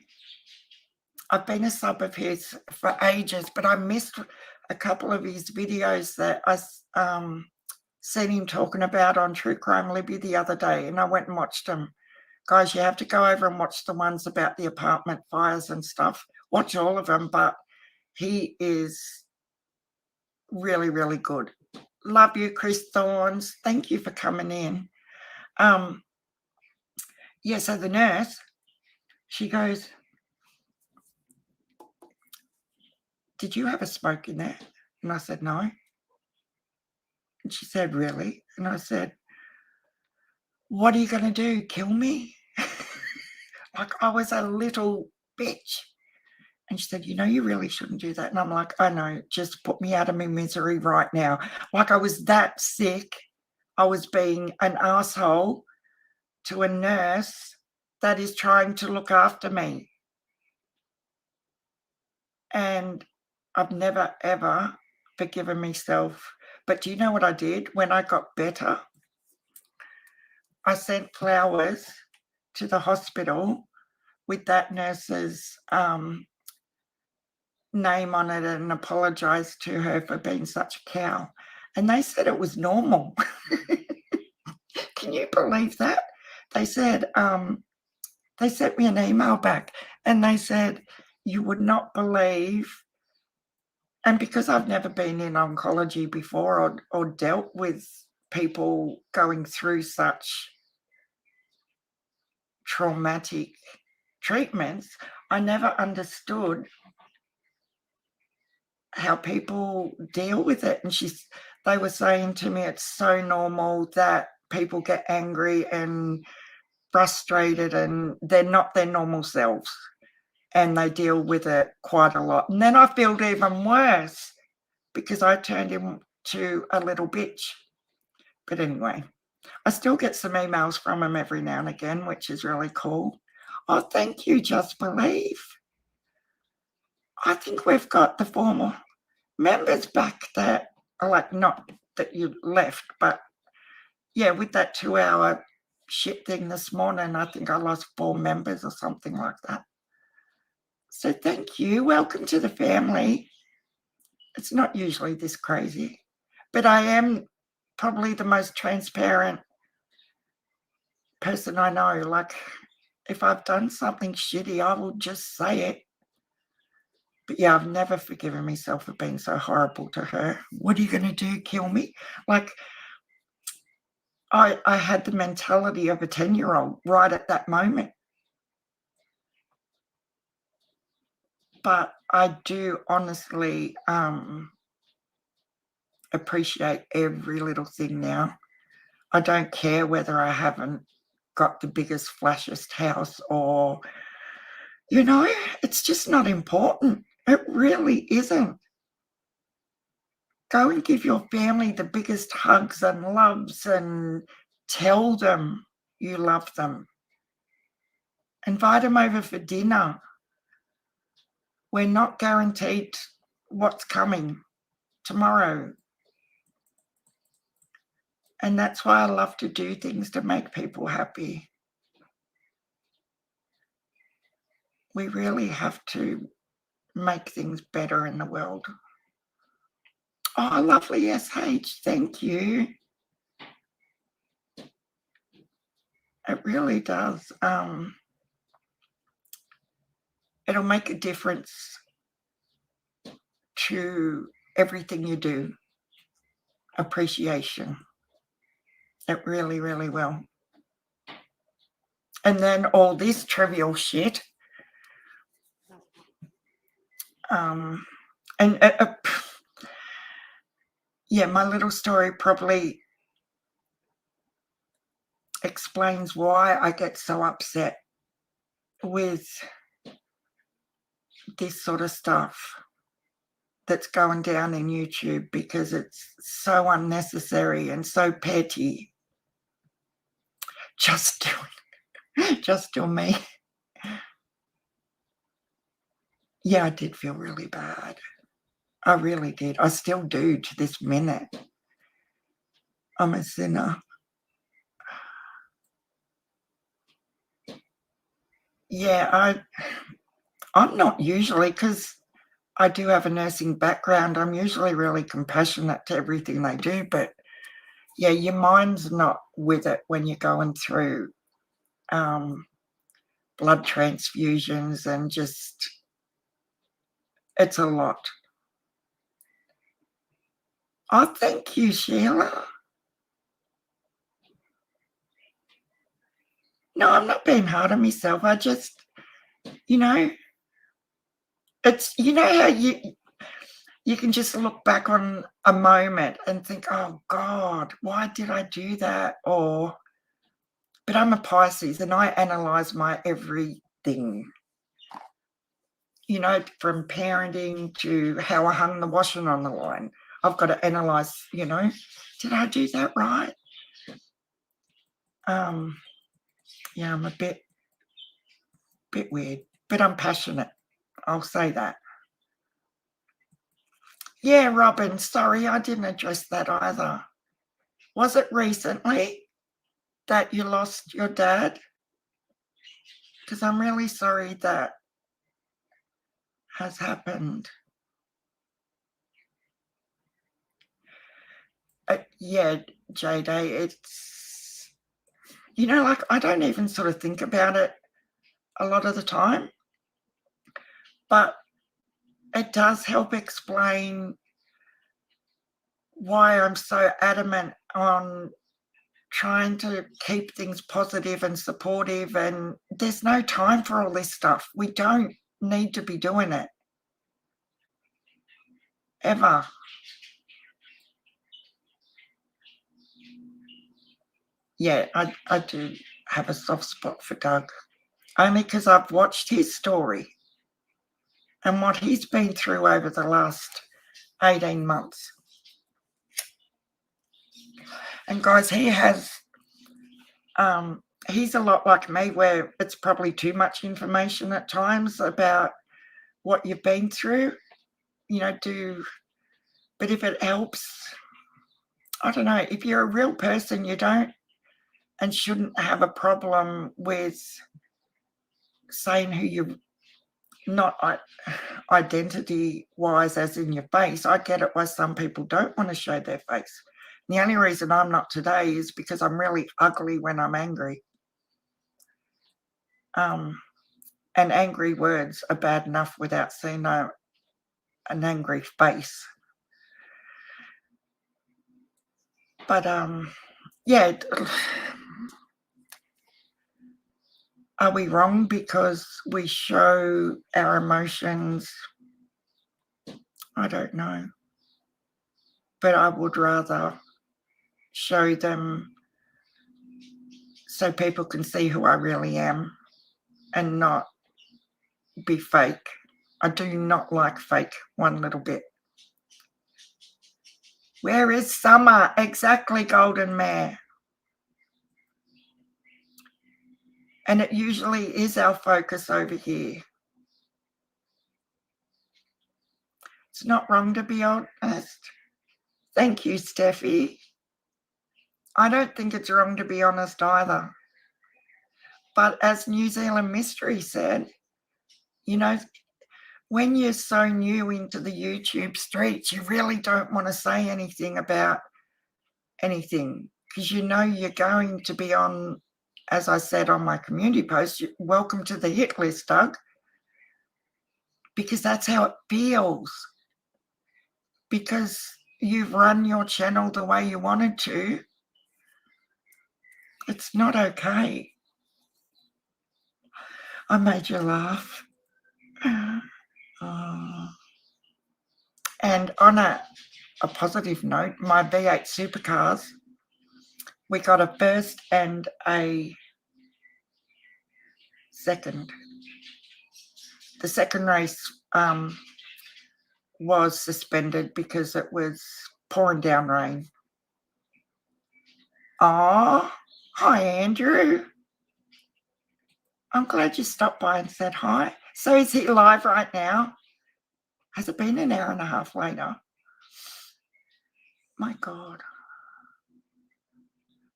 I've been a sub of his for ages, but I missed a couple of his videos that I seen him talking about on True Crime Libby the other day, and I went and watched them. Guys, you have to go over and watch the ones about the apartment fires and stuff. Watch all of them, but he is really, really good. Love you, Chris Thorns. Thank you for coming in. Yeah, so the nurse, she goes, did you have a smoke in there? And I said, no. And she said, really? And I said, what are you going to do, kill me? Like I was a little bitch. And she said, you know, you really shouldn't do that. And I'm like, I know, just put me out of my misery right now. Like I was that sick. I was being an asshole to a nurse that is trying to look after me. And I've never, ever forgiven myself. But do you know what I did when I got better? I sent flowers to the hospital with that nurse's name on it and apologized to her for being such a cow. And they said it was normal. Can you believe that? They said, they sent me an email back and they said, you would not believe. And because I've never been in oncology before or dealt with people going through such traumatic treatments, I never understood how people deal with it. And they were saying to me, it's so normal that people get angry and frustrated and they're not their normal selves and they deal with it quite a lot. And then I feel even worse because I turned into a little bitch. But anyway, I still get some emails from him every now and again, which is really cool. Oh, thank you, Just Believe. I think we've got the former members back that are like, not that you left, but yeah, with that 2-hour shit thing this morning, I think I lost 4 members or something like that. So thank you. Welcome to the family. It's not usually this crazy, but I am probably the most transparent person I know. Like, if I've done something shitty, I will just say it. But yeah, I've never forgiven myself for being so horrible to her. What are you going to do, kill me? Like, I had the mentality of a 10-year-old right at that moment. But I do honestly appreciate every little thing now. I don't care whether I haven't got the biggest, flashiest house or, it's just not important. It really isn't. Go and give your family the biggest hugs and loves and tell them you love them. Invite them over for dinner. We're not guaranteed what's coming tomorrow. And that's why I love to do things to make people happy. We really have to make things better in the world. Oh, lovely SH, thank you. It really does. It'll make a difference to everything you do. Appreciation. It really, really will. And then all this trivial shit. Yeah, my little story probably explains why I get so upset with this sort of stuff that's going down in YouTube, because it's so unnecessary and so petty. Just do me. Yeah, I did feel really bad. I really did. I still do to this minute. I'm a sinner. Yeah, I'm not usually, because I do have a nursing background, I'm usually really compassionate to everything they do, but yeah, your mind's not with it when you're going through blood transfusions and just, it's a lot. Oh, thank you, Sheila. No, I'm not being hard on myself. I just, it's, how you can just look back on a moment and think, oh God, why did I do that? But I'm a Pisces and I analyze my everything, from parenting to how I hung the washing on the line. I've got to analyze, did I do that right? Yeah, I'm a bit weird, but I'm passionate. I'll say that. Yeah, Robin, sorry, I didn't address that either. Was it recently that you lost your dad? Because I'm really sorry that has happened. Yeah, JD, it's, I don't even sort of think about it a lot of the time, but it does help explain why I'm so adamant on trying to keep things positive and supportive, and there's no time for all this stuff. We don't need to be doing it. Ever. Yeah, I do have a soft spot for Doug, only because I've watched his story and what he's been through over the last 18 months. And guys, he's a lot like me, where it's probably too much information at times about what you've been through, but if it helps, I don't know, if you're a real person, you don't and shouldn't have a problem with saying who you're not identity-wise, as in your face. I get it why some people don't want to show their face. The only reason I'm not today is because I'm really ugly when I'm angry. And angry words are bad enough without seeing an angry face. But yeah, Are we wrong because we show our emotions? I don't know. But I would rather show them so people can see who I really am and not be fake. I do not like fake one little bit. Where is summer? Exactly, Golden Mare. And it usually is our focus over here. It's not wrong to be honest. Thank you, Steffi. I don't think it's wrong to be honest either. But as New Zealand Mystery said, you know, when you're so new into the YouTube streets, you really don't want to say anything about anything because you know you're going to be on, as I said on my community post, welcome to the hit list, Doug, because that's how it feels. Because you've run your channel the way you wanted to, it's not okay. I made you laugh. And on a positive note, my V8 supercars, we got a first and a second. The second race was suspended because it was pouring down rain. Oh, hi, Andrew. I'm glad you stopped by and said hi. So is he live right now? Has it been an hour and a half later? My God.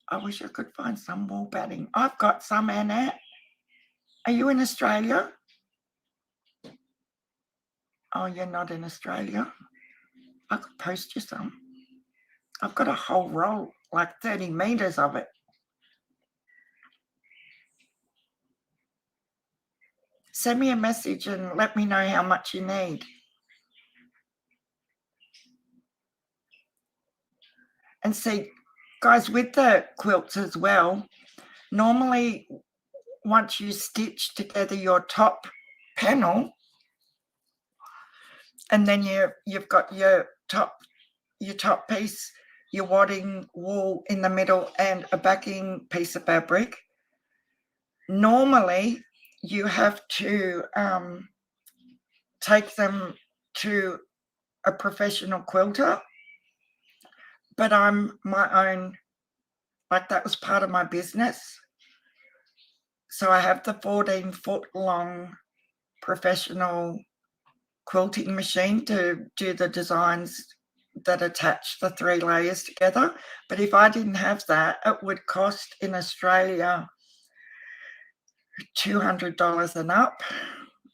I wish I could find some wall batting. I've got some, Annette. Are you in Australia? Oh, you're not in Australia? I could post you some. I've got a whole roll, like 30 meters of it. Send me a message and let me know how much you need. And see, guys, with the quilts as well, normally once you stitch together your top panel, and then you've got your top piece, your wadding wool in the middle, and a backing piece of fabric. Normally, you have to take them to a professional quilter, but I'm my own, like that was part of my business. So I have the 14-foot long professional quilting machine to do the designs that attach the 3 layers together. But if I didn't have that, it would cost in Australia $200 and up.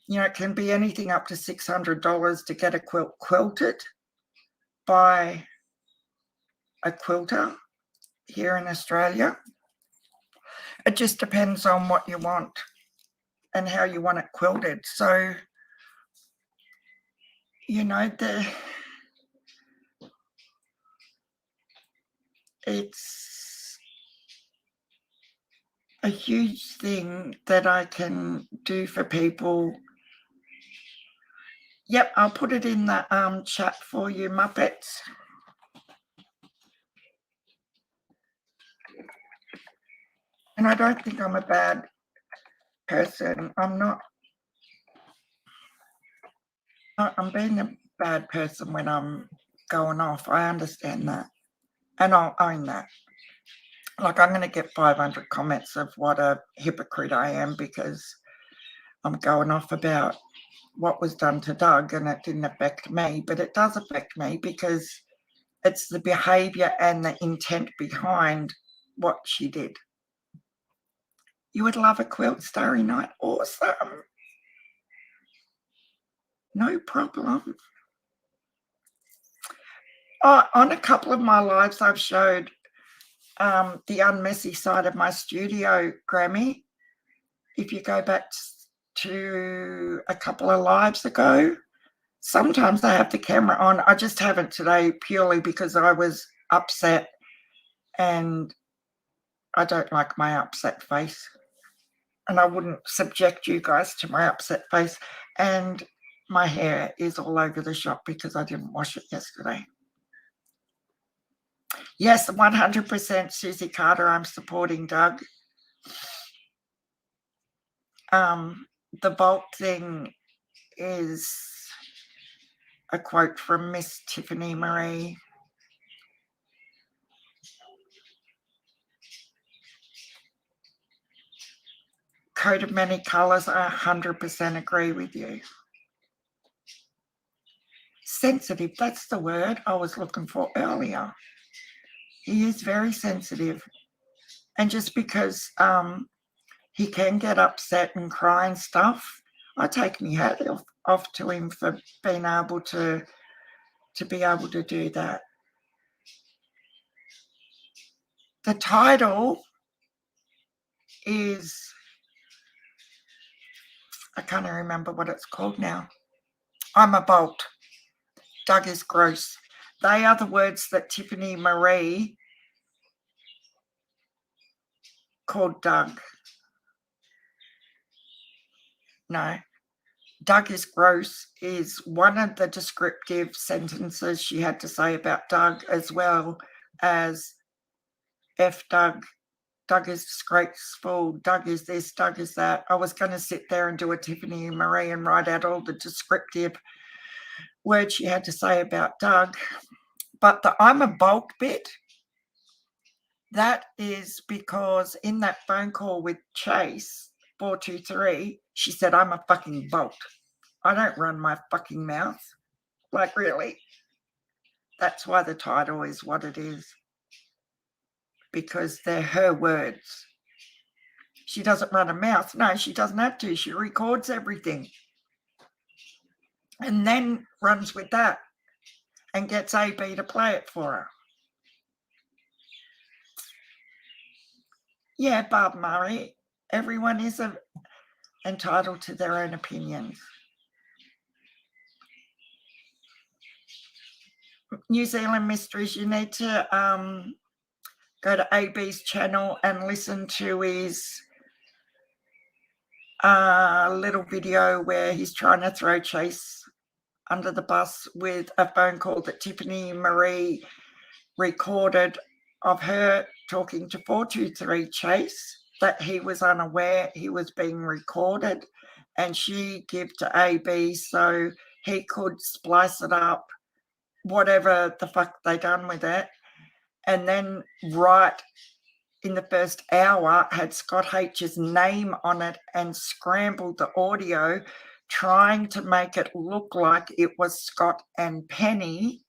You know, it can be anything up to $600 to get a quilt quilted by a quilter here in Australia. It just depends on what you want and how you want it quilted. So, you know, it's a huge thing that I can do for people. Yep, I'll put it in the chat for you, Muppets. And I don't think I'm a bad person. I'm not. I'm being a bad person when I'm going off. I understand that. And I'll own that. Like, I'm going to get 500 comments of what a hypocrite I am because I'm going off about what was done to Doug and it didn't affect me, but it does affect me because it's the behaviour and the intent behind what she did. You would love a quilt, Starry Night. Awesome. No problem. Oh, on a couple of my lives, I've showed the unmessy side of my studio, Grammy. If you go back to a couple of lives ago, sometimes I have the camera on. I just haven't today purely because I was upset and I don't like my upset face. and I wouldn't subject you guys to my upset face. And my hair is all over the shop because I didn't wash it yesterday. Yes, 100% Susie Carter, I'm supporting Doug. The Bolt thing is a quote from Miss Tiffany Marie. Coat of many colours, I 100% agree with you. Sensitive, that's the word I was looking for earlier. He is very sensitive. And just because he can get upset and cry and stuff, I take my hat off to him for being able to be able to do that. The title is, I can't even remember what it's called now. I'm a Bolt. Doug is gross. They are the words that Tiffany Marie called Doug. No. Doug is gross is one of the descriptive sentences she had to say about Doug, as well as F Doug. Doug is disgraceful. Doug is this, Doug is that. I was going to sit there and do a Tiffany Marie and write out all the descriptive words she had to say about Doug. But the I'm a Bolt bit, that is because in that phone call with Chase 423, she said, I'm a fucking Bolt. I don't run my fucking mouth. Like, really? That's why the title is what it is. Because they're her words. She doesn't run a mouth. No, she doesn't have to. She records everything. And then runs with that and gets AB to play it for her. Yeah, Bob Murray. Everyone is entitled to their own opinions. New Zealand Mysteries, you need to go to AB's channel and listen to his little video where he's trying to throw Chase under the bus with a phone call that Tiffany Marie recorded of her talking to 423 Chase, that he was unaware he was being recorded, and she gave to AB so he could splice it up, whatever the fuck they done with it. And then right in the first hour had Scott H's name on it and scrambled the audio, trying to make it look like it was Scott and Penny.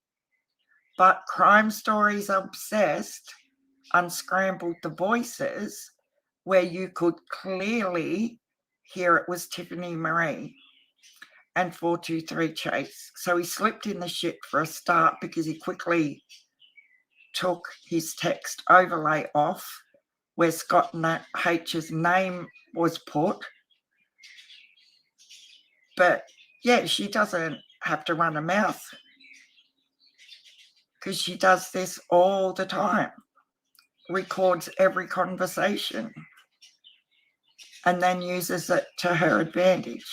But Crime Stories Obsessed unscrambled the voices where you could clearly hear it was Tiffany Marie and 423 Chase. So he slipped in the shit for a start because he quickly took his text overlay off where Scott H's name was put. But yeah, she doesn't have to run a mouth because she does this all the time, records every conversation and then uses it to her advantage.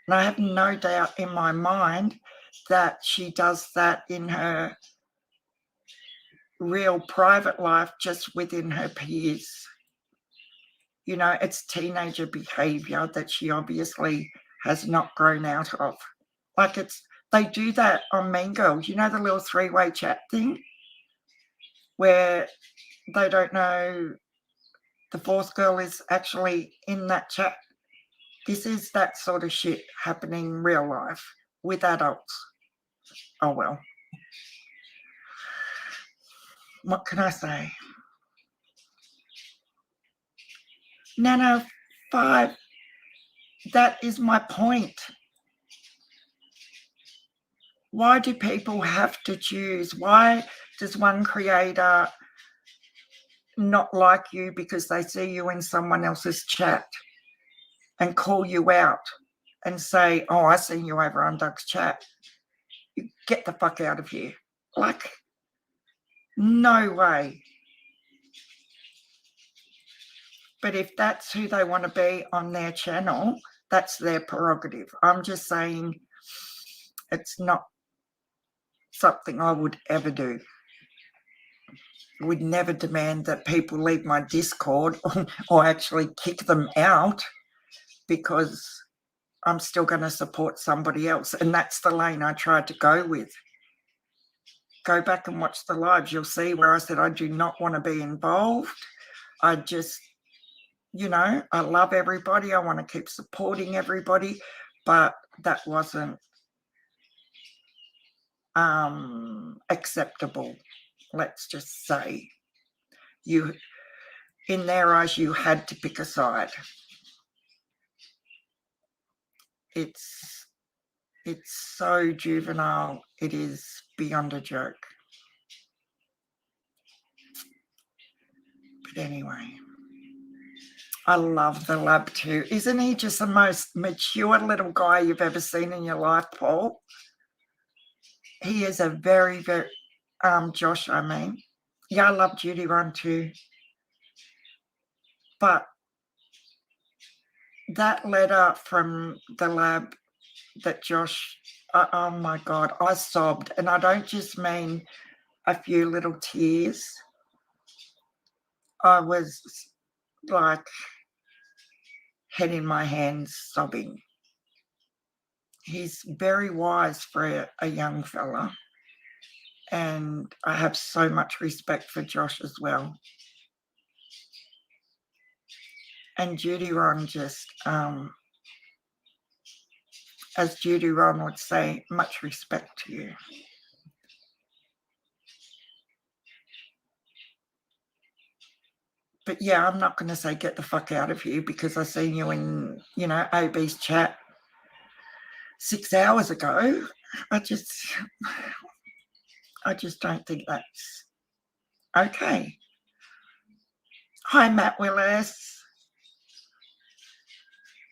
And I have no doubt in my mind that she does that in her real private life, just within her peers. You know, it's teenager behavior that she obviously has not grown out of. Like, they do that on Mean Girls, you know, the little three-way chat thing where they don't know the fourth girl is actually in that chat. This is that sort of shit happening in real life with adults. Oh well. What can I say? Nana 5, that is my point. Why do people have to choose? Why does one creator not like you because they see you in someone else's chat and call you out and say, oh, I seen you over on Doug's chat? You get the fuck out of here. Like, no way. But if that's who they want to be on their channel, that's their prerogative. I'm just saying it's not something I would ever do. I would never demand that people leave my Discord or actually kick them out because I'm still going to support somebody else. And that's the lane I tried to go with. Go back and watch the lives. You'll see where I said I do not want to be involved. I just, I love everybody. I want to keep supporting everybody. But that wasn't acceptable. Let's just say in their eyes, you had to pick a side. It's so juvenile. It is beyond a joke. But anyway, I love the lab too. Isn't he just the most mature little guy you've ever seen in your life, Paul? He is a very, very, Josh, I mean. Yeah, I love Judy Ron too. But that letter from the lab that Josh, oh my God, I sobbed. And I don't just mean a few little tears. I was like head in my hands sobbing. He's very wise for a young fella. And I have so much respect for Josh as well. And Judy Ron just, as Judy Ron would say, much respect to you. But yeah, I'm not going to say get the fuck out of here because I seen you in, AB's chat 6 hours ago. I just don't think that's okay. Hi, Matt Willis.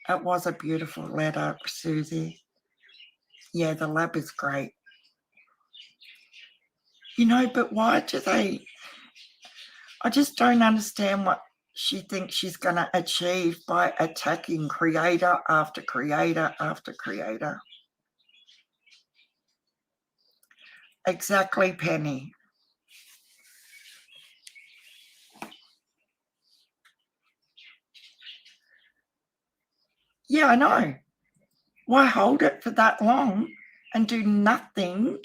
It was a beautiful letter, Susie. Yeah, the lab is great. But why do they... I just don't understand what she thinks she's going to achieve by attacking creator after creator after creator. Exactly, Penny. Yeah, I know. Why hold it for that long and do nothing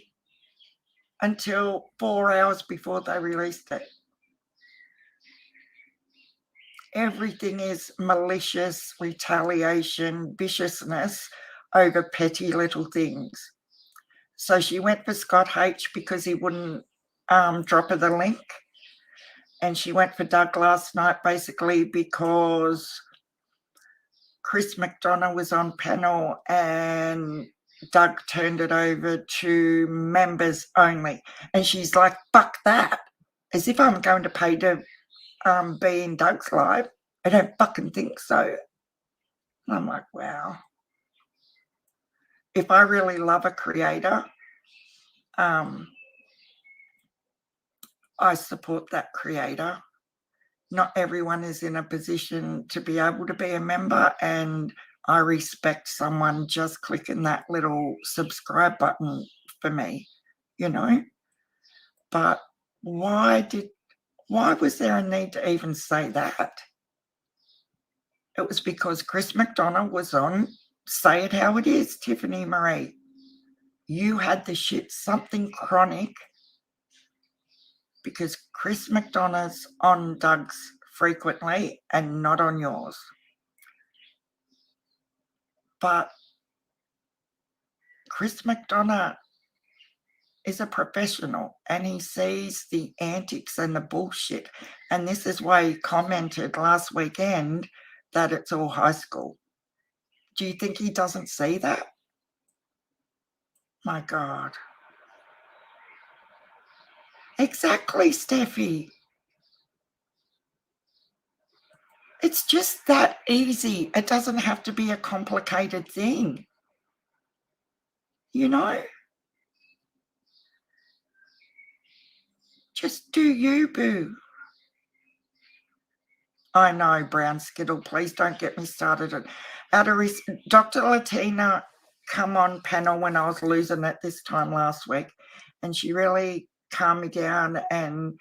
until 4 hours before they released it? Everything is malicious, retaliation, viciousness over petty little things. So she went for Scott H because he wouldn't drop her the link. And she went for Doug last night basically because Chris McDonough was on panel and Doug turned it over to members only. And she's like, fuck that. As if I'm going to pay to be in Doug's live. I don't fucking think so. And I'm like, wow. If I really love a creator, I support that creator. Not everyone is in a position to be able to be a member, and I respect someone just clicking that little subscribe button for me, But why was there a need to even say that? It was because Chris McDonough was on Say It How It Is, Tiffany Marie. You had the shit, something chronic, because Chris McDonough's on Doug's frequently and not on yours. But Chris McDonough is a professional and he sees the antics and the bullshit. And this is why he commented last weekend that it's all high school. Do you think he doesn't see that? My God. Exactly, Steffi. It's just that easy. It doesn't have to be a complicated thing. Just do you, boo. I know, Brown Skittle. Please don't get me started. Dr. Latina come on panel when I was losing it this time last week, and she really calmed me down and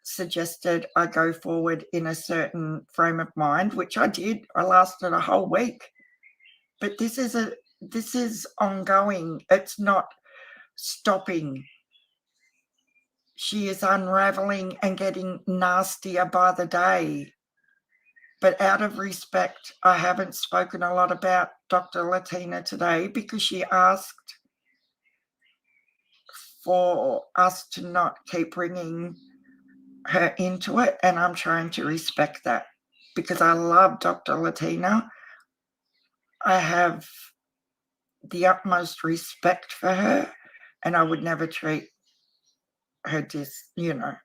suggested I go forward in a certain frame of mind, which I did. I lasted a whole week. But this is ongoing. It's not stopping. She is unraveling and getting nastier by the day. But out of respect, I haven't spoken a lot about Dr. Latina today because she asked for us to not keep bringing her into it, and I'm trying to respect that because I love Dr. Latina. I have the utmost respect for her, and I would never treat her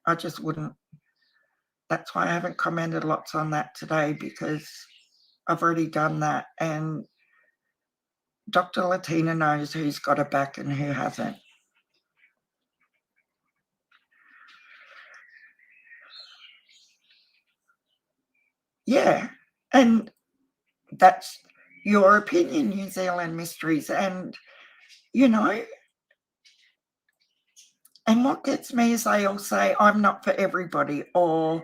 I just wouldn't. That's why I haven't commented lots on that today, because I've already done that, and Dr. Latina knows who's got her back and who hasn't. Yeah, and that's your opinion, New Zealand Mysteries, and and what gets me is they all say, I'm not for everybody, or,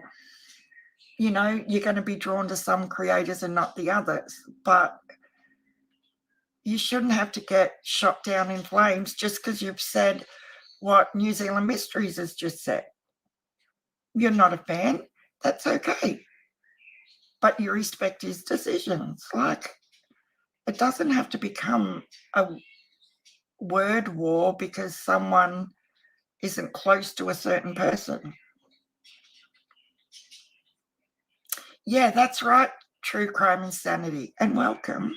you're going to be drawn to some creators and not the others. But you shouldn't have to get shot down in flames just because you've said what New Zealand Mysteries has just said. You're not a fan. That's okay. But you respect his decisions. Like, it doesn't have to become a word war because someone isn't close to a certain person. Yeah, that's right, True Crime Insanity, and welcome.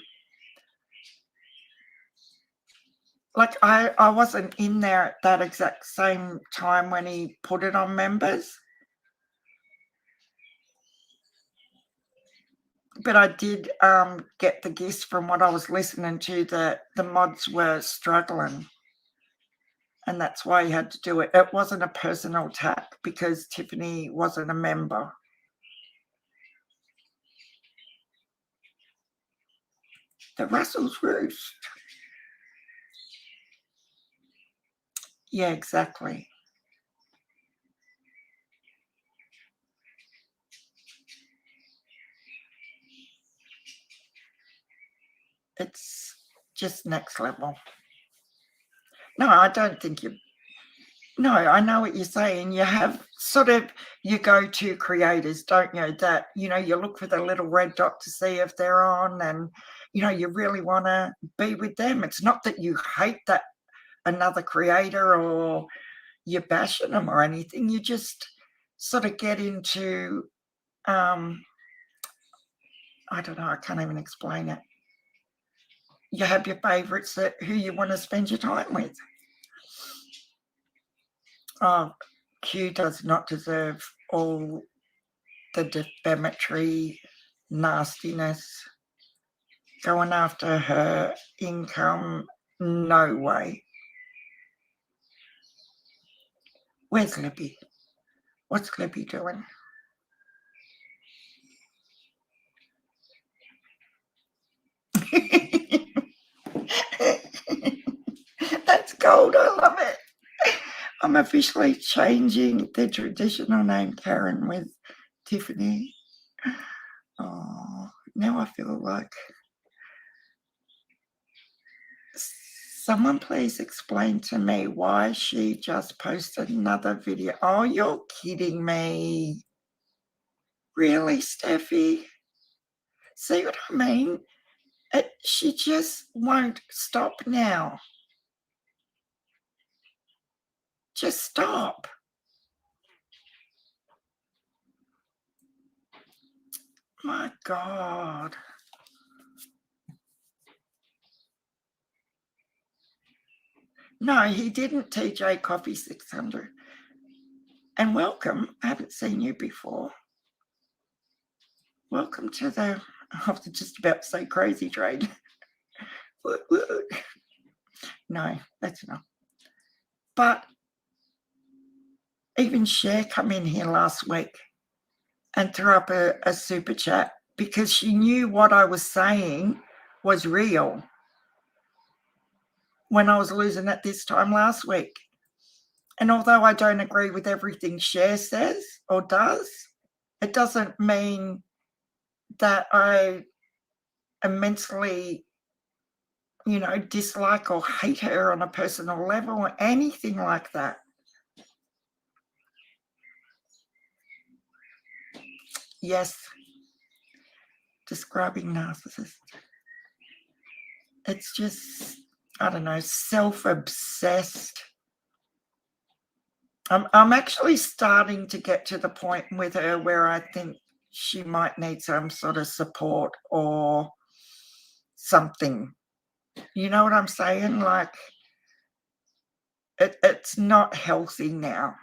Like, I wasn't in there at that exact same time when he put it on members, but I did get the gist from what I was listening to that the mods were struggling, and that's why he had to do it. It wasn't a personal attack because Tiffany wasn't a member. The Russell's Roost. Yeah, exactly. It's just next level. No, I don't think you. No, I know what you're saying. You have sort of your go-to creators, don't you? That, you look for the little red dot to see if they're on, and, you really want to be with them. It's not that you hate that another creator or you're bashing them or anything. You just sort of get into, I don't know, I can't even explain it. You have your favourites who you want to spend your time with. Oh, Q does not deserve all the defamatory nastiness. Going after her income, no way. Where's Libby? What's Libby doing? That's gold. I love it. I'm officially changing the traditional name Karen with Tiffany. Oh, now I feel like someone please explain to me why she just posted another video. Oh, you're kidding me. Really, Steffi? See what I mean? She just won't stop now. Just stop. My God. No, he didn't, TJ Coffee 600. And welcome. I haven't seen you before. Welcome to the, I was just about to say crazy trade. No, that's not. But even Cher come in here last week and threw up a super chat because she knew what I was saying was real when I was losing it this time last week. And although I don't agree with everything Cher says or does, it doesn't mean that I immensely, dislike or hate her on a personal level or anything like that. Yes, describing narcissist. It's just, I don't know, self-obsessed. I'm actually starting to get to the point with her where I think she might need some sort of support or something. You know what I'm saying? Like, it's not healthy now,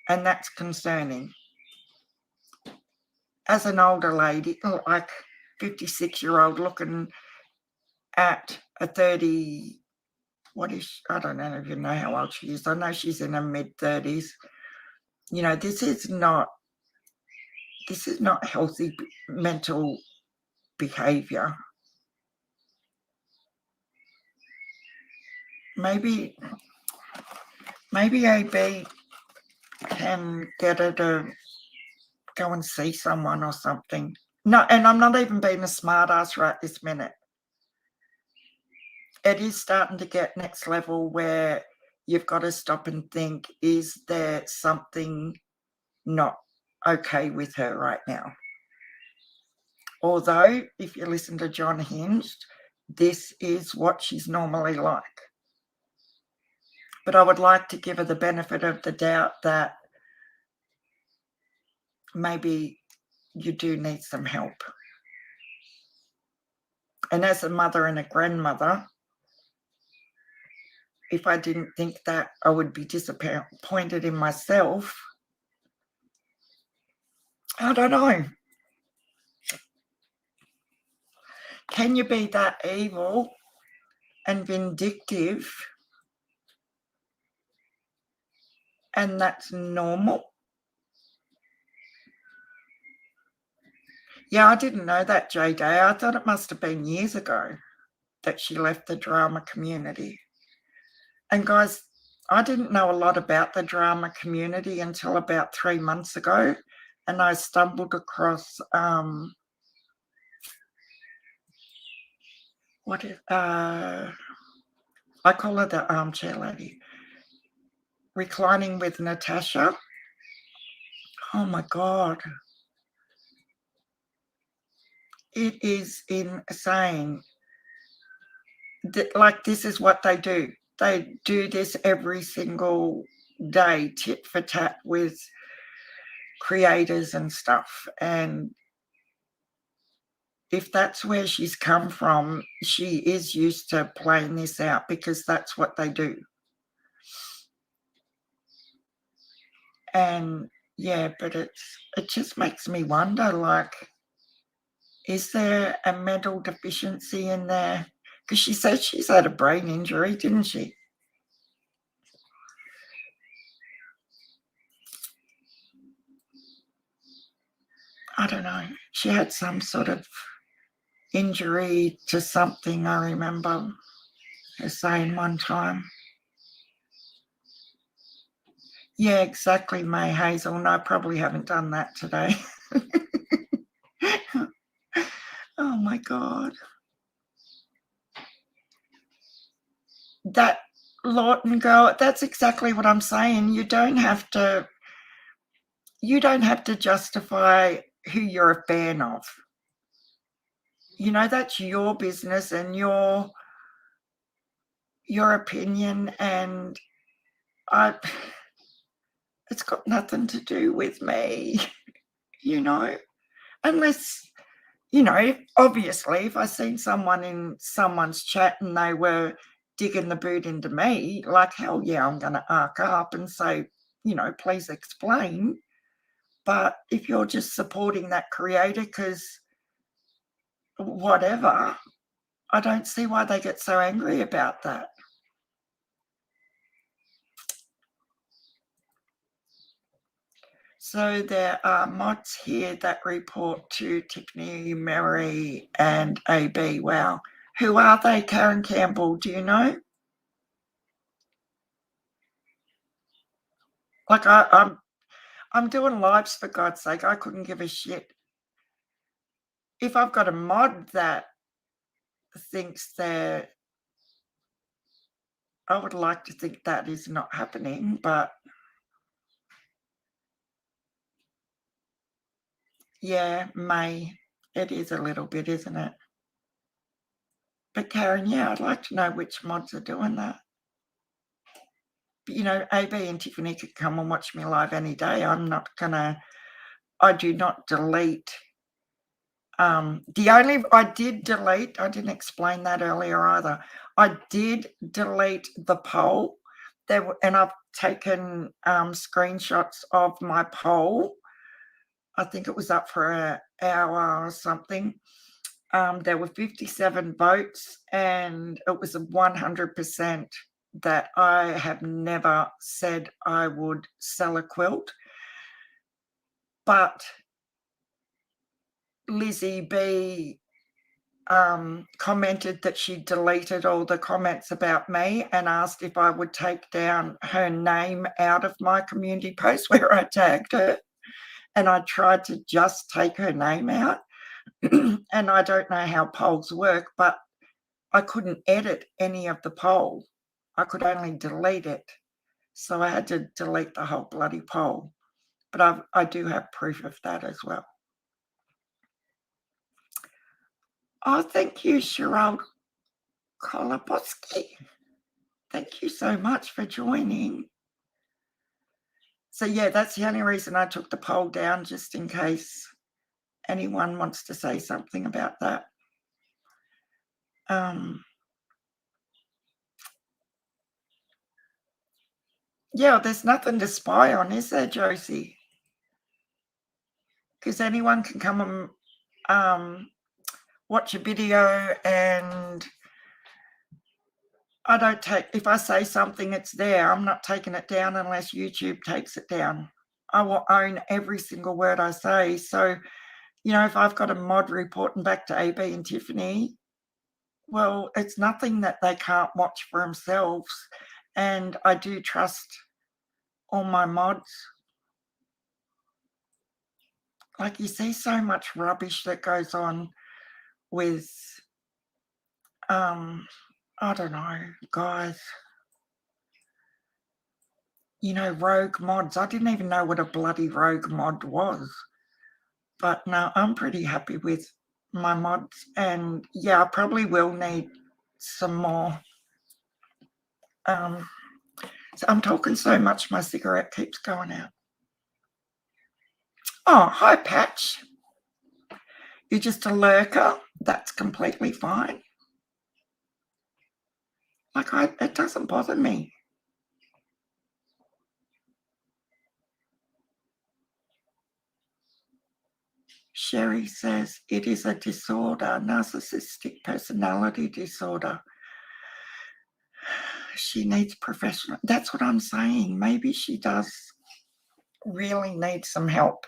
and that's concerning. As an older lady, like 56-year-old looking at a 30, I don't even know how old she is. I know she's in her mid-30s. This is not healthy mental behavior. Maybe AB can get her to go and see someone or something. No, and I'm not even being a smart ass right this minute. It is starting to get next level where you've got to stop and think, is there something not okay with her right now? Although, if you listen to John Hinged, this is what she's normally like. But I would like to give her the benefit of the doubt that maybe you do need some help. And as a mother and a grandmother, if I didn't think that, I would be disappointed in myself. I don't know. Can you be that evil and vindictive and that's normal? Yeah, I didn't know that, JD. I thought it must have been years ago that she left the drama community. And guys, I didn't know a lot about the drama community until about 3 months ago, and I stumbled across I call her the armchair lady, Reclining with Natasha. Oh my God. It is insane. Like, this is what they do. They do this every single day, tit for tat with creators and stuff. And if that's where she's come from, she is used to playing this out because that's what they do. And yeah, but it just makes me wonder, like, is there a mental deficiency in there? Because she said she's had a brain injury, didn't she? I don't know. She had some sort of injury to something, I remember her saying one time. Yeah, exactly, May Hazel. And I probably haven't done that today. Oh my God. That Lawton girl, that's exactly what I'm saying. You don't have to justify who you're a fan of. That's your business and your opinion, and it's got nothing to do with me, unless, obviously if I seen someone in someone's chat and they were digging the boot into me, like, hell yeah, I'm going to arc up and say, please explain. But if you're just supporting that creator because whatever, I don't see why they get so angry about that. So there are mods here that report to Tiffany, Mary, and AB. Wow. Who are they, Karen Campbell? Do you know? Like I'm doing lives, for God's sake. I couldn't give a shit. If I've got a mod that thinks that, I would like to think that is not happening, but yeah, it is a little bit, isn't it? But Karen, yeah, I'd like to know which mods are doing that. But, AB and Tiffany could come and watch me live any day. I do not delete. I didn't explain that earlier either. I did delete the poll. And I've taken screenshots of my poll. I think it was up for an hour or something. There were 57 votes, and it was 100% that I have never said I would sell a quilt. But Lizzie B commented that she deleted all the comments about me and asked if I would take down her name out of my community post where I tagged her. And I tried to just take her name out. And I don't know how polls work, but I couldn't edit any of the poll. I could only delete it. So I had to delete the whole bloody poll. But I do have proof of that as well. Oh, thank you, Cheryl Koloboski. Thank you so much for joining. So yeah, that's the only reason I took the poll down, just in case anyone wants to say something about that. Yeah, there's nothing to spy on, is there, Josie? Because anyone can come and watch a video, and if I say something, it's there. I'm not taking it down unless YouTube takes it down. I will own every single word I say. So, if I've got a mod reporting back to AB and Tiffany, well, it's nothing that they can't watch for themselves. And I do trust all my mods. Like, you see so much rubbish that goes on with, I don't know, guys, rogue mods. I didn't even know what a bloody rogue mod was. But no, I'm pretty happy with my mods. And yeah, I probably will need some more. So I'm talking so much, my cigarette keeps going out. Oh, hi, Patch. You're just a lurker. That's completely fine. Like, it doesn't bother me. Sherry says it is a disorder, narcissistic personality disorder. She needs professional. That's what I'm saying. Maybe she does really need some help.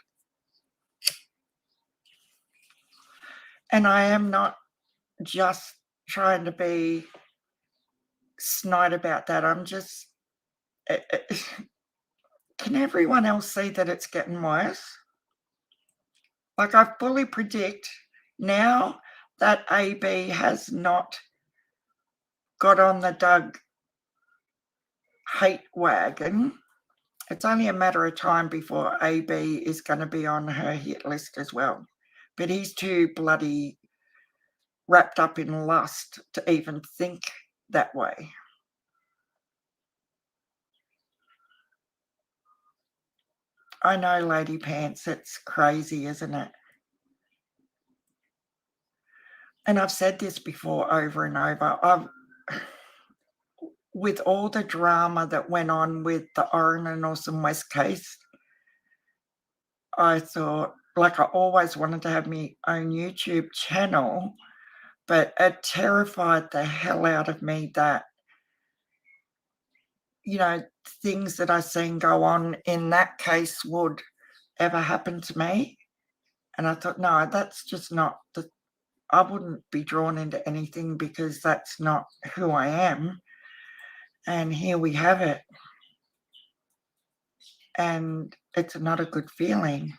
And I am not just trying to be snide about that. I'm just, can everyone else see that it's getting worse? Like, I fully predict now that AB has not got on the Doug hate wagon. It's only a matter of time before AB is going to be on her hit list as well. But he's too bloody wrapped up in lust to even think that way. I know, Lady Pants, it's crazy, isn't it? And I've said this before over and over. With all the drama that went on with the Oren and Orson West case, I thought, like, I always wanted to have my own YouTube channel, but it terrified the hell out of me that, things that I seen go on in that case would ever happened to me. And I thought, no, that's just not I wouldn't be drawn into anything because that's not who I am. And here we have it. And it's not a good feeling.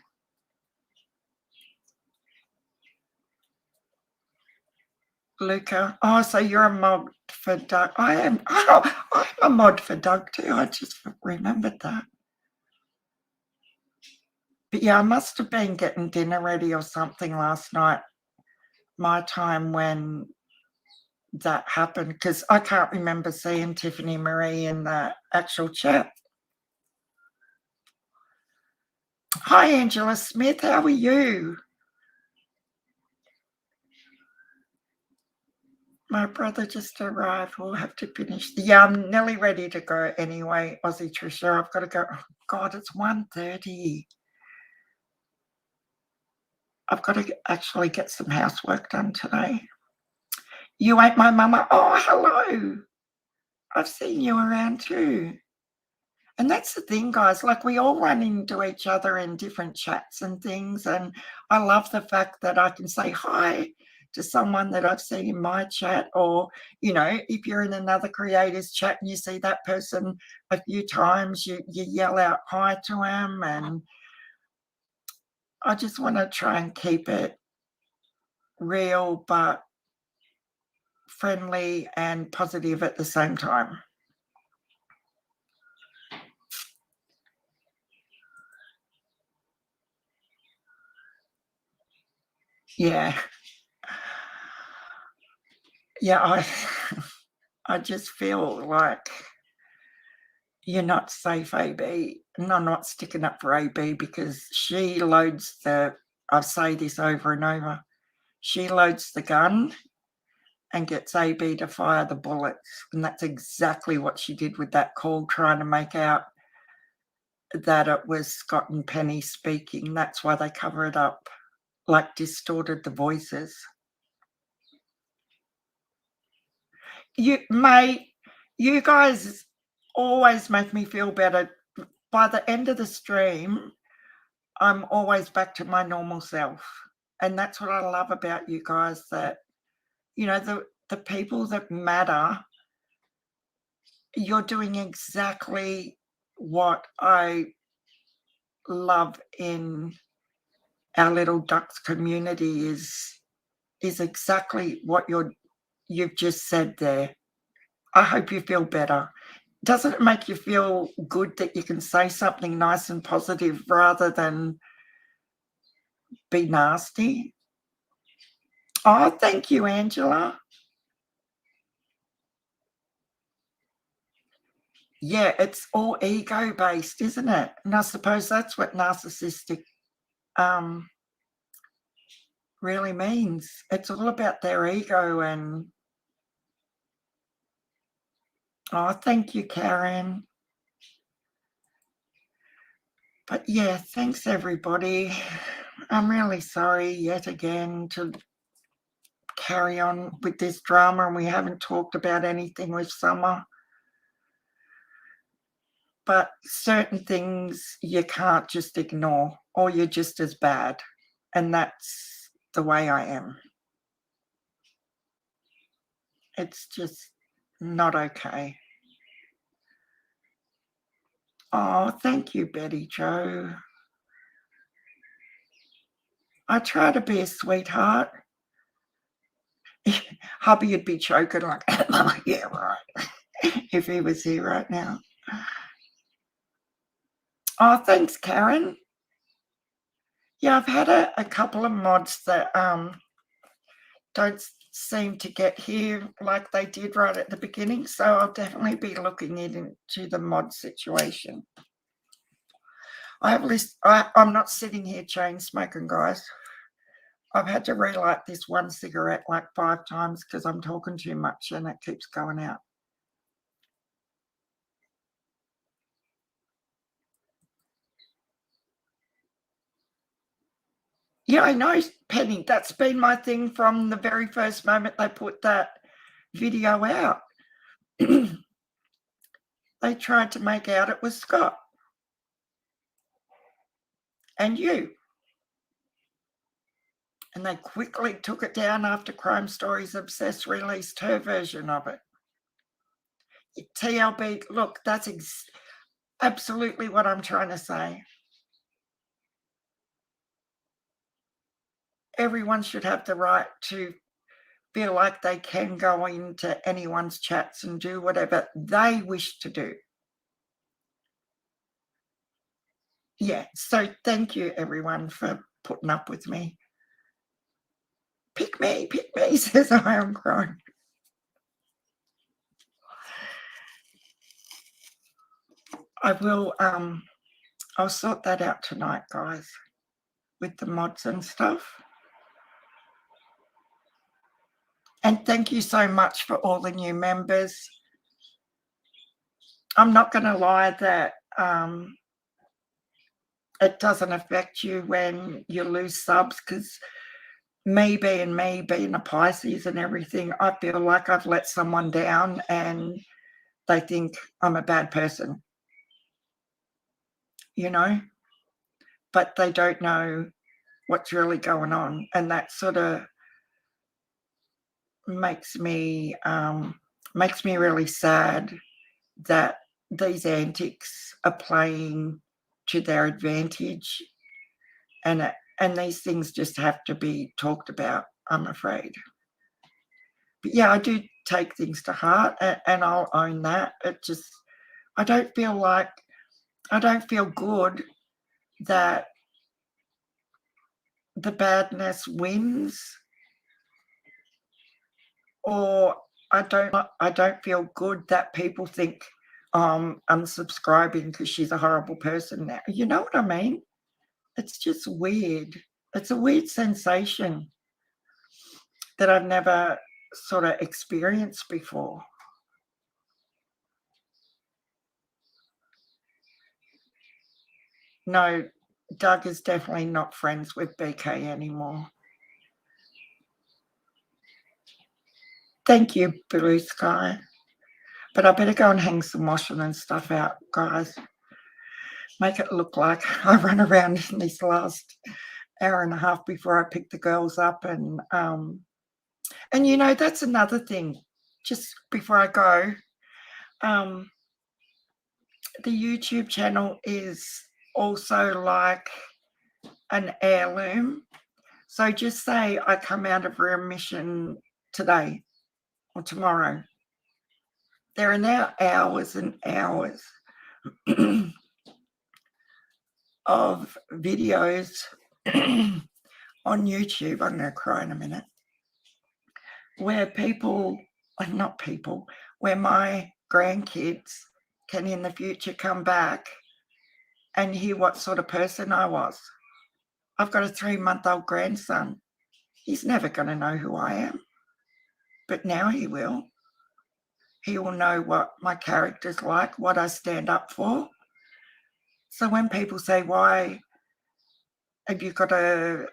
Luca, oh, so you're a mod for Doug. I am. Oh, I'm a mod for Doug too. I just remembered that. But yeah, I must have been getting dinner ready or something last night, my time, when that happened, because I can't remember seeing Tiffany Marie in the actual chat. Hi, Angela Smith. How are you? My brother just arrived. We'll have to finish. Yeah, I'm nearly ready to go anyway, Aussie Trisha. I've got to go. Oh, God, it's 1:30. I've got to actually get some housework done today. You ain't my mama. Oh, hello. I've seen you around too. And that's the thing, guys, like we all run into each other in different chats and things. And I love the fact that I can say hi to someone that I've seen in my chat, or, if you're in another creator's chat and you see that person a few times, you yell out hi to them. And I just want to try and keep it real, but friendly and positive at the same time. Yeah. Yeah, I just feel like you're not safe, AB. And I'm not sticking up for AB because she loads I say this over and over, she loads the gun and gets AB to fire the bullets. And that's exactly what she did with that call, trying to make out that it was Scott and Penny speaking. That's why they cover it up, like distorted the voices. You guys always make me feel better. By the end of the stream, I'm always back to my normal self. And that's what I love about you guys, that, the people that matter, you're doing exactly what I love in our little ducks community is exactly what you've just said there. I hope you feel better. Doesn't it make you feel good that you can say something nice and positive rather than be nasty? Oh, thank you, Angela. Yeah, it's all ego-based, isn't it? And I suppose that's what narcissistic really means. It's all about their ego. And oh, thank you, Karen. But yeah, thanks everybody. I'm really sorry yet again to carry on with this drama, and we haven't talked about anything with Summer. But certain things you can't just ignore, or you're just as bad. And that's the way I am. It's just not okay. Oh, thank you, Betty Jo. I try to be a sweetheart. Hubby would be choking like, yeah, right, if he was here right now. Oh, thanks, Karen. Yeah, I've had a couple of mods that don't seem to get here like they did right at the beginning, so I'll definitely be looking into the mod situation. I'm not sitting here chain smoking, guys. I've had to relight this one cigarette like 5 times because I'm talking too much and it keeps going out. Yeah, I know, Penny. That's been my thing from the very first moment they put that video out. They tried to make out it was Scott. and you. And they quickly took it down after Crime Stories Obsessed released her version of it. TLB, look, that's absolutely what I'm trying to say. Everyone should have the right to feel like they can go into anyone's chats and do whatever they wish to do. Yeah, so thank you everyone for putting up with me. Pick me, says Iron Crime. I will, I'll sort that out tonight, guys, with the mods and stuff. And thank you so much for all the new members. I'm not going to lie that it doesn't affect you when you lose subs, because me being a Pisces and everything, I feel like I've let someone down and they think I'm a bad person, you know, but they don't know what's really going on. And that sort of makes me really sad that these antics are playing to their advantage, and these things just have to be talked about, I'm afraid. But yeah, I do take things to heart, and I'll own that. It just, I don't feel good that the badness wins, or I don't feel good that people think I'm unsubscribing because she's a horrible person now. You know what I mean? It's just weird. It's a weird sensation that I've never sort of experienced before. No, Doug is definitely not friends with BK anymore. Thank you, Blue Sky. But I better go and hang some washing and stuff out, guys. Make it look like I run around in this last hour and a half before I pick the girls up. And you know, that's another thing. Just before I go, the YouTube channel is also like an heirloom. So just say I come out of remission today or tomorrow. There are now hours and hours of videos on YouTube. I'm going to cry in a minute. Where where my grandkids can in the future come back and hear what sort of person I was. I've got a 3-month-old grandson. He's never going to know who I am, but now he will. He will know what my character's like, what I stand up for. So when people say, why have you got a,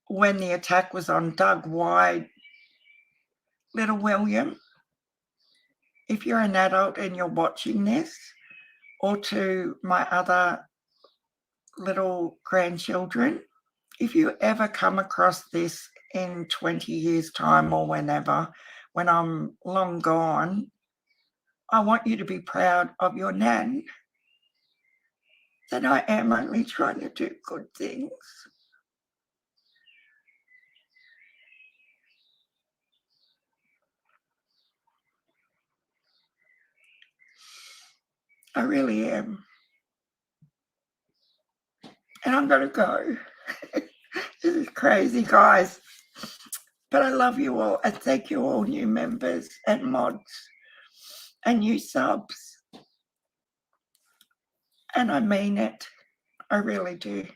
when the attack was on Doug, why little William? If you're an adult and you're watching this, or to my other little grandchildren, if you ever come across this in 20 years' time or whenever, when I'm long gone, I want you to be proud of your nan, that I am only trying to do good things. I really am. And I'm going to go. This is crazy, guys. But I love you all. And thank you all, new members and mods and new subs. And I mean it. I really do.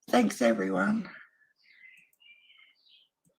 Thanks, everyone.